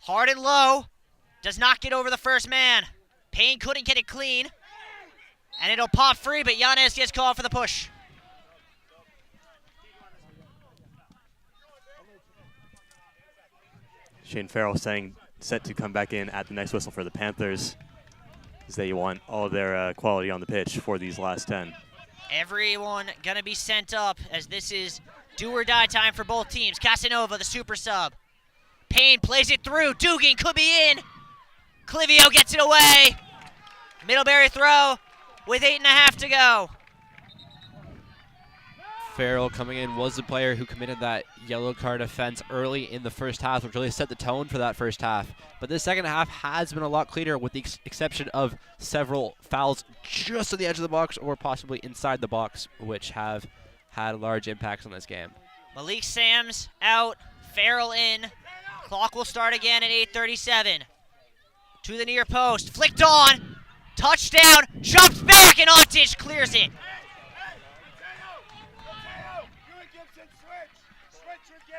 Hard and low. Does not get over the first man. Payne couldn't get it clean. And it'll pop free, but Giannis gets called for the push.
Shane Farrell saying set to come back in at the next whistle for the Panthers, as they want all of their quality on the pitch for these last 10.
Everyone going to be sent up as this is do or die time for both teams. Casanova, the super sub. Payne plays it through. Dugan could be in. Clivio gets it away. Middlebury throw with 8.5 to go.
Farrell coming in was the player who committed that yellow card offense early in the first half, which really set the tone for that first half. But this second half has been a lot cleaner, with the exception of several fouls just on the edge of the box or possibly inside the box, which have had large impacts on this game.
Malik Sams out, Farrell in. Clock will start again at 8:37. To the near post, flicked on, touchdown, jumps back, and Ontich clears it.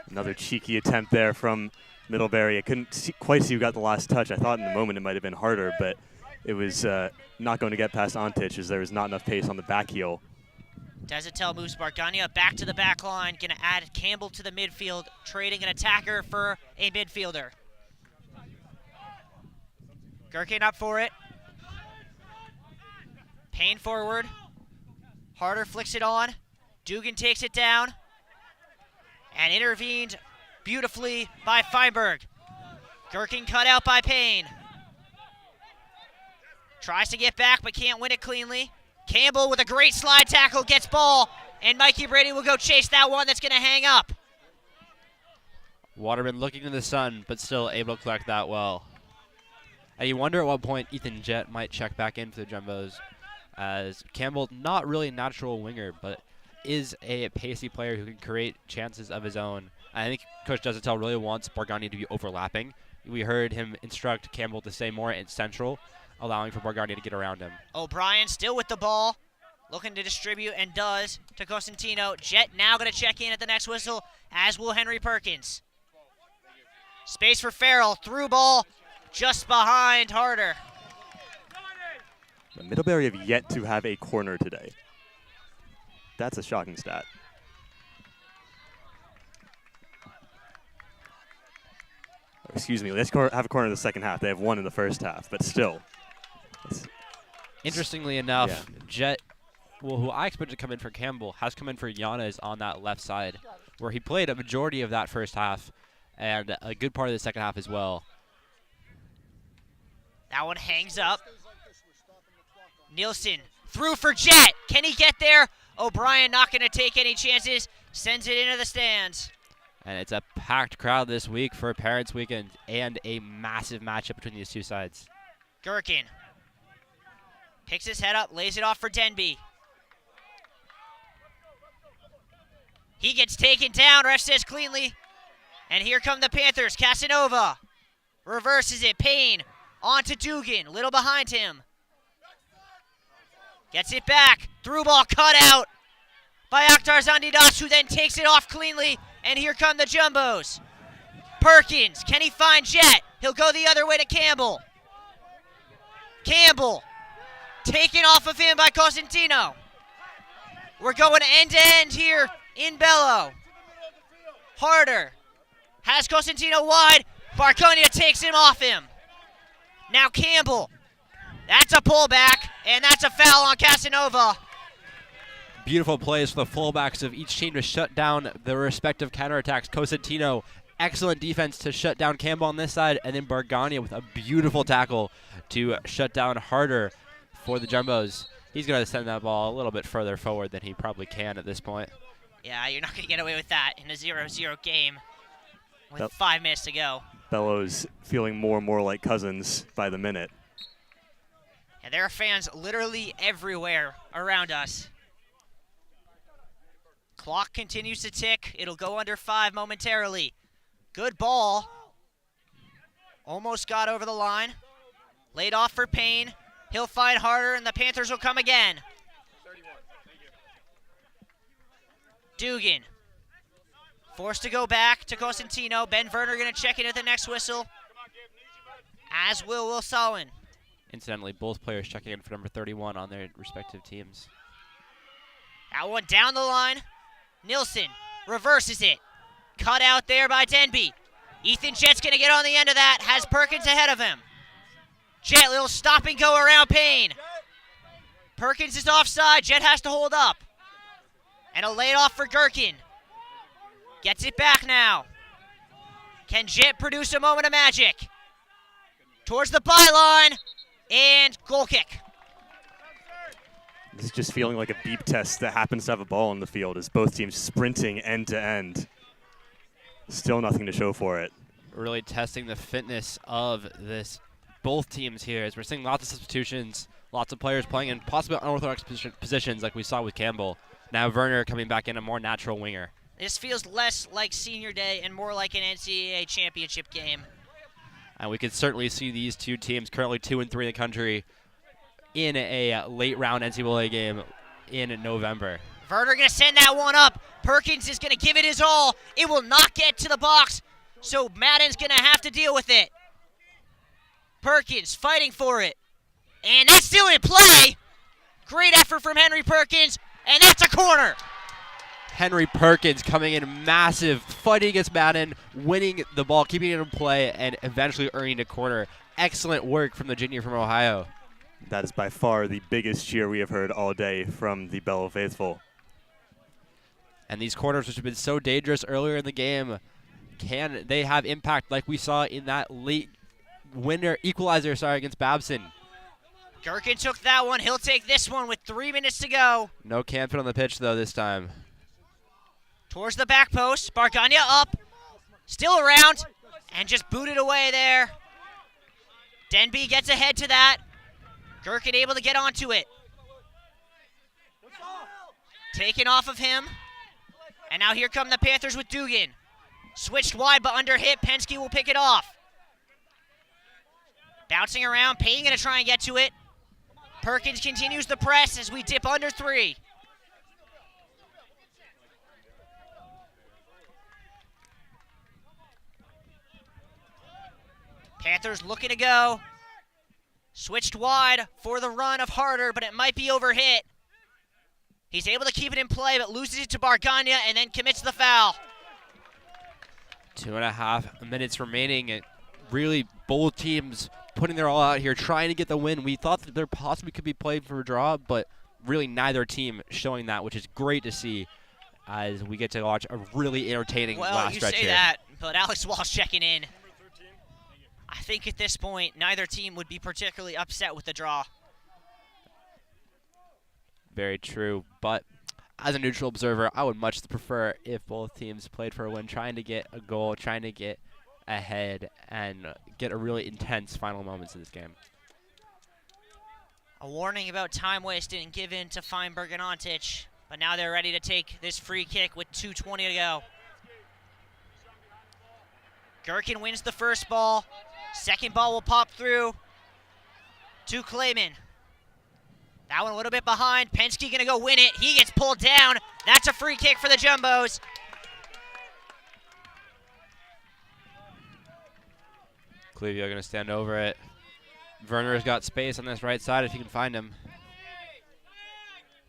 Another cheeky attempt there from Middlebury. I couldn't quite see who got the last touch. I thought in the moment it might have been harder, but it was not going to get past Ontich as there was not enough pace on the back heel.
Desatel moves Bargania back to the back line. Going to add Campbell to the midfield, trading an attacker for a midfielder. Gherkin up for it. Payne forward. Harder flicks it on. Dugan takes it down. And intervened beautifully by Feinberg. Gherkin cut out by Payne. Tries to get back but can't win it cleanly. Campbell with a great slide tackle gets ball. And Mikey Brady will go chase that one that's going to hang up.
Waterman looking in the sun, but still able to collect that well. And you wonder at what point Ethan Jett might check back in for the Jumbos, as Campbell, not really a natural winger, but is a pacey player who can create chances of his own. I think Coach Desatel really wants Bargania to be overlapping. We heard him instruct Campbell to stay more in central, allowing for Bargania to get around him.
O'Brien still with the ball, looking to distribute, and does to Cosentino. Jett now going to check in at the next whistle, as will Henry Perkins. Space for Farrell, through ball, just behind Harder.
Middlebury have yet to have a corner today. That's a shocking stat. Excuse me, let's have a corner in the second half. They have one in the first half, but still.
Interestingly enough, Jett, who I expected to come in for Campbell, has come in for Giannis on that left side, where he played a majority of that first half. and a good part of the second half as well.
That one hangs up. Nielsen through for Jet. Can he get there? O'Brien not going to take any chances. Sends it into the stands.
And it's a packed crowd this week for Parents Weekend and a massive matchup between these two sides.
Gherkin picks his head up, lays it off for Denby. He gets taken down, ref says cleanly. And here come the Panthers. Casanova reverses it. Payne on to Dugan, little behind him. Gets it back. Through ball cut out by Akhtar Zandidas, who then takes it off cleanly. And here come the Jumbos. Perkins, can he find Jet? He'll go the other way to Campbell. Campbell, taken off of him by Cosentino. We're going end to end here in Bello. Harder has Cosentino wide. Barconia takes him off him. Now Campbell. That's a pullback, and that's a foul on Casanova.
Beautiful plays for the fullbacks of each team to shut down their respective counterattacks. Cosentino, excellent defense to shut down Campbell on this side, and then Bargania with a beautiful tackle to shut down Harder for the Jumbos. He's going to send that ball a little bit further forward than he probably can at this point.
Yeah, you're not going to get away with that in a 0-0 game with 5 minutes to go.
Bellows feeling more and more like Cousins by the minute.
And there are fans literally everywhere around us. Clock continues to tick. It'll go under 5 momentarily. Good ball. Almost got over the line. Laid off for Payne. He'll find Harder, and the Panthers will come again. Dugan. Forced to go back to Cosentino. Ben Werner going to check in at the next whistle. As will Will Solon.
Incidentally, both players checking in for number 31 on their respective teams.
That one down the line. Nilsson reverses it. Cut out there by Denby. Ethan Jet's going to get on the end of that. Has Perkins ahead of him. Jet, little stop and go around Payne. Perkins is offside. Jet has to hold up. And a laid off for Gherkin. Gets it back now. Can Jet produce a moment of magic? Towards the byline. And goal kick.
This is just feeling like a beep test that happens to have a ball in the field as both teams sprinting end to end. Still nothing to show for it.
Really testing the fitness of this both teams here as we're seeing lots of substitutions, lots of players playing in possibly unorthodox positions like we saw with Campbell. Now Werner coming back in a more natural winger.
This feels less like senior day and more like an NCAA championship game.
And we could certainly see these two teams, currently 2-3 in the country, in a late round NCAA game in November.
Werner going to send that one up. Perkins is going to give it his all. It will not get to the box, so Madden's going to have to deal with it. Perkins fighting for it. And that's still in play. Great effort from Henry Perkins, and that's a corner.
Henry Perkins coming in massive, fighting against Madden, winning the ball, keeping it in play, and eventually earning a corner. Excellent work from the junior from Ohio.
That is by far the biggest cheer we have heard all day from the Bello faithful.
And these corners, which have been so dangerous earlier in the game, can they have impact like we saw in that late equalizer against Babson?
Gherkin took that one. He'll take this one with 3 minutes to go.
No Campen on the pitch, though, this time.
Towards the back post. Bargania up. Still around. And just booted away there. Denby gets ahead to that. Gherkin able to get onto it. Taken off of him. And now here come the Panthers with Dugan. Switched wide but under hit. Penske will pick it off. Bouncing around. Payne going to try and get to it. Perkins continues the press as we dip under 3. Panthers looking to go. Switched wide for the run of Harder, but it might be overhit. He's able to keep it in play, but loses it to Bargania and then commits the foul.
2.5 minutes remaining. And really, both teams putting their all out here, trying to get the win. We thought that there possibly could be played for a draw, but really neither team showing that, which is great to see as we get to watch a really entertaining last stretch here.
Well, you say that, But Alex Walsh checking in. I think at this point, neither team would be particularly upset with the draw.
Very true, but as a neutral observer, I would much prefer if both teams played for a win, trying to get a goal, trying to get ahead, and get a really intense final moments in this game.
A warning about time wasted and given to Feinberg and Ontich, but now they're ready to take this free kick with 2:20 to go. Gherkin wins the first ball. Second ball will pop through to Clayman. That one a little bit behind. Penske gonna go win it. He gets pulled down. That's a free kick for the Jumbos.
Clevio gonna stand over it. Werner's got space on this right side if he can find him.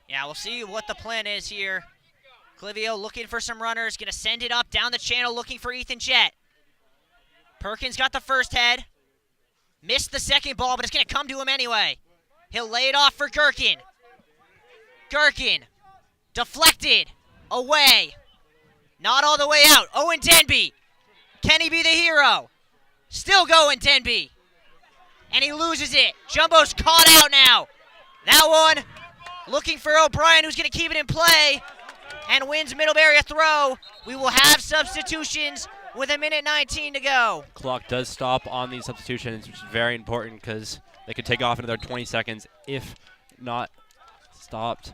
Yeah, we'll see what the plan is here. Clivio looking for some runners. Gonna send it up down the channel looking for Ethan Jett. Perkins got the first head. Missed the second ball, but it's gonna come to him anyway. He'll lay it off for Gherkin. Gherkin, deflected, away. Not all the way out. Owen Denby. Can he be the hero? Still going, Denby. And he loses it. Jumbo's caught out now. That one, looking for O'Brien, who's going to keep it in play and wins Middlebury a throw. We will have substitutions with 1:19 to go.
Clock does stop on these substitutions, which is very important because they could take off another 20 seconds if not stopped.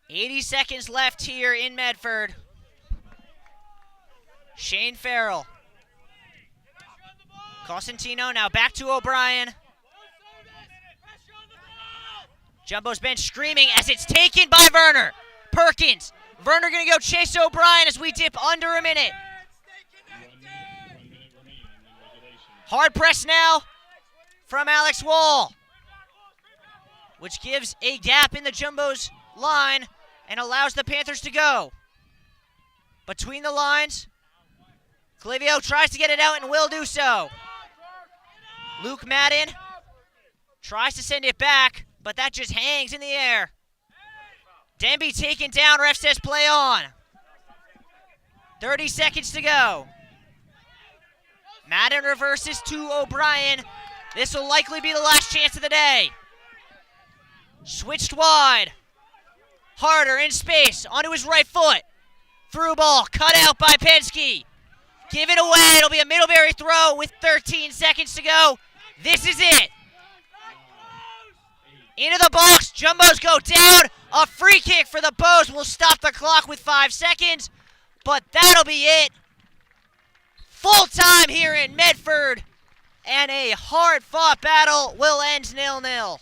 .80 seconds left here in Medford. Shane Farrell. Cosentino now back to O'Brien. Jumbo's bench screaming as it's taken by Werner. Perkins. Werner gonna go chase O'Brien as we dip under a minute. Hard press now from Alex Wall, which gives a gap in the Jumbo's line and allows the Panthers to go. Between the lines, Clivio tries to get it out and will do so. Luke Madden tries to send it back, but that just hangs in the air. Denby taken down, ref says play on. 30 seconds to go. Madden reverses to O'Brien. This will likely be the last chance of the day. Switched wide. Harder in space, onto his right foot. Through ball, cut out by Penske. Give it away, it'll be a Middlebury throw with 13 seconds to go. This is it. Into the box, Jumbos go down. A free kick for the Bows will stop the clock with 5 seconds, but that'll be it. Full time here in Medford, and a hard-fought battle will end 0-0.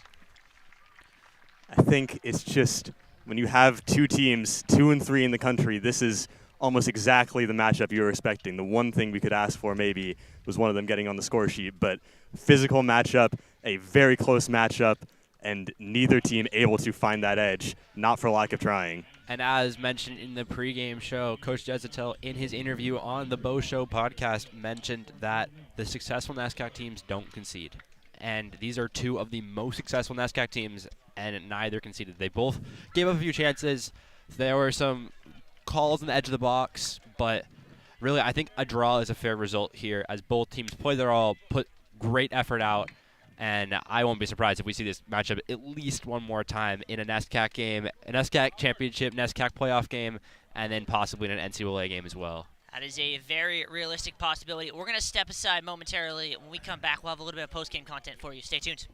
I think it's just when you have two teams, 2 and 3 in the country, this is almost exactly the matchup you were expecting. The one thing we could ask for maybe was one of them getting on the score sheet, but physical matchup, a very close matchup, and neither team able to find that edge, not for lack of trying.
And as mentioned in the pregame show, Coach Desatel, in his interview on the Bo Show podcast, mentioned that the successful NESCAC teams don't concede. And these are 2 of the most successful NESCAC teams, and neither conceded. They both gave up a few chances. There were some calls on the edge of the box, but really I think a draw is a fair result here as both teams play their all, put great effort out, and I won't be surprised if we see this matchup at least one more time in a NESCAC game, a NESCAC championship, NESCAC playoff game, and then possibly in an NCAA game as well.
That is a very realistic possibility. We're going to step aside momentarily. When we come back, we'll have a little bit of post-game content for you. Stay tuned.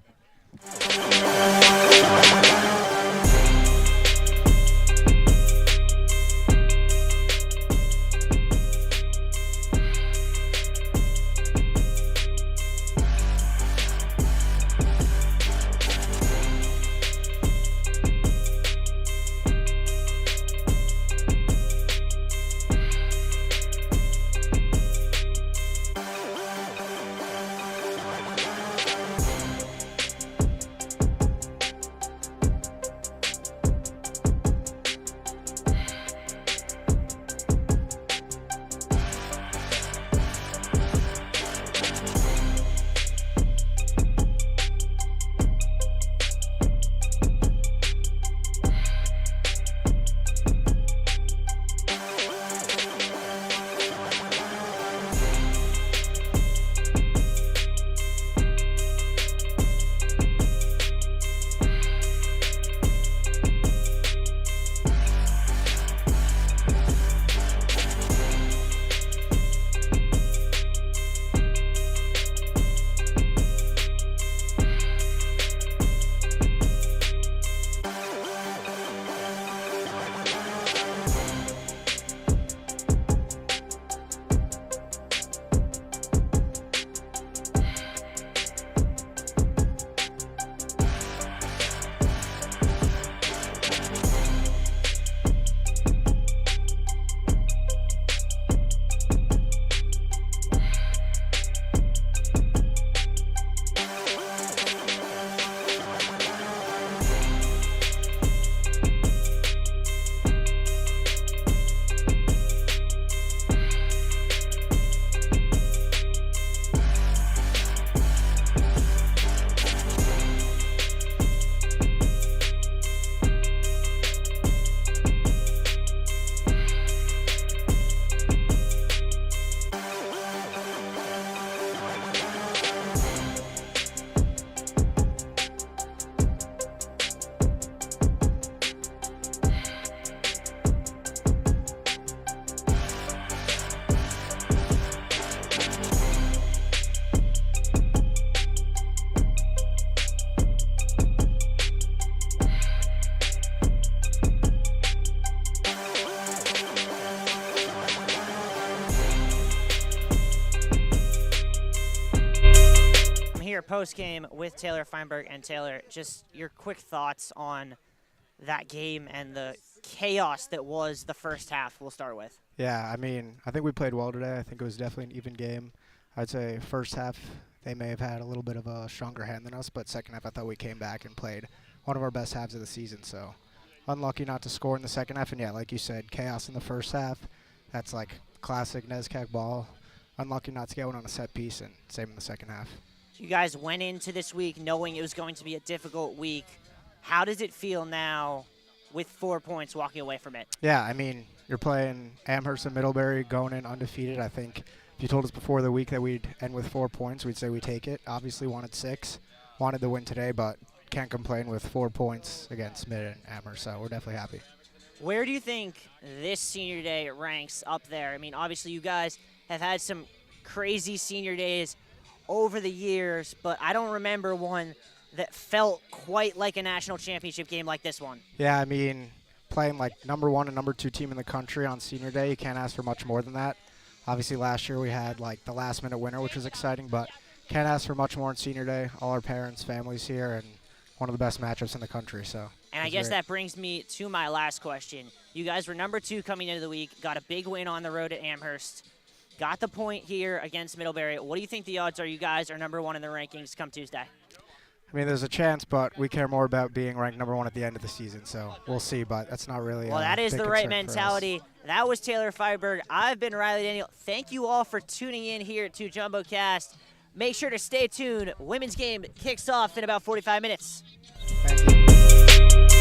here post-game with Taylor Feinberg. And Taylor, just your quick thoughts on that game and the chaos that was the first half we'll start with.
Yeah, I mean, I think we played well today. I think it was definitely an even game. I'd say first half they may have had a little bit of a stronger hand than us, but second half I thought we came back and played one of our best halves of the season. So unlucky not to score in the second half. And, yeah, like you said, chaos in the first half. That's like classic NESCAC ball. Unlucky not to get one on a set piece, and same in the second half.
You guys went into this week knowing it was going to be a difficult week. How does it feel now with 4 points walking away from it?
Yeah, I mean, you're playing Amherst and Middlebury going in undefeated. I think if you told us before the week that we'd end with 4 points, we'd say we take it. Obviously wanted 6, wanted the win today, but can't complain with 4 points against Mid and Amherst, so we're definitely happy.
Where do you think this senior day ranks up there? I mean, obviously you guys have had some crazy senior days over the years, but I don't remember one that felt quite like a national championship game like this one.
Yeah, I mean, playing like number 1 and number 2 team in the country on senior day, you can't ask for much more than that. Obviously last year we had like the last minute winner, which was exciting, but can't ask for much more on senior day. All our parents, families here, and one of the best matchups in the country. So.
And I guess that brings me to my last question. You guys were number 2 coming into the week, got a big win on the road at Amherst, got the point here against Middlebury. What do you think the odds are you guys are number 1 in the rankings come Tuesday?
I mean, there's a chance, but we care more about being ranked number 1 at the end of the season, so we'll see, but that's not really
well, that is the right mentality. That was Taylor Feinberg. I've been Riley Daniel. Thank you all for tuning in here to JumboCast. Make sure to stay tuned. Women's game kicks off in about 45 minutes.
Thank you.